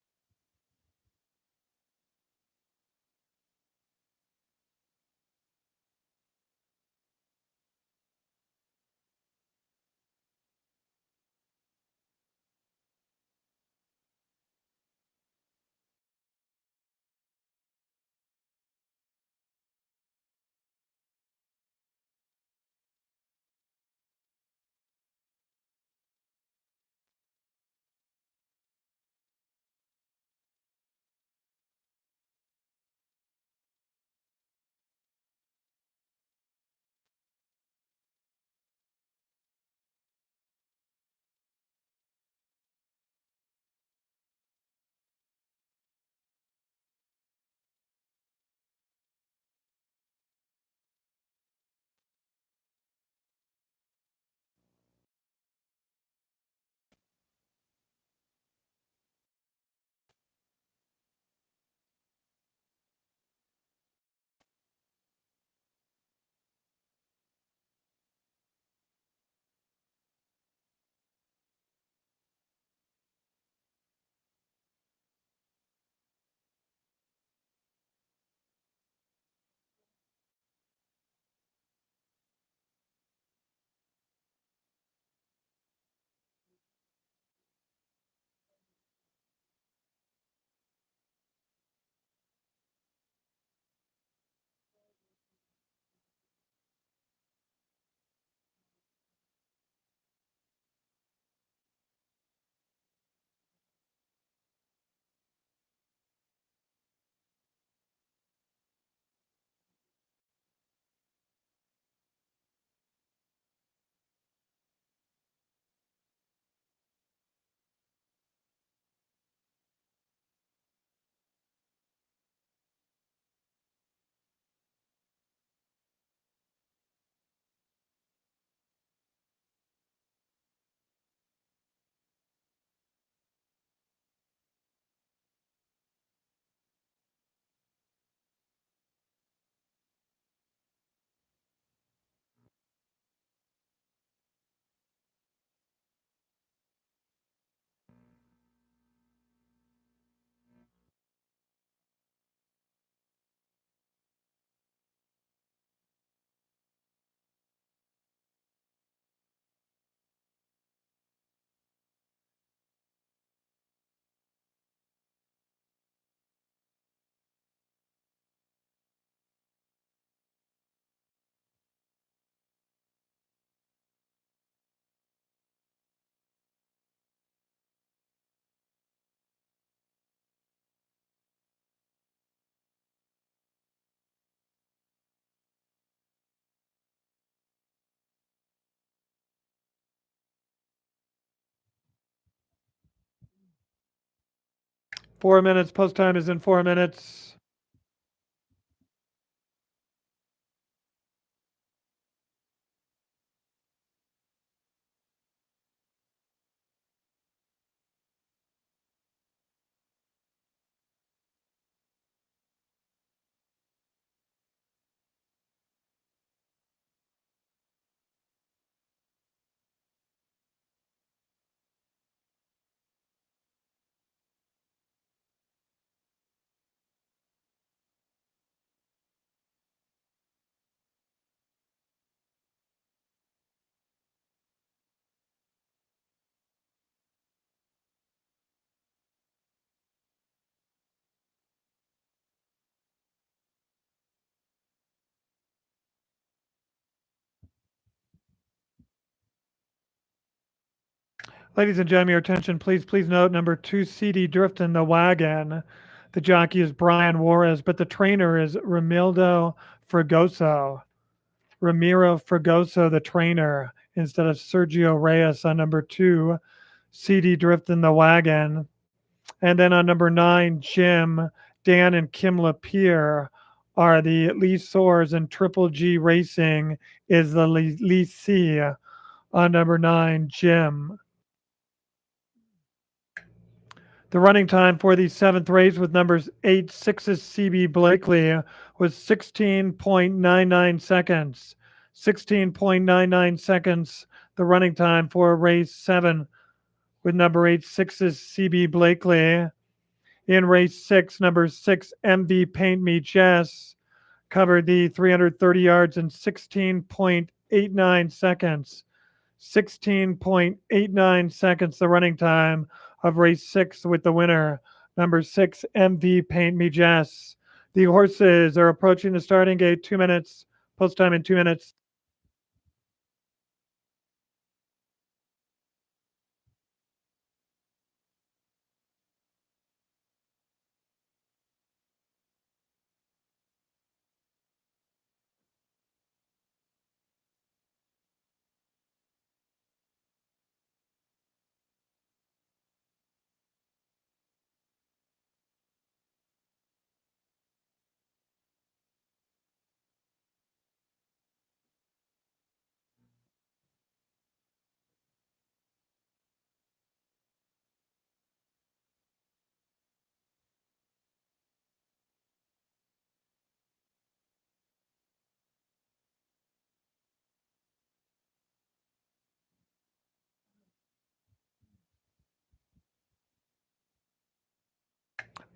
4 minutes. Post time is in 4 minutes. Ladies and gentlemen, your attention, please. Please note number 2, CD Drift in the Wagon. The jockey is Brian Juarez, but the trainer is Ramiro Fragoso. Ramiro Fragoso, the trainer, instead of Sergio Reyes on number 2, CD Drift in the Wagon. And then on number 9, Jim, Dan, and Kim Lapierre are the Lee Soares, and Triple G Racing is the Lee C on number 9, Jim. The running time for the 7th race with numbers 8, 6's CB Blakely was 16.99 seconds. 16.99 seconds, the running time for race 7 with number 8, 6's CB Blakely. In race 6, number 6, MV Paint Me Jess covered the 330 yards in 16.89 seconds. 16.89 seconds, the running time of race 6 with the winner, number 6, MV Paint Me Jess. The horses are approaching the starting gate. 2 minutes. Post time in 2 minutes.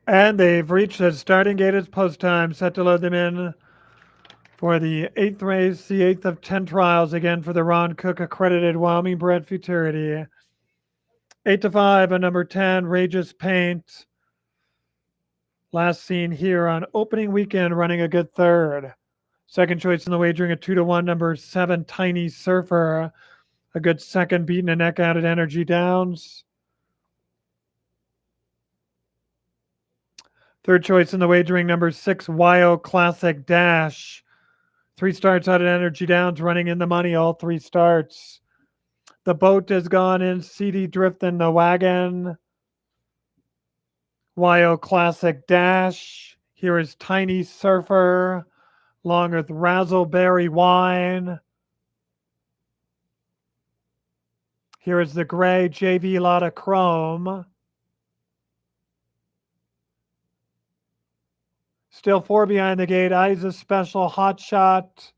And they've reached the starting gate. It's post time. Set to load them in for the 8th race, the 8th of 10 trials, again for the Ron Cook accredited Wyoming bred Futurity. 8 to 5 on number 10, Rageous Paint. Last seen here on opening weekend, running a good third. Second choice in the wagering, a 2 to 1, number 7, Tiny Surfer. A good second, beating a neck out at Energy Downs. Third choice in the wagering, number 6, Wyo Classic Dash. 3 starts out at Energy Downs, running in the money all 3 starts. The boat has gone in, CD Drift in the Wagon. Wyo Classic Dash. Here is Tiny Surfer, along with Razzleberry Wine. Here is the gray JV Lotta Chrome. Still 4 behind the gate. Isa Special Hot Shot.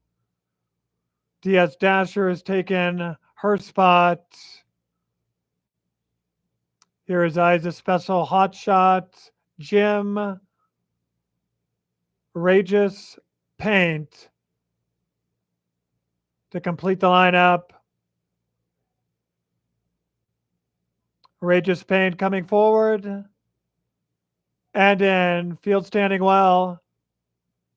DS Dasher has taken her spot. Here is Isa Special Hot Shot. Jim. Rageous Paint to complete the lineup. Rageous Paint coming forward. And in. Field standing well.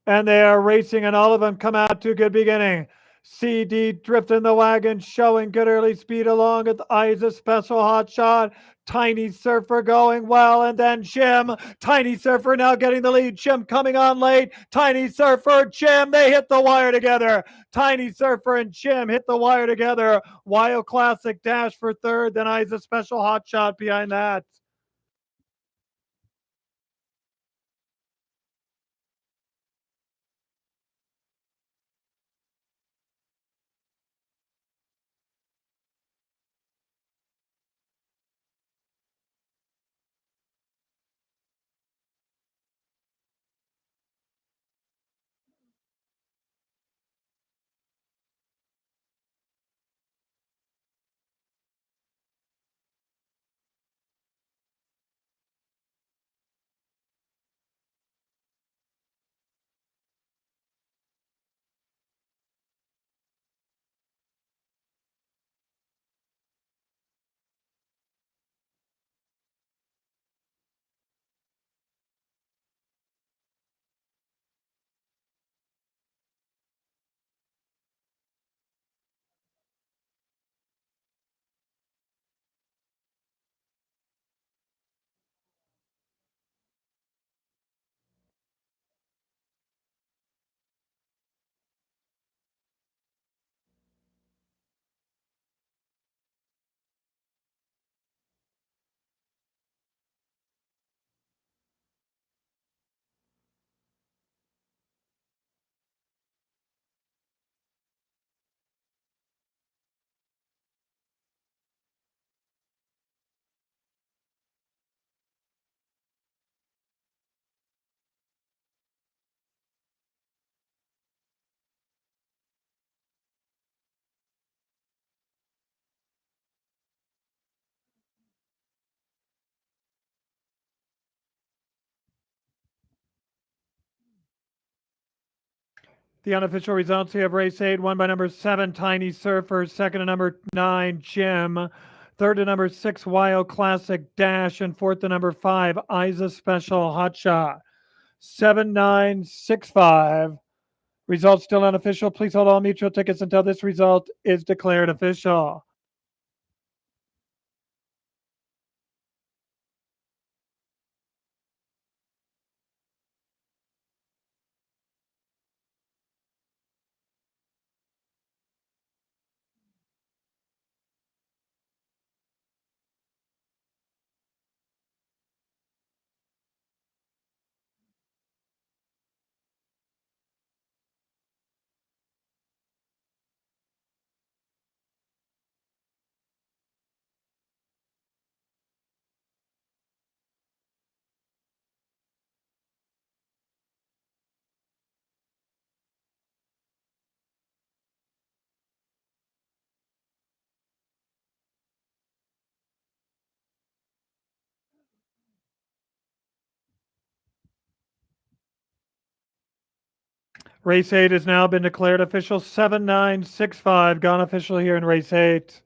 And they are racing, and all of them come out to a good beginning. CD Drift in the Wagon showing good early speed along with Isa Special Hot Shot. Tiny Surfer going well, and then Jim. Tiny Surfer now getting the lead. Jim coming on late. Tiny Surfer, Jim, they hit the wire together. Tiny Surfer and Jim hit the wire together. Wyo Classic Dash for third, then Isa Special Hot Shot behind that. The unofficial results here of race 8, won by number 7, Tiny Surfer, second to number 9, Jim, third to number 6, Wild Classic Dash, and fourth to number 5, Isa Special Hotshot. 7965. Results still unofficial. Please hold all mutual tickets until this result is declared official. Race 8 has now been declared official. 7965 gone official here in race 8.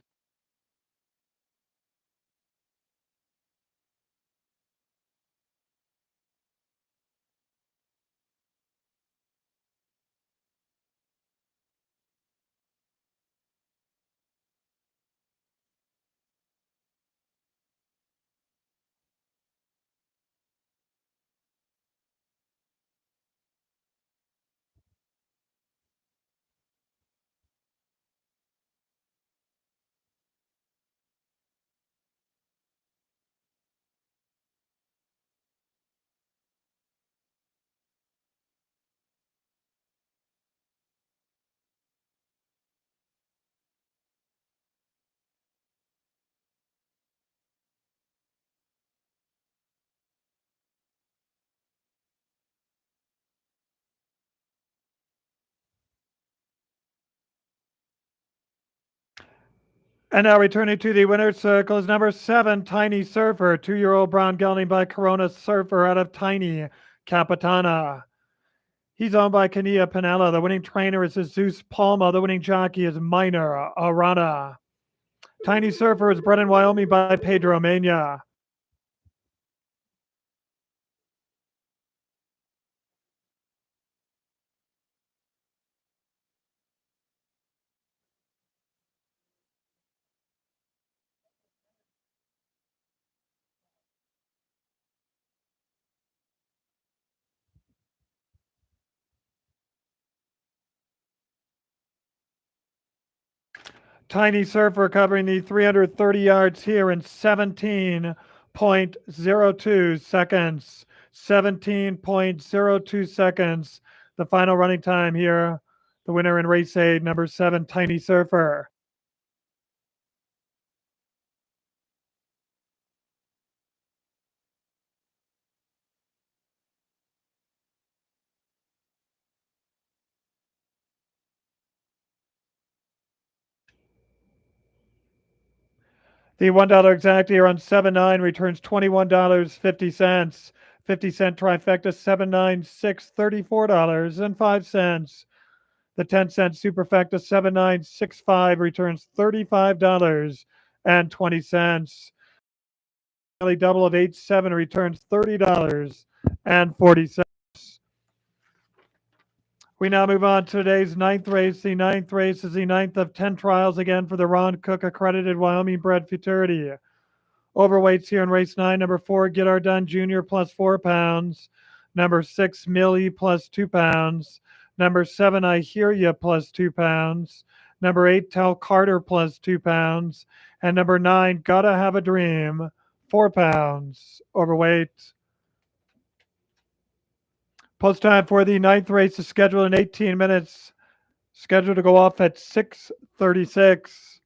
And now returning to the winner's circle is number 7, Tiny Surfer, 2-year-old brown gelding by Corona Surfer out of Tiny, Capitana. He's owned by Kania Pinella. The winning trainer is Jesus Palma. The winning jockey is Minor Arana. Tiny Surfer is bred in Wyoming by Pedro Mena. Tiny Surfer covering the 330 yards here in 17.02 seconds. 17.02 seconds. The final running time here. The winner in race 8, number 7, Tiny Surfer. The $1 exact here on 7-9 returns $21.50. 50-cent trifecta 796 $34.05. The 10-cent superfecta 7965 returns $35.20. Daily double of 8-7 returns $30.40. We now move on to today's ninth race. The ninth race is the ninth of 10 trials again for the Ron Cook accredited Wyoming bred Futurity. Overweights here in race 9, number 4, Get Our Done Jr. plus 4 pounds. Number 6, Millie plus 2 pounds. Number 7, I Hear Ya plus 2 pounds. Number 8, Tell Carter plus 2 pounds. And number 9, Gotta Have a Dream, 4 pounds. Overweight. Post time for the ninth race is scheduled in 18 minutes. Scheduled to go off at 6:36.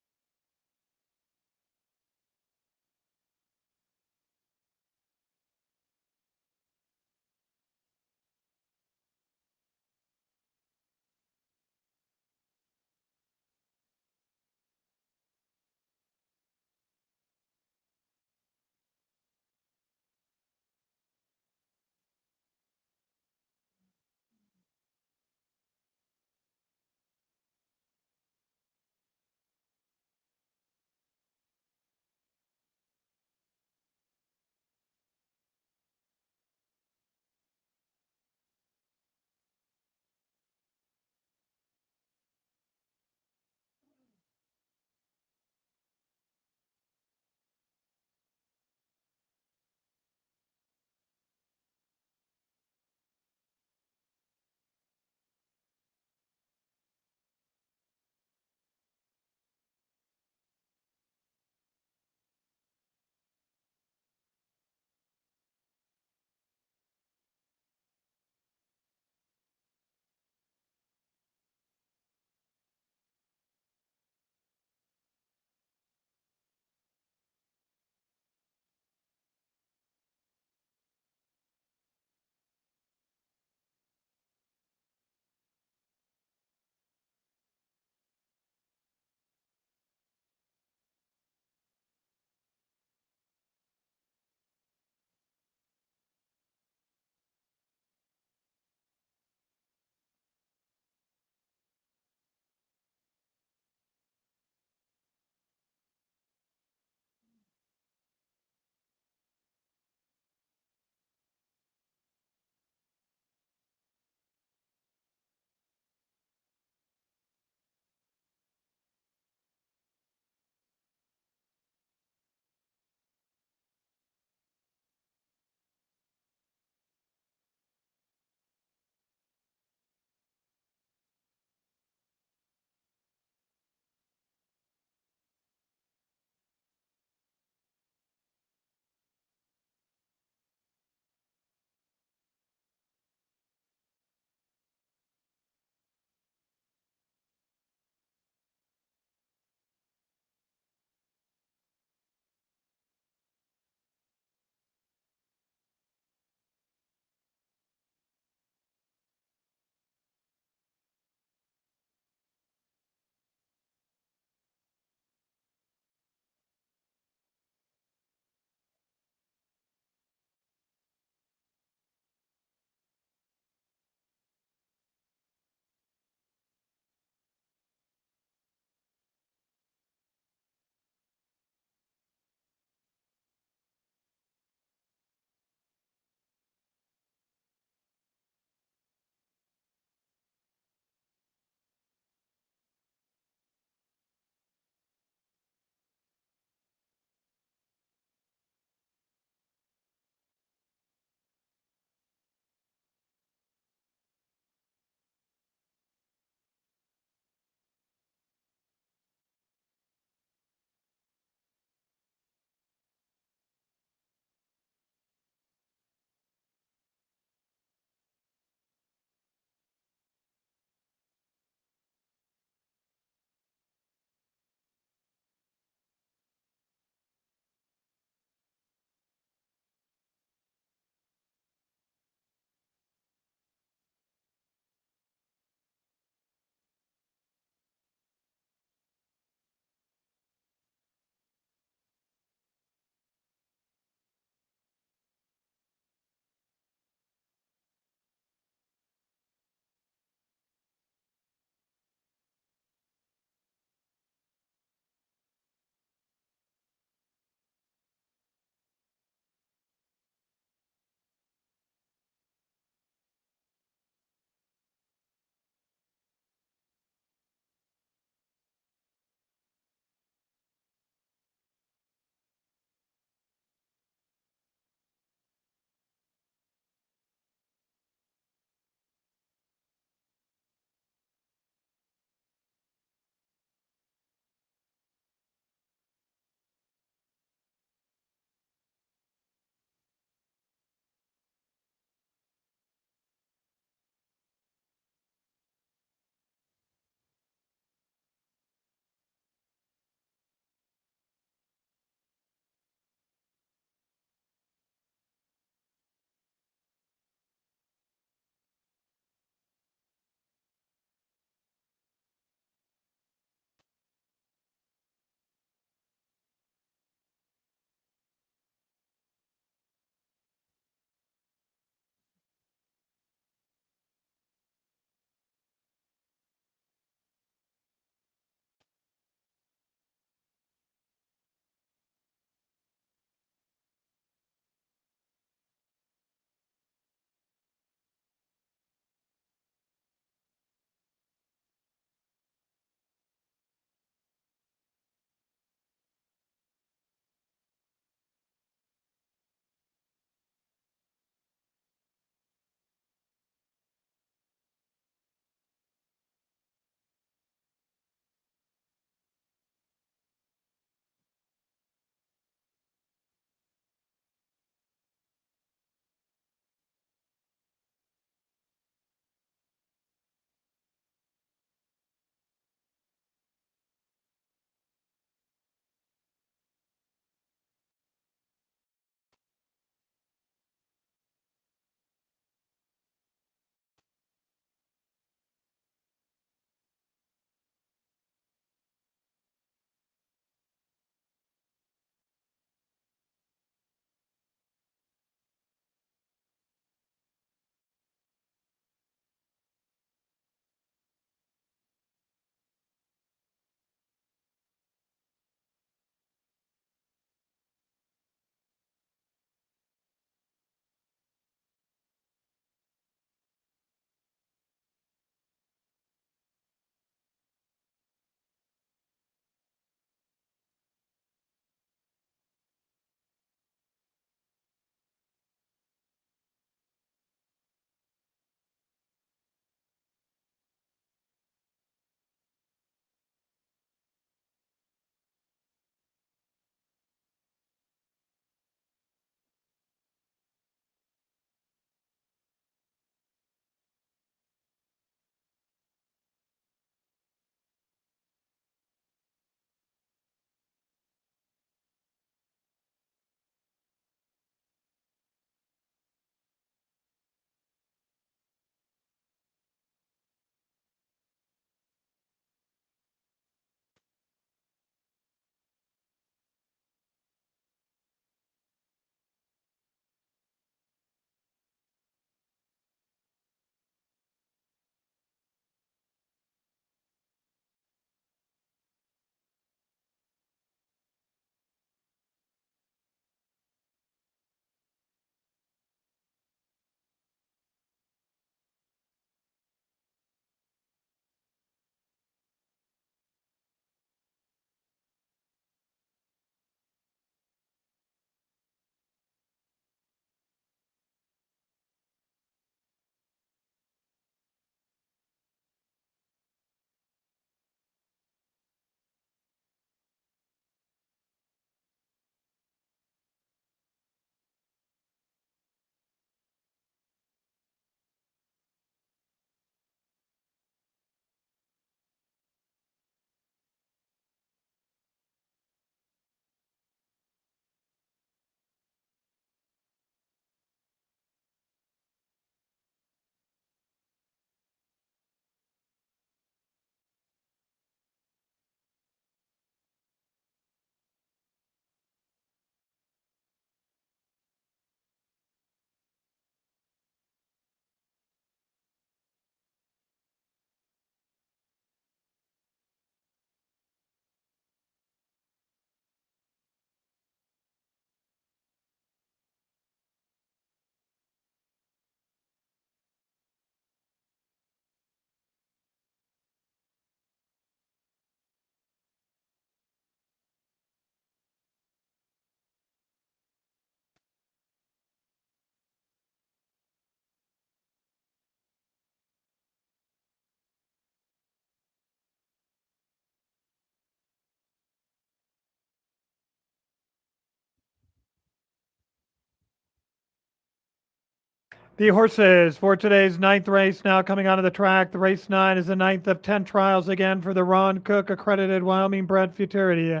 The horses for today's ninth race now coming onto the track. The race 9 is the ninth of 10 trials again for the Ron Cook accredited Wyoming bred Futurity.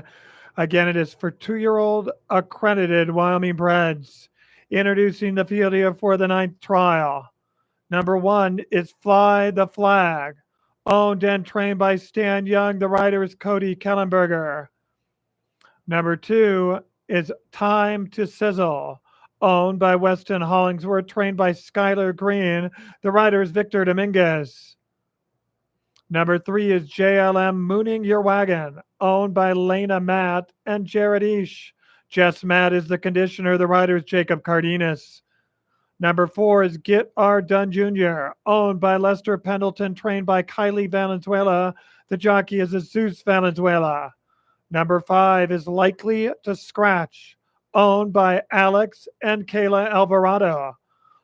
Again, it is for 2-year-old accredited Wyoming breds. Introducing the field here for the ninth trial. Number 1 is Fly the Flag. Owned and trained by Stan Young. The rider is Cody Kellenberger. Number 2 is Time to Sizzle. Owned by Weston Hollingsworth, trained by Skylar Green. The rider is Victor Dominguez. Number 3 is JLM Mooning Your Wagon, owned by Lena Matt and Jared Ish. Jess Matt is the conditioner. The rider is Jacob Cardenas. Number 4 is Get R Done Jr., owned by Lester Pendleton, trained by Kylie Valenzuela. The jockey is Jesus Valenzuela. Number 5 is Likely to Scratch, owned by Alex and Kayla Alvarado.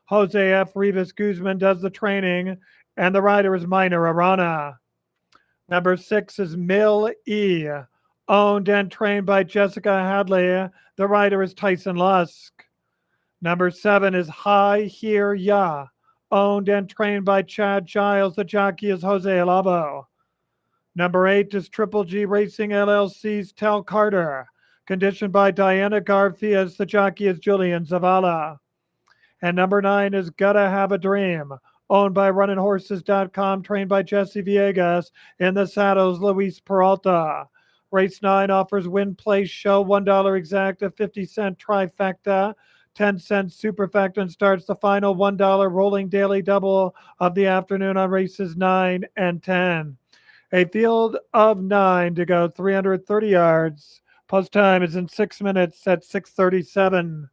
Jose F. Rivas Guzman does the training, and the rider is Minor Arana. Number 6 is Mill E, owned and trained by Jessica Hadley. The rider is Tyson Lusk. Number 7 is High Here Ya, owned and trained by Chad Giles. The jockey is Jose Alabo. Number 8 is Triple G Racing LLC's Tel Carter, conditioned by Diana Garfias. The jockey is Julian Zavala. And number 9 is Gotta Have a Dream, owned by RunningHorses.com, trained by Jesse Villegas. In the saddles, Luis Peralta. Race 9 offers win, place, show, $1 exact, a 50-cent trifecta, 10-cent superfecta, and starts the final $1 rolling daily double of the afternoon on races 9 and 10. A field of 9 to go, 330 yards. Post time is in 6 minutes at 6:37.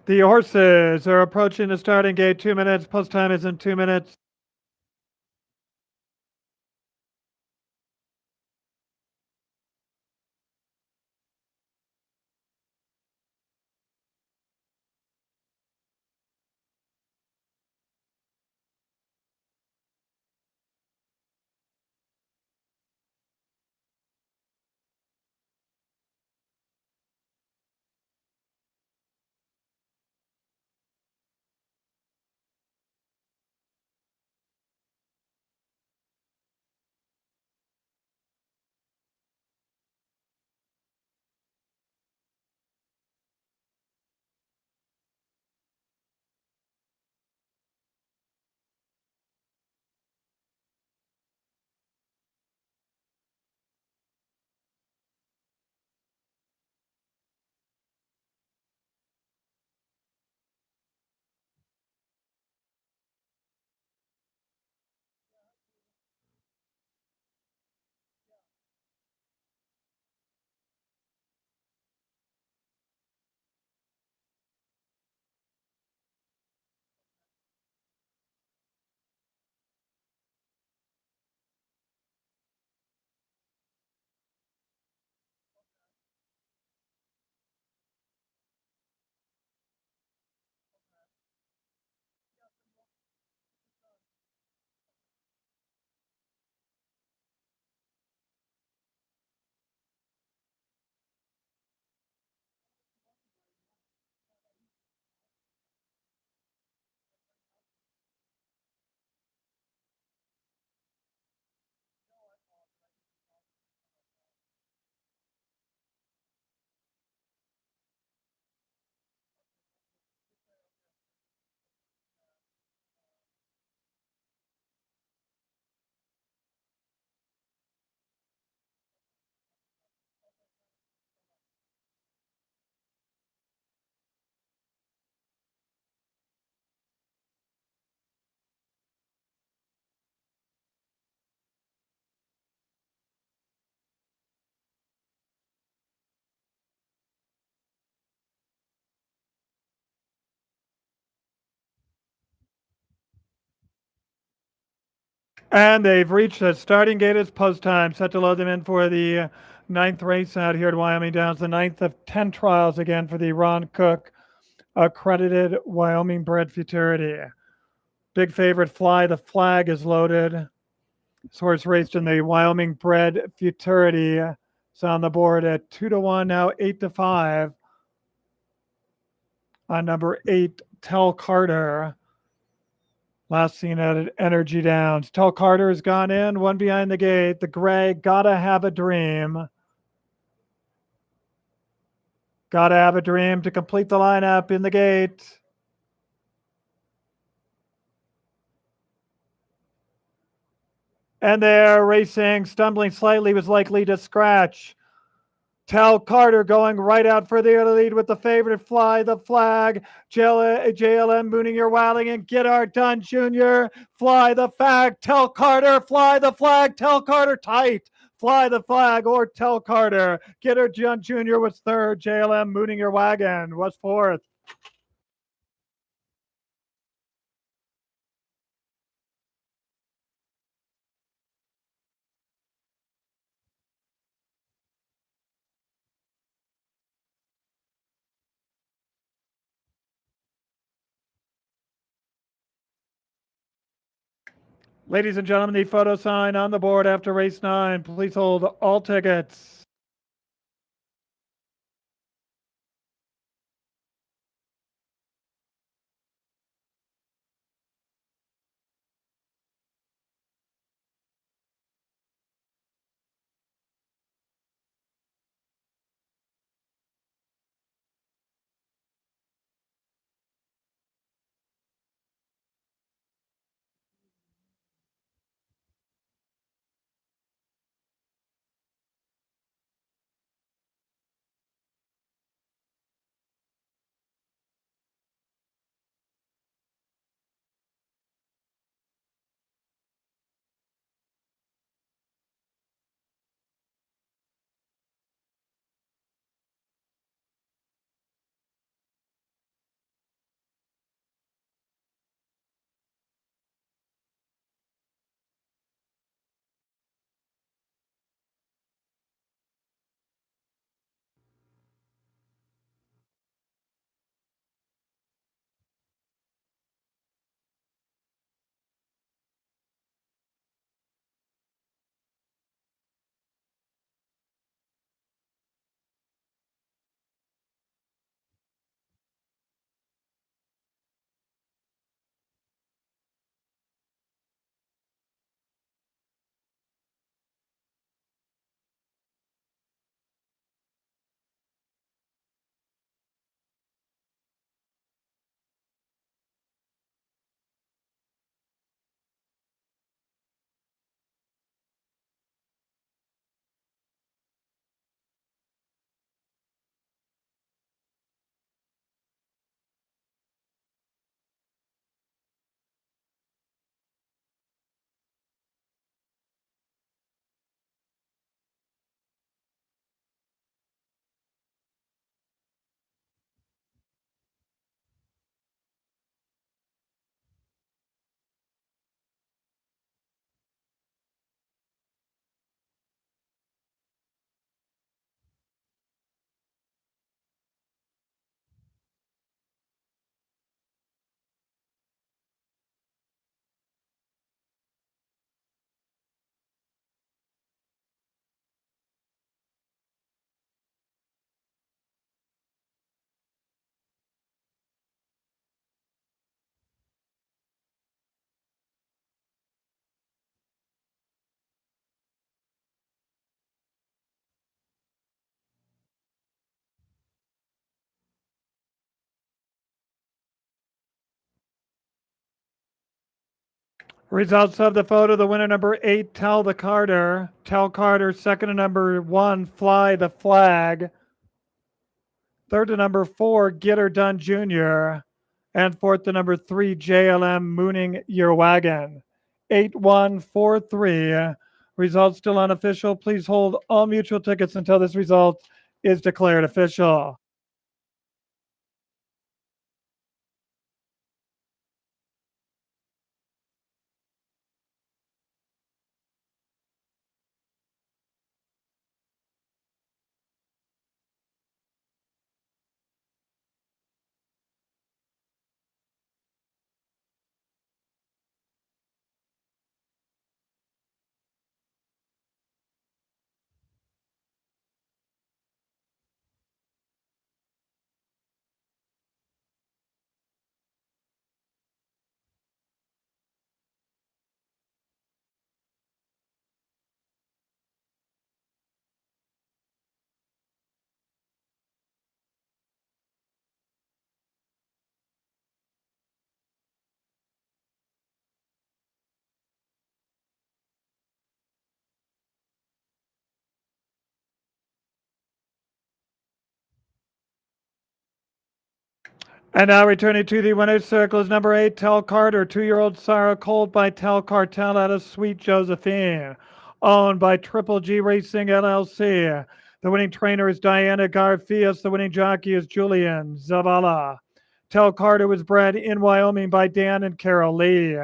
The horses are approaching the starting gate. 2 minutes. Post time is in 2 minutes. And they've reached the starting gate. It's post time. Set to load them in for the ninth race out here at Wyoming Downs, the ninth of 10 trials again for the Ron Cook accredited Wyoming bred Futurity. Big favorite Fly the Flag is loaded. This horse raced in the Wyoming bred Futurity. It's on the board at 2-1, now 8-5 on number 8, Tell Carter. Last seen at Energy Downs. Tell Carter has gone in, one behind the gate. The gray, Gotta Have a Dream. Gotta Have a Dream to complete the lineup in the gate. And there, racing, stumbling slightly, was likely to scratch. Tell Carter going right out for the lead with the favorite Fly the Flag. JLM mooning your wilding and Get Art Done Jr. Fly the Flag. Tell Carter. Fly the Flag. Tell Carter tight. Fly the Flag or Tell Carter. Get Art Done Jr. was third. JLM mooning your wagon was fourth. Ladies and gentlemen, the photo sign on the board after race 9. Please hold all tickets. Results of the photo, the winner number 8, Tell the Carter. Tell Carter, second to number 1, Fly the Flag. Third to number 4, Get Her Done Jr. And fourth to number 3, JLM Mooning Your Wagon. 8143. Results still unofficial. Please hold all mutual tickets until this result is declared official. And now returning to the winner's circle is number 8, Tell Carter, 2-year-old Sarah Colt by Tell Cartel out of Sweet Josephine, owned by Triple G Racing LLC. The winning trainer is Diana Garfias. The winning jockey is Julian Zavala. Tell Carter was bred in Wyoming by Dan and Carol Lee.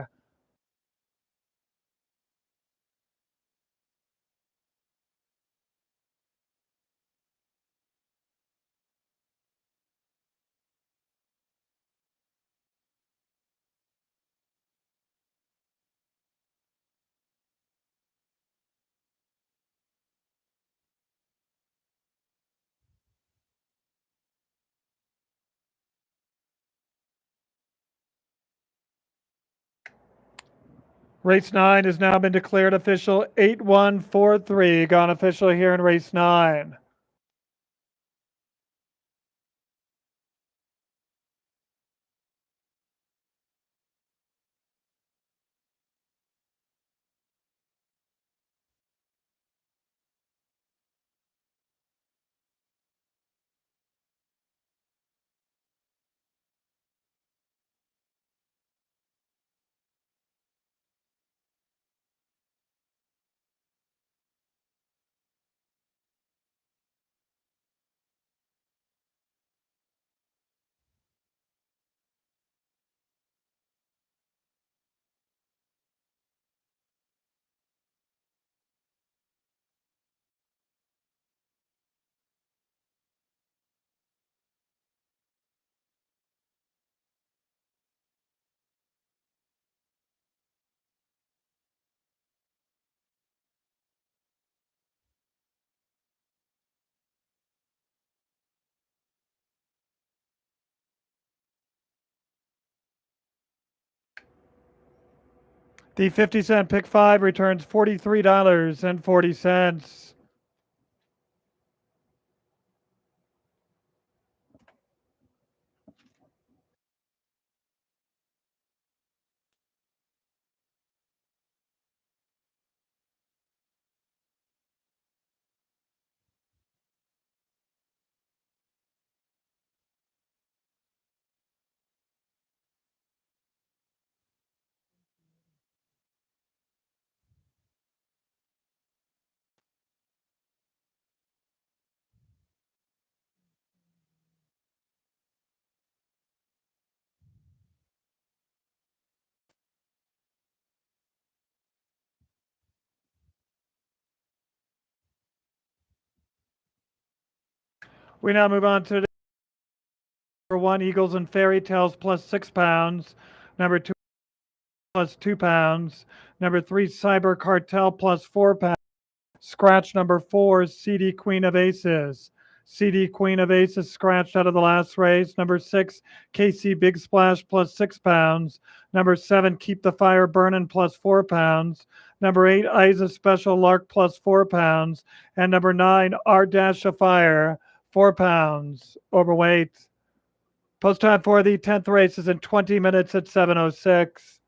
Race 9 has now been declared official. 8143 gone official here in race 9. The 50-cent pick 5 returns $43.40. We now move on to number 1, Eagles and Fairy Tales plus 6 pounds. Number 2, plus 2 pounds. Number 3, Cyber Cartel plus 4 pounds. Scratch number 4, CD Queen of Aces. CD Queen of Aces scratched out of the last race. Number 6, KC Big Splash plus 6 pounds. Number 7, Keep the Fire Burning plus 4 pounds. Number 8, Isa Special Lark plus 4 pounds. And number 9, R Dash of Fire, 4 pounds overweight. Post time for the 10th race is in 20 minutes at 7:06.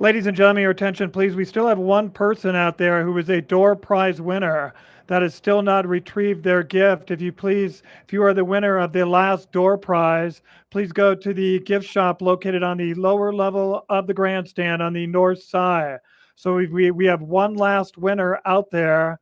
Ladies and gentlemen, your attention, please. We still have one person out there who is a door prize winner that has still not retrieved their gift. If you please, if you are the winner of the last door prize, please go to the gift shop located on the lower level of the grandstand on the north side. So we have one last winner out there.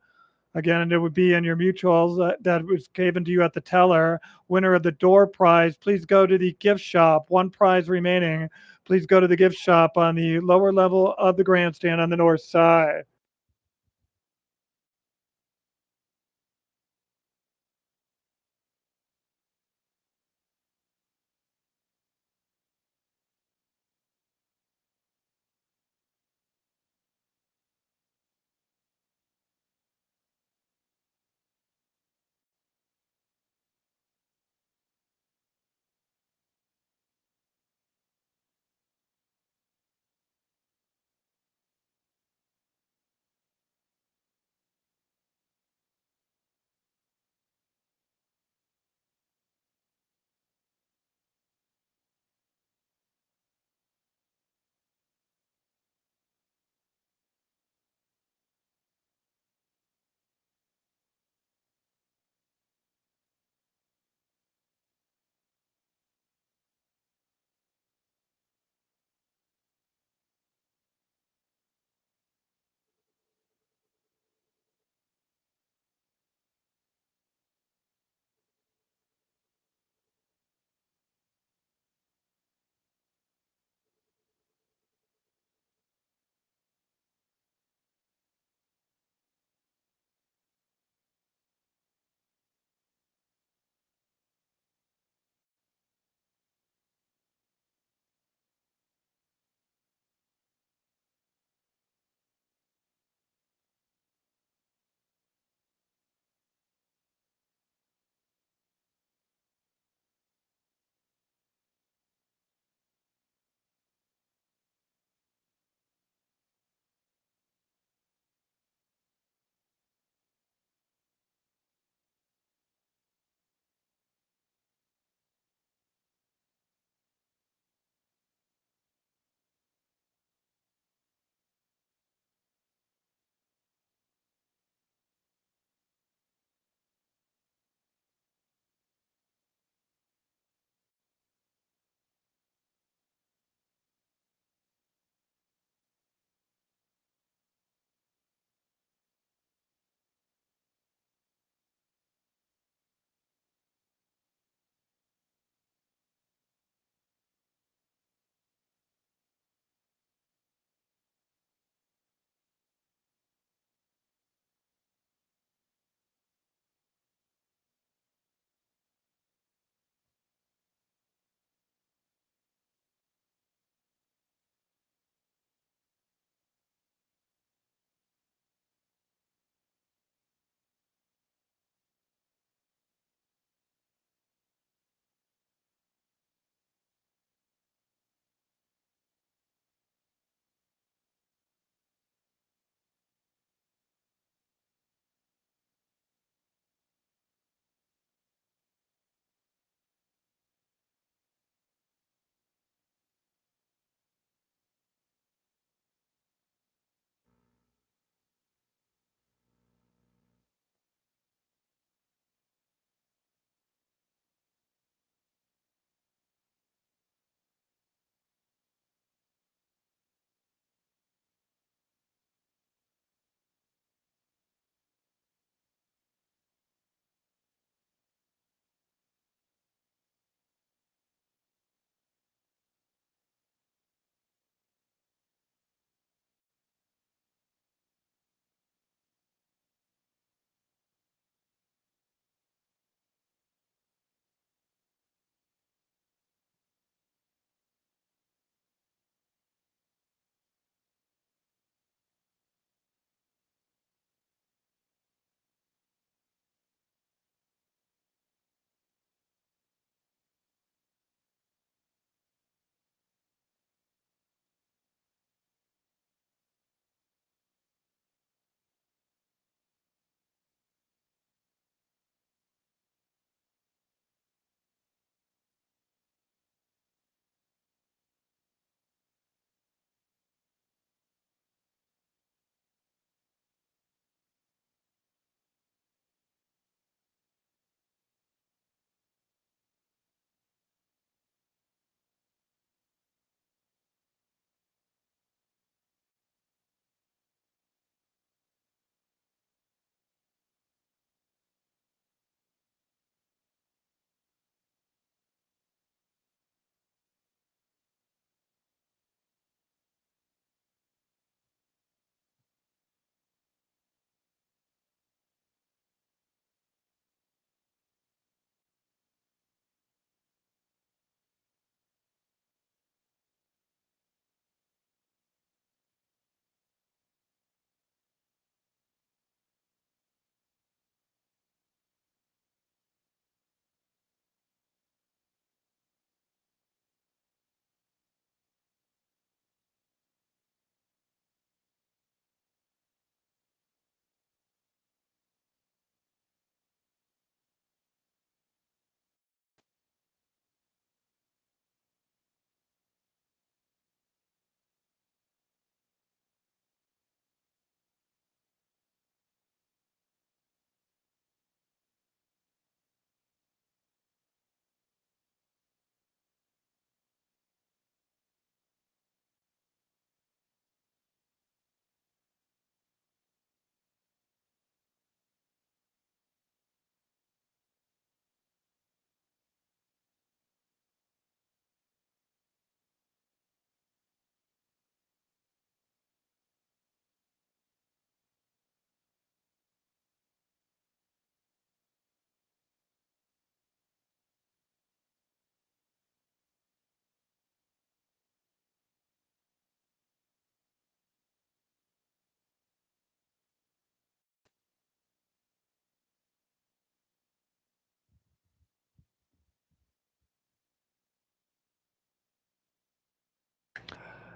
Again, it would be in your mutuals that was given to you at the teller. Winner of the door prize, please go to the gift shop. One prize remaining. Please go to the gift shop on the lower level of the grandstand on the north side.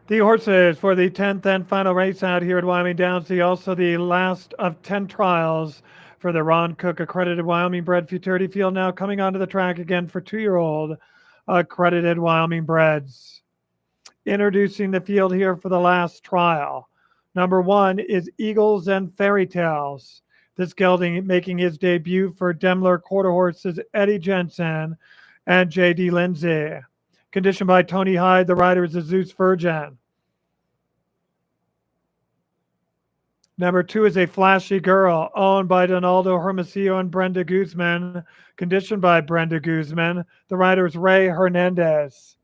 The horses for the 10th and final race out here at Wyoming Downs, also the last of 10 trials for the Ron Cook accredited Wyoming bred Futurity field, now coming onto the track again for 2-year-old accredited Wyoming breds. Introducing the field here for the last trial. Number 1 is Eagles and Fairy Tales. This gelding making his debut for Demler quarter horses Eddie Jensen and J.D. Lindsay. Conditioned by Tony Hyde, the rider is a Zeus Virgin. Number 2 is A Flashy Girl, owned by Donaldo Hermosillo and Brenda Guzman, conditioned by Brenda Guzman. The rider is Ray Hernandez.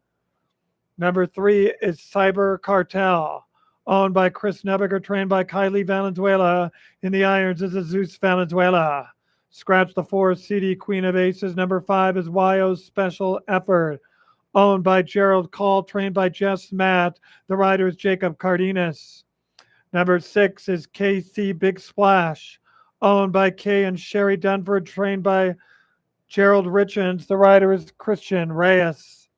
Number 3 is Cyber Cartel, owned by Chris Nebiger, trained by Kylie Valenzuela. In the irons is a Zeus Valenzuela. Scratch the 4, CD Queen of Aces. Number 5 is YO's Special Effort, owned by Gerald Call, trained by Jess Matt. The rider is Jacob Cardenas. Number 6 is KC Big Splash, owned by Kay and Sherry Dunford, trained by Gerald Richens. The rider is Christian Reyes.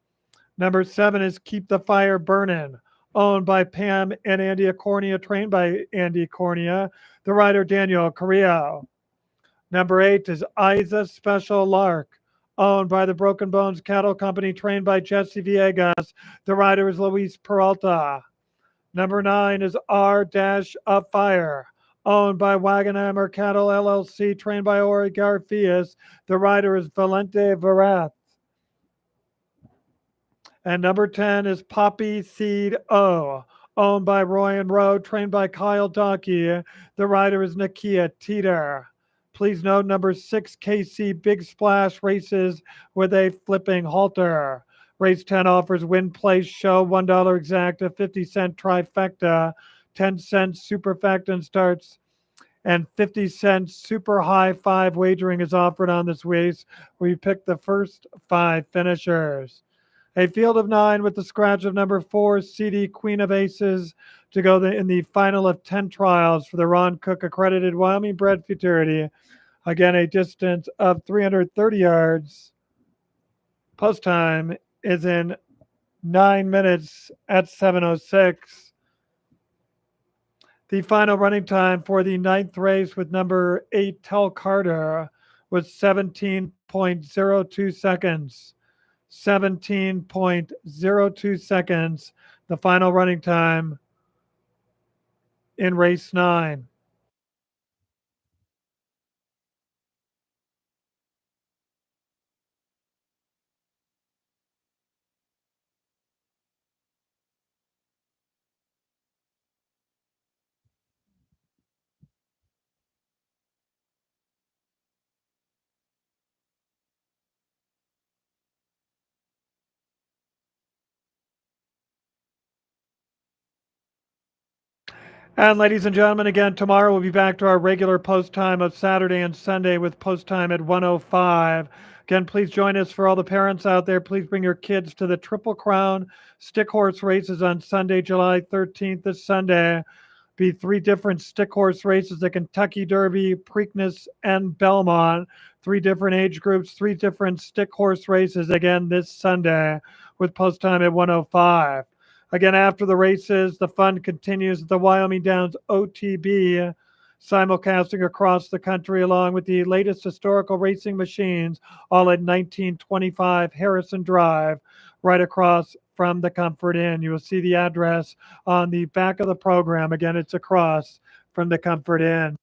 Number 7 is Keep the Fire Burnin', owned by Pam and Andy Cornea, trained by Andy Cornea. The rider Daniel Carrillo. Number 8 is Isa Special Lark, owned by the Broken Bones Cattle Company, trained by Jesse Villegas. The rider is Luis Peralta. Number 9 is R Up Fire, owned by Wagenhammer Cattle LLC, trained by Ori Garfias. The rider is Valente Varath. And number 10 is Poppy Seed O, owned by Roy and Rowe, trained by Kyle Donkey. The rider is Nakia Teeter. Please note number 6, KC Big Splash races with a flipping halter. Race 10 offers win, place, show, $1 exacta, 50-cent trifecta, 10-cent superfecta starts, and 50-cent super high 5 wagering is offered on this race, where you pick the first 5 finishers. A field of 9 with the scratch of number 4, CD Queen of Aces, to go in the final of 10 trials for the Ron Cook accredited Wyoming bred Futurity. Again, a distance of 330 yards. Post time is in 9 minutes at 7:06. The final running time for the 9th race with number 8, Tell Carter, was 17.02 seconds. 17.02 seconds, the final running time in race 9. And ladies and gentlemen, again, tomorrow we'll be back to our regular post time of Saturday and Sunday with post time at 1:05. Again, please join us. For all the parents out there, please bring your kids to the Triple Crown Stick Horse races on Sunday, July 13th, this Sunday. Be 3 different stick horse races: the Kentucky Derby, Preakness, and Belmont. 3 different age groups, 3 different stick horse races again this Sunday with post time at 1:05. Again, after the races, the fun continues at the Wyoming Downs OTB, simulcasting across the country along with the latest historical racing machines, all at 1925 Harrison Drive, right across from the Comfort Inn. You will see the address on the back of the program. Again, it's across from the Comfort Inn.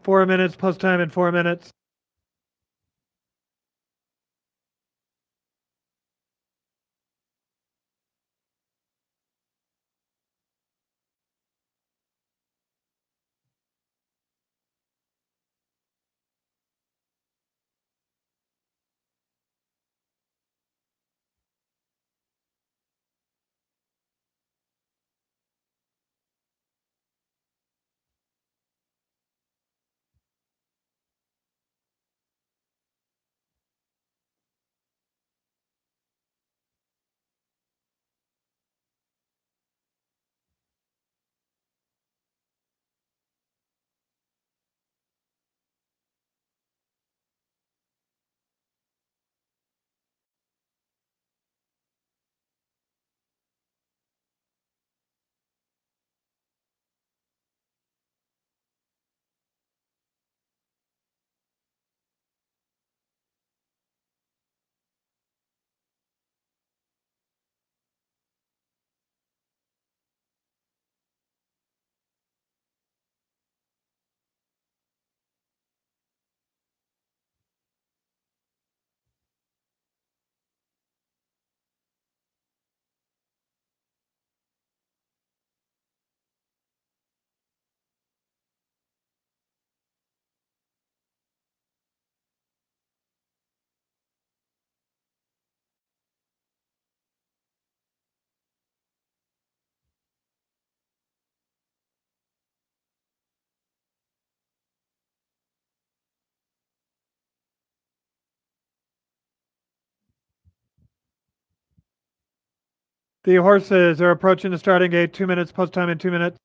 4 minutes, post time in 4 minutes. The horses are approaching the starting gate. 2 minutes, post time in 2 minutes.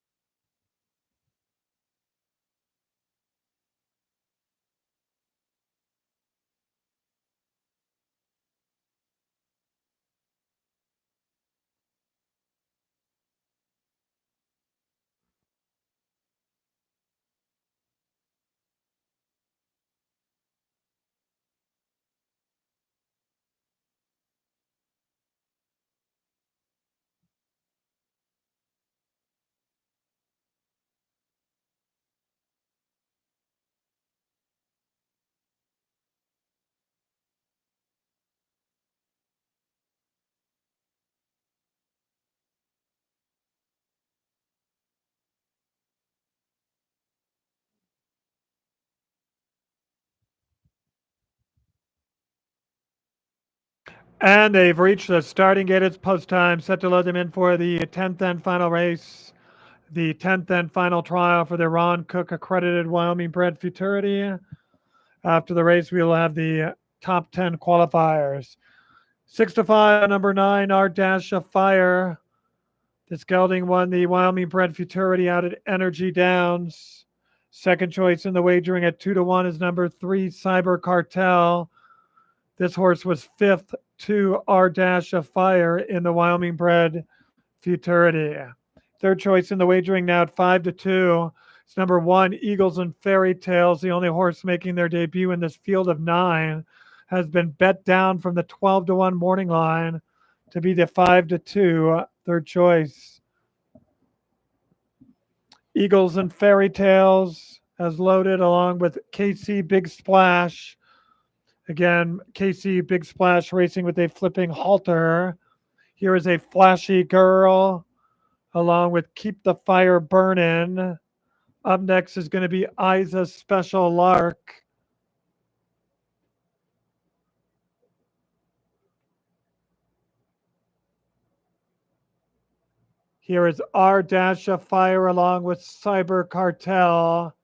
And they've reached the starting gate. It's post time. Set to load them in for the 10th and final race. The 10th and final trial for the Ron Cook accredited Wyoming bred Futurity. After the race, we will have the top 10 qualifiers. 6-5, number 9, Art Dash of Fire. This gelding won the Wyoming bred Futurity out at Energy Downs. Second choice in the wagering at 2-1 is number 3, Cyber Cartel. This horse was fifth to R Dash of Fire in the Wyoming bred Futurity. Third choice in the wagering now at 5-2. It's number 1, Eagles and Fairy Tales. The only horse making their debut in this field of 9 has been bet down from the 12-1 morning line to be the 5-2 third choice. Eagles and Fairy Tales has loaded along with KC Big Splash. Again, KC Big Splash racing with a flipping halter. Here is a Flashy Girl along with Keep the Fire Burnin'. Up next is going to be Isa's Special Lark. Here is R Dash of Fire along with Cyber Cartel.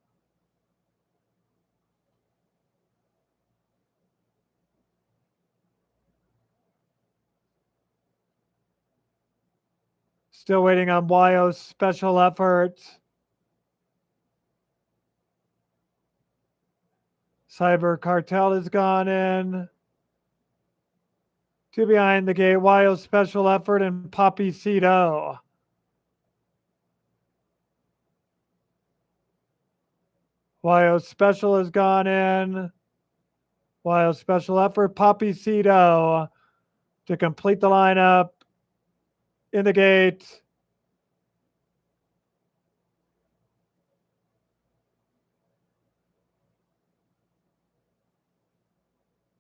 Still waiting on YO's Special Effort. Cyber Cartel has gone in. Two behind the gate, YO's Special Effort and Poppy Cito. YO Special has gone in. YO Special Effort, Poppy Cito to complete the lineup in the gate.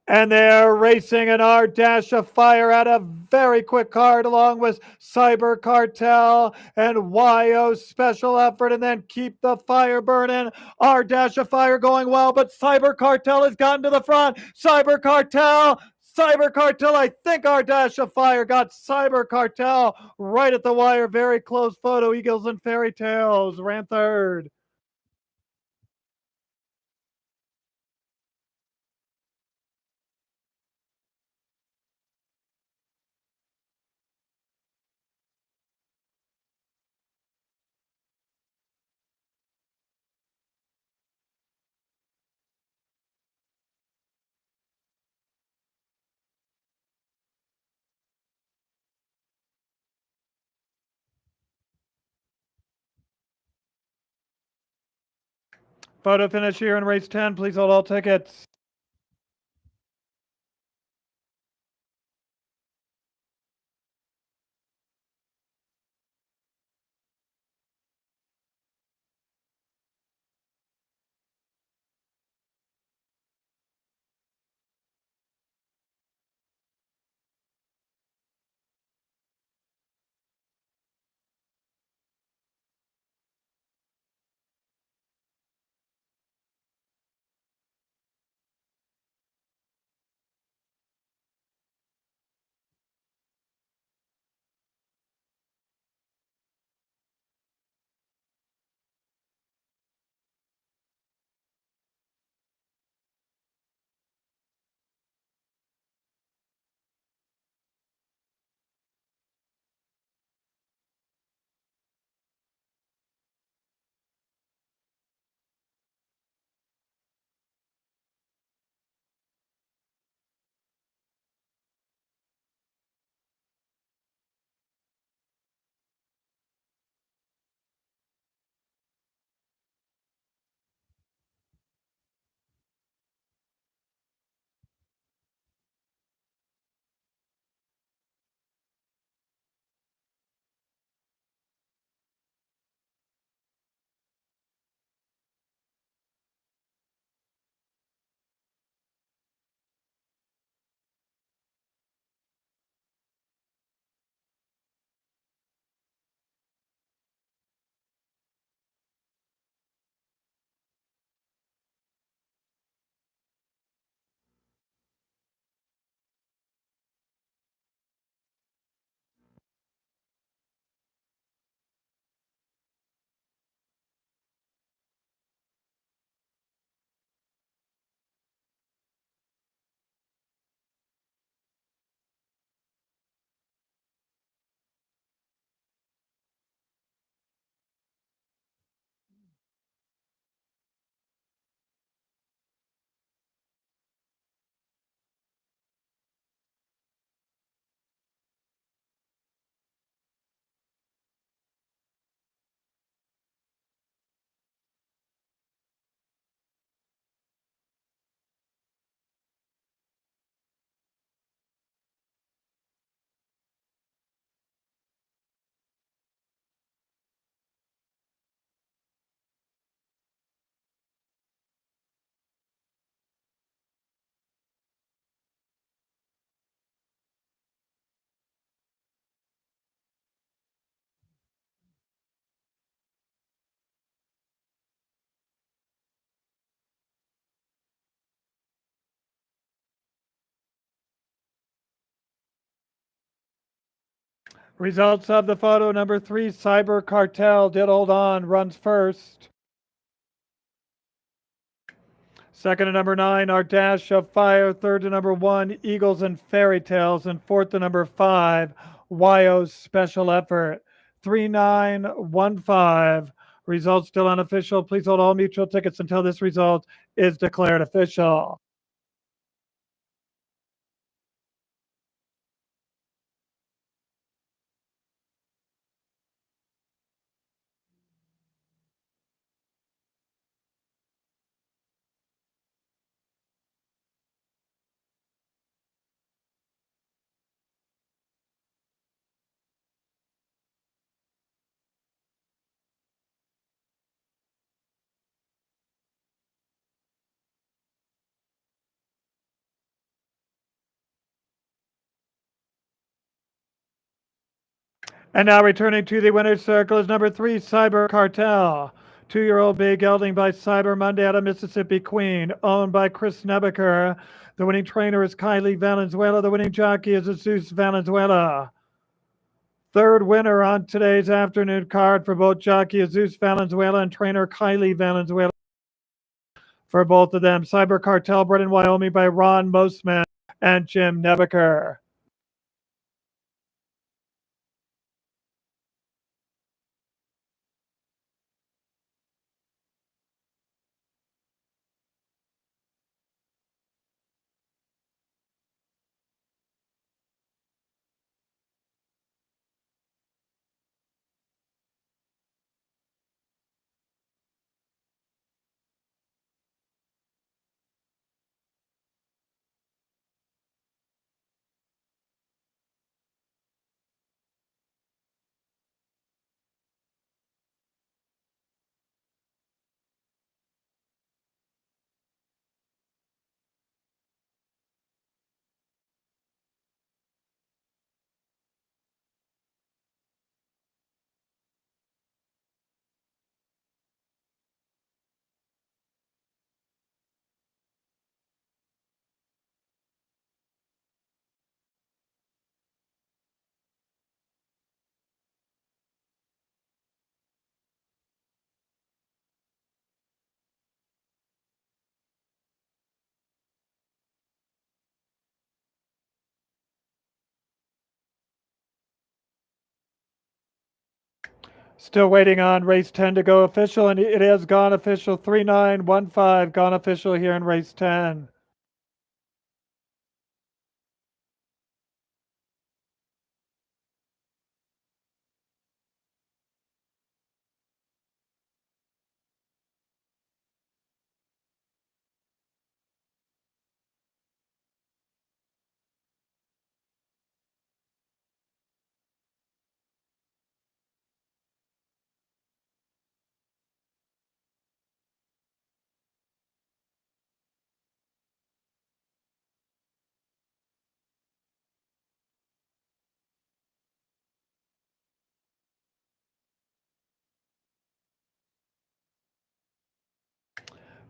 And they're racing an R Dash of Fire at a very quick card, along with Cyber Cartel and YO Special Effort, and then Keep the Fire Burning. R Dash of Fire going well, but Cyber Cartel has gotten to the front. Cyber Cartel, I think our Dash of Fire got Cyber Cartel right at the wire. Very close photo. Eagles and Fairy Tales ran third. Photo finish here in race 10. Please hold all tickets. Results of the photo number 3, Cyber Cartel did hold on, runs first. Second to number 9, Our Dash of Fire. Third to number 1, Eagles and Fairy Tales. And fourth to number 5, YO's Special Effort. 3915. Results still unofficial. Please hold all mutual tickets until this result is declared official. And now returning to the winner's circle is number 3, Cyber Cartel. 2-year-old Big Gelding by Cyber Monday out of Mississippi Queen, owned by Chris Nebeker. The winning trainer is Kylie Valenzuela. The winning jockey is Jesus Valenzuela. Third winner on today's afternoon card for both jockey Jesus Valenzuela and trainer Kylie Valenzuela. For both of them, Cyber Cartel bred in Wyoming by Ron Mosman and Jim Nebeker. Still waiting on race 10 to go official, and it has gone official. 3915 gone official here in race 10.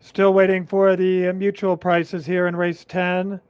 Still waiting for the mutual prices here in race 10.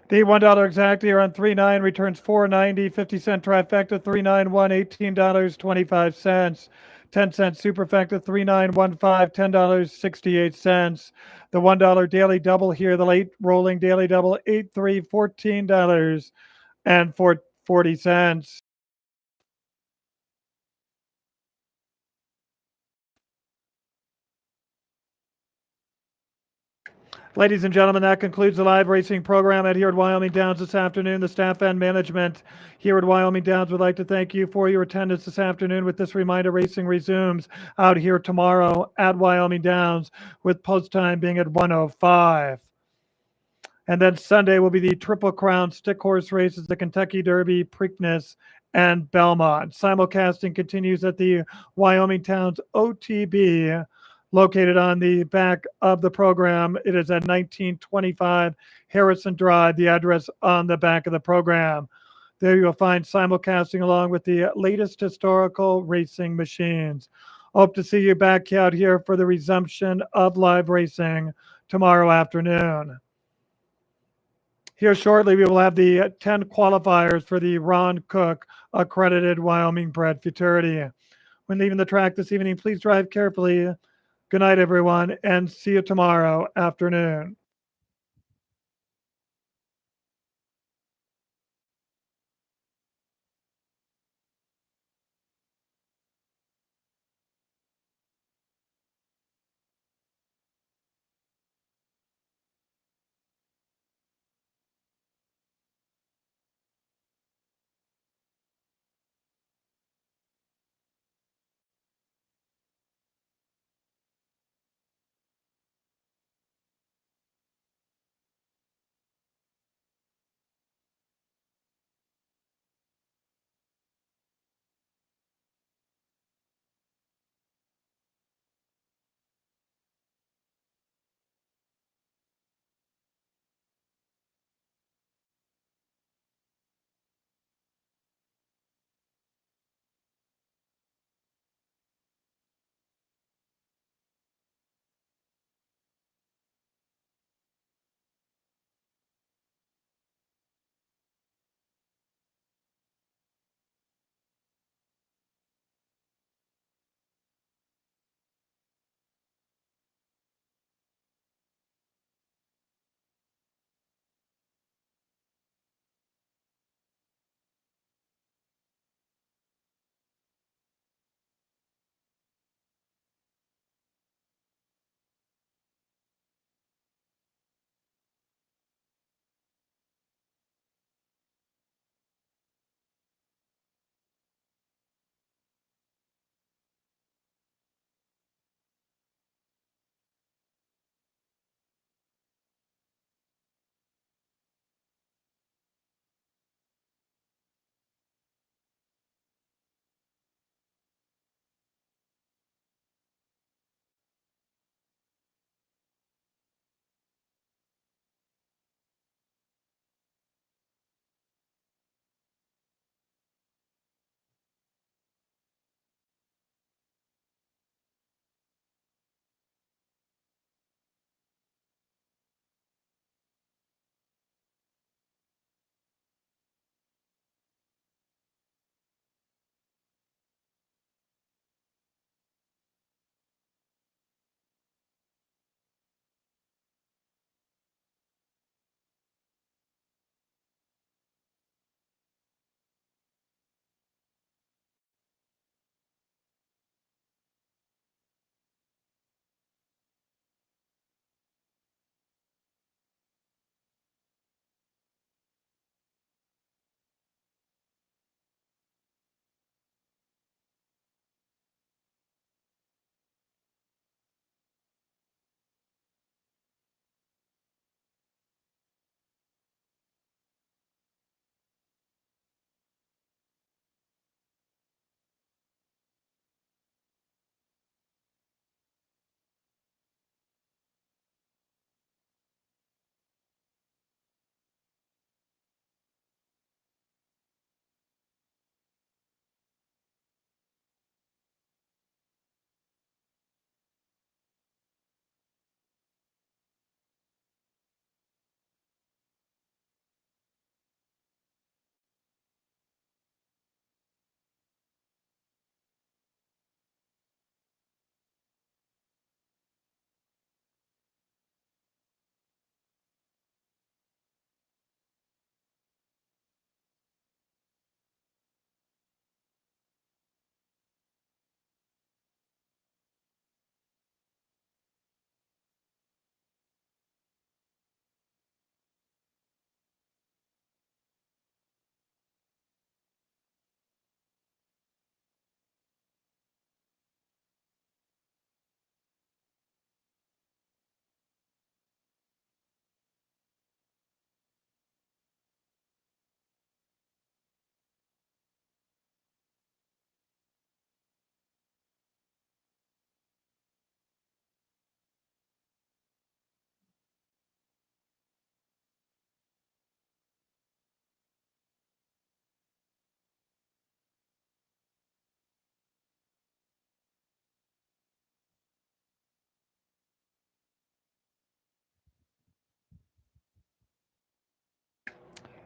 The $1 exactly are on 3-9 returns 4.90, 50-cent trifecta 391, $18.25. 10-cent superfecta 3915, $10.68. The $1 daily double here, the late rolling daily double 83, $14.40. Ladies and gentlemen, that concludes the live racing program here at Wyoming Downs this afternoon. The staff and management here at Wyoming Downs would like to thank you for your attendance this afternoon. With this reminder, racing resumes out here tomorrow at Wyoming Downs, with post time being at 1:05. And then Sunday will be the Triple Crown Stick Horse races, the Kentucky Derby, Preakness, and Belmont. Simulcasting continues at the Wyoming Towns OTB, located on the back of the program. It is at 1925 Harrison Drive, the address on the back of the program. There you'll find simulcasting along with the latest historical racing machines. Hope to see you back out here for the resumption of live racing tomorrow afternoon. Here shortly, we will have the 10 qualifiers for the Ron Cook accredited Wyoming bred futurity. When leaving the track this evening, please drive carefully. Good night, everyone, and see you tomorrow afternoon.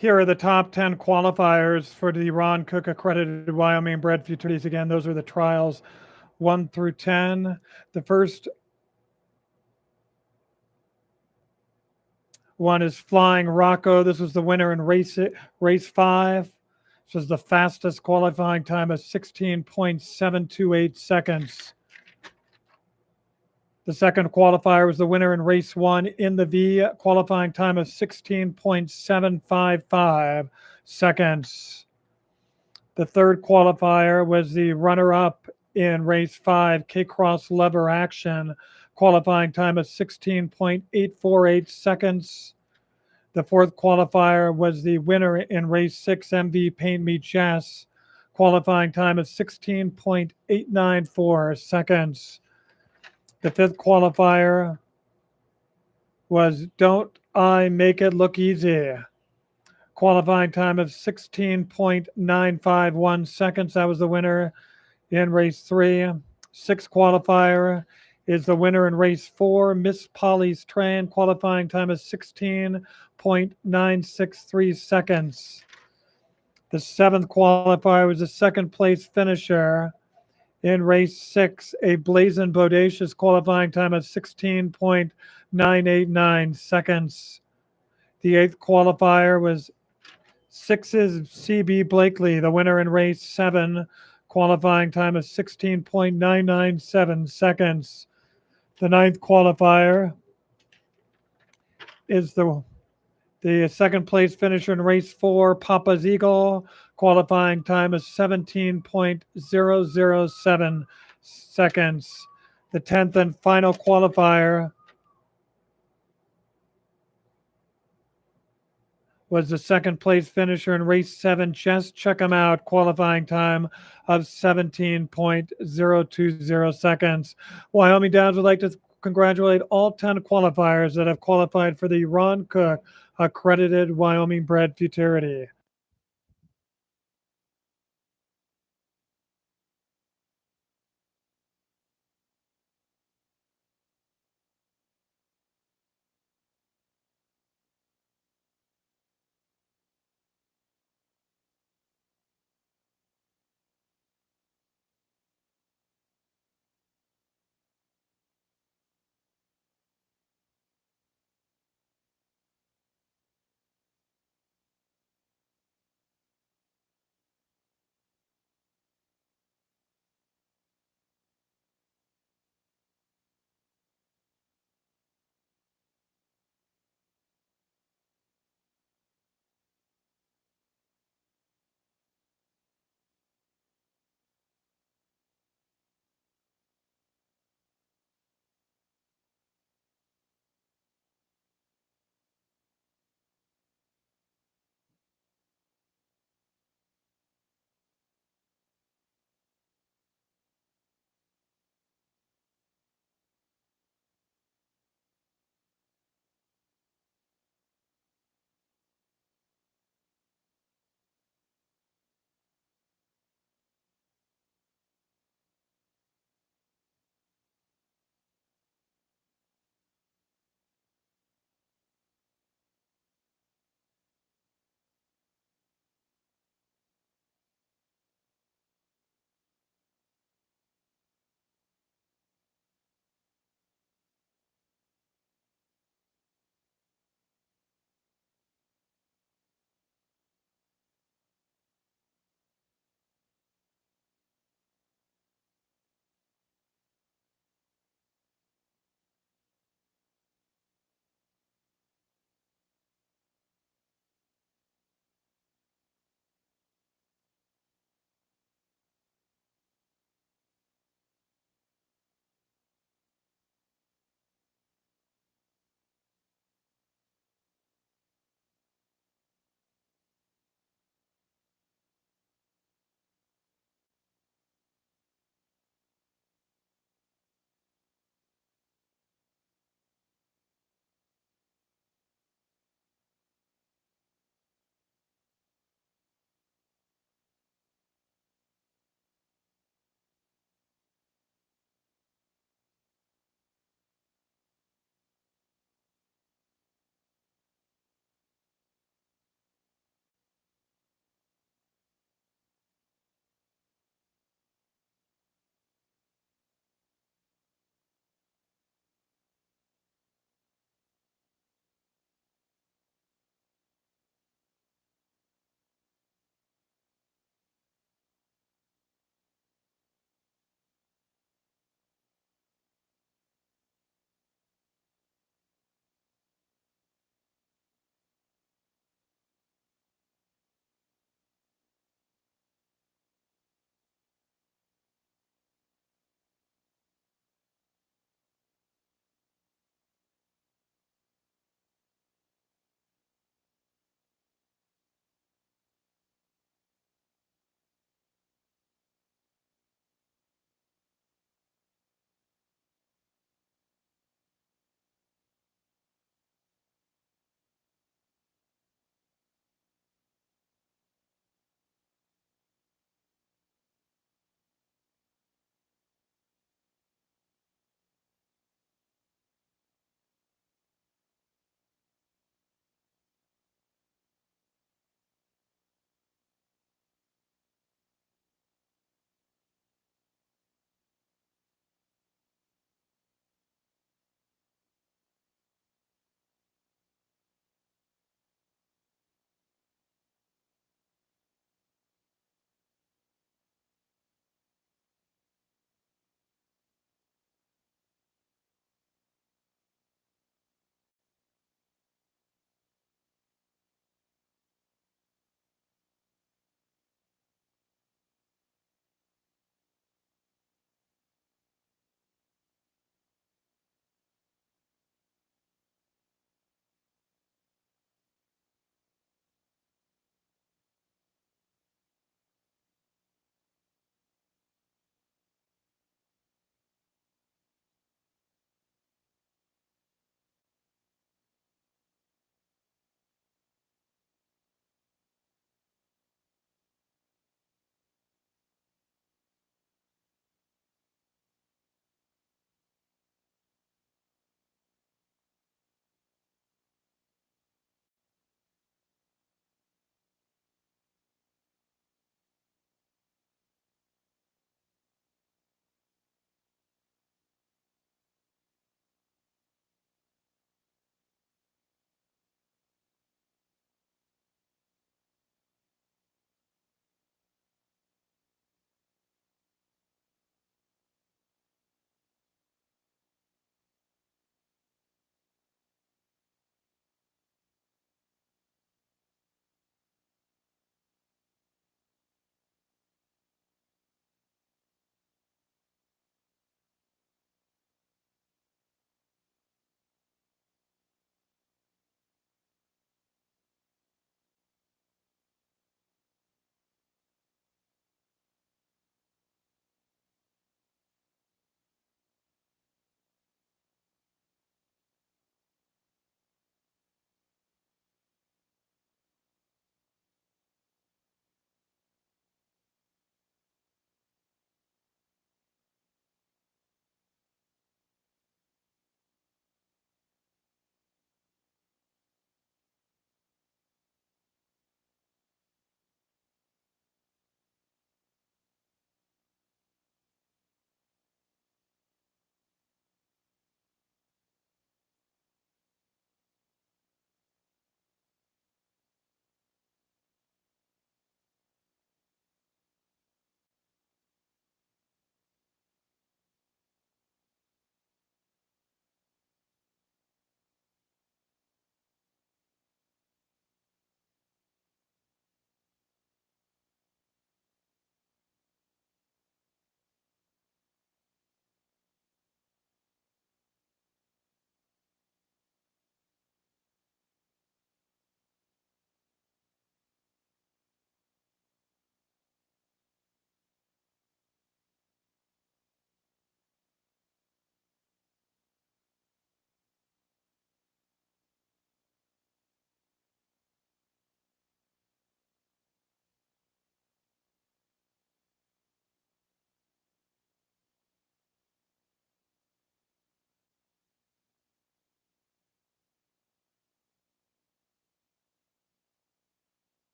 Here are the top 10 qualifiers for the Ron Cook accredited Wyoming bred futurities. Again, those are the trials 1 through 10. The first one is Flying Rocco. This was the winner in race 5. This was the fastest qualifying time of 16.728 seconds. The second qualifier was the winner in race 1 in the V, qualifying time of 16.755 seconds. The third qualifier was the runner-up in race 5, K-Cross Lever Action, qualifying time of 16.848 seconds. The fourth qualifier was the winner in race 6, MV Paint Me Jess, qualifying time of 16.894 seconds. The fifth qualifier was Don't I Make It Look Easy, qualifying time of 16.951 seconds. That was the winner in race 3. Sixth qualifier is the winner in race 4, Miss Polly's Train, qualifying time of 16.963 seconds. The seventh qualifier was the second place finisher in race 6, a Blazing Bodacious, qualifying time of 16.989 seconds. The eighth qualifier was 6's CB Blakely, the winner in race 7, qualifying time of 16.997 seconds. The ninth qualifier is the second place finisher in race 4, Papa's Eagle, qualifying time of 17.007 seconds. The 10th and final qualifier was the second place finisher in race 7, Just Check 'Em Out, qualifying time of 17.020 seconds. Wyoming Downs would like to congratulate all 10 qualifiers that have qualified for the Ron Cook accredited Wyoming bred futurity.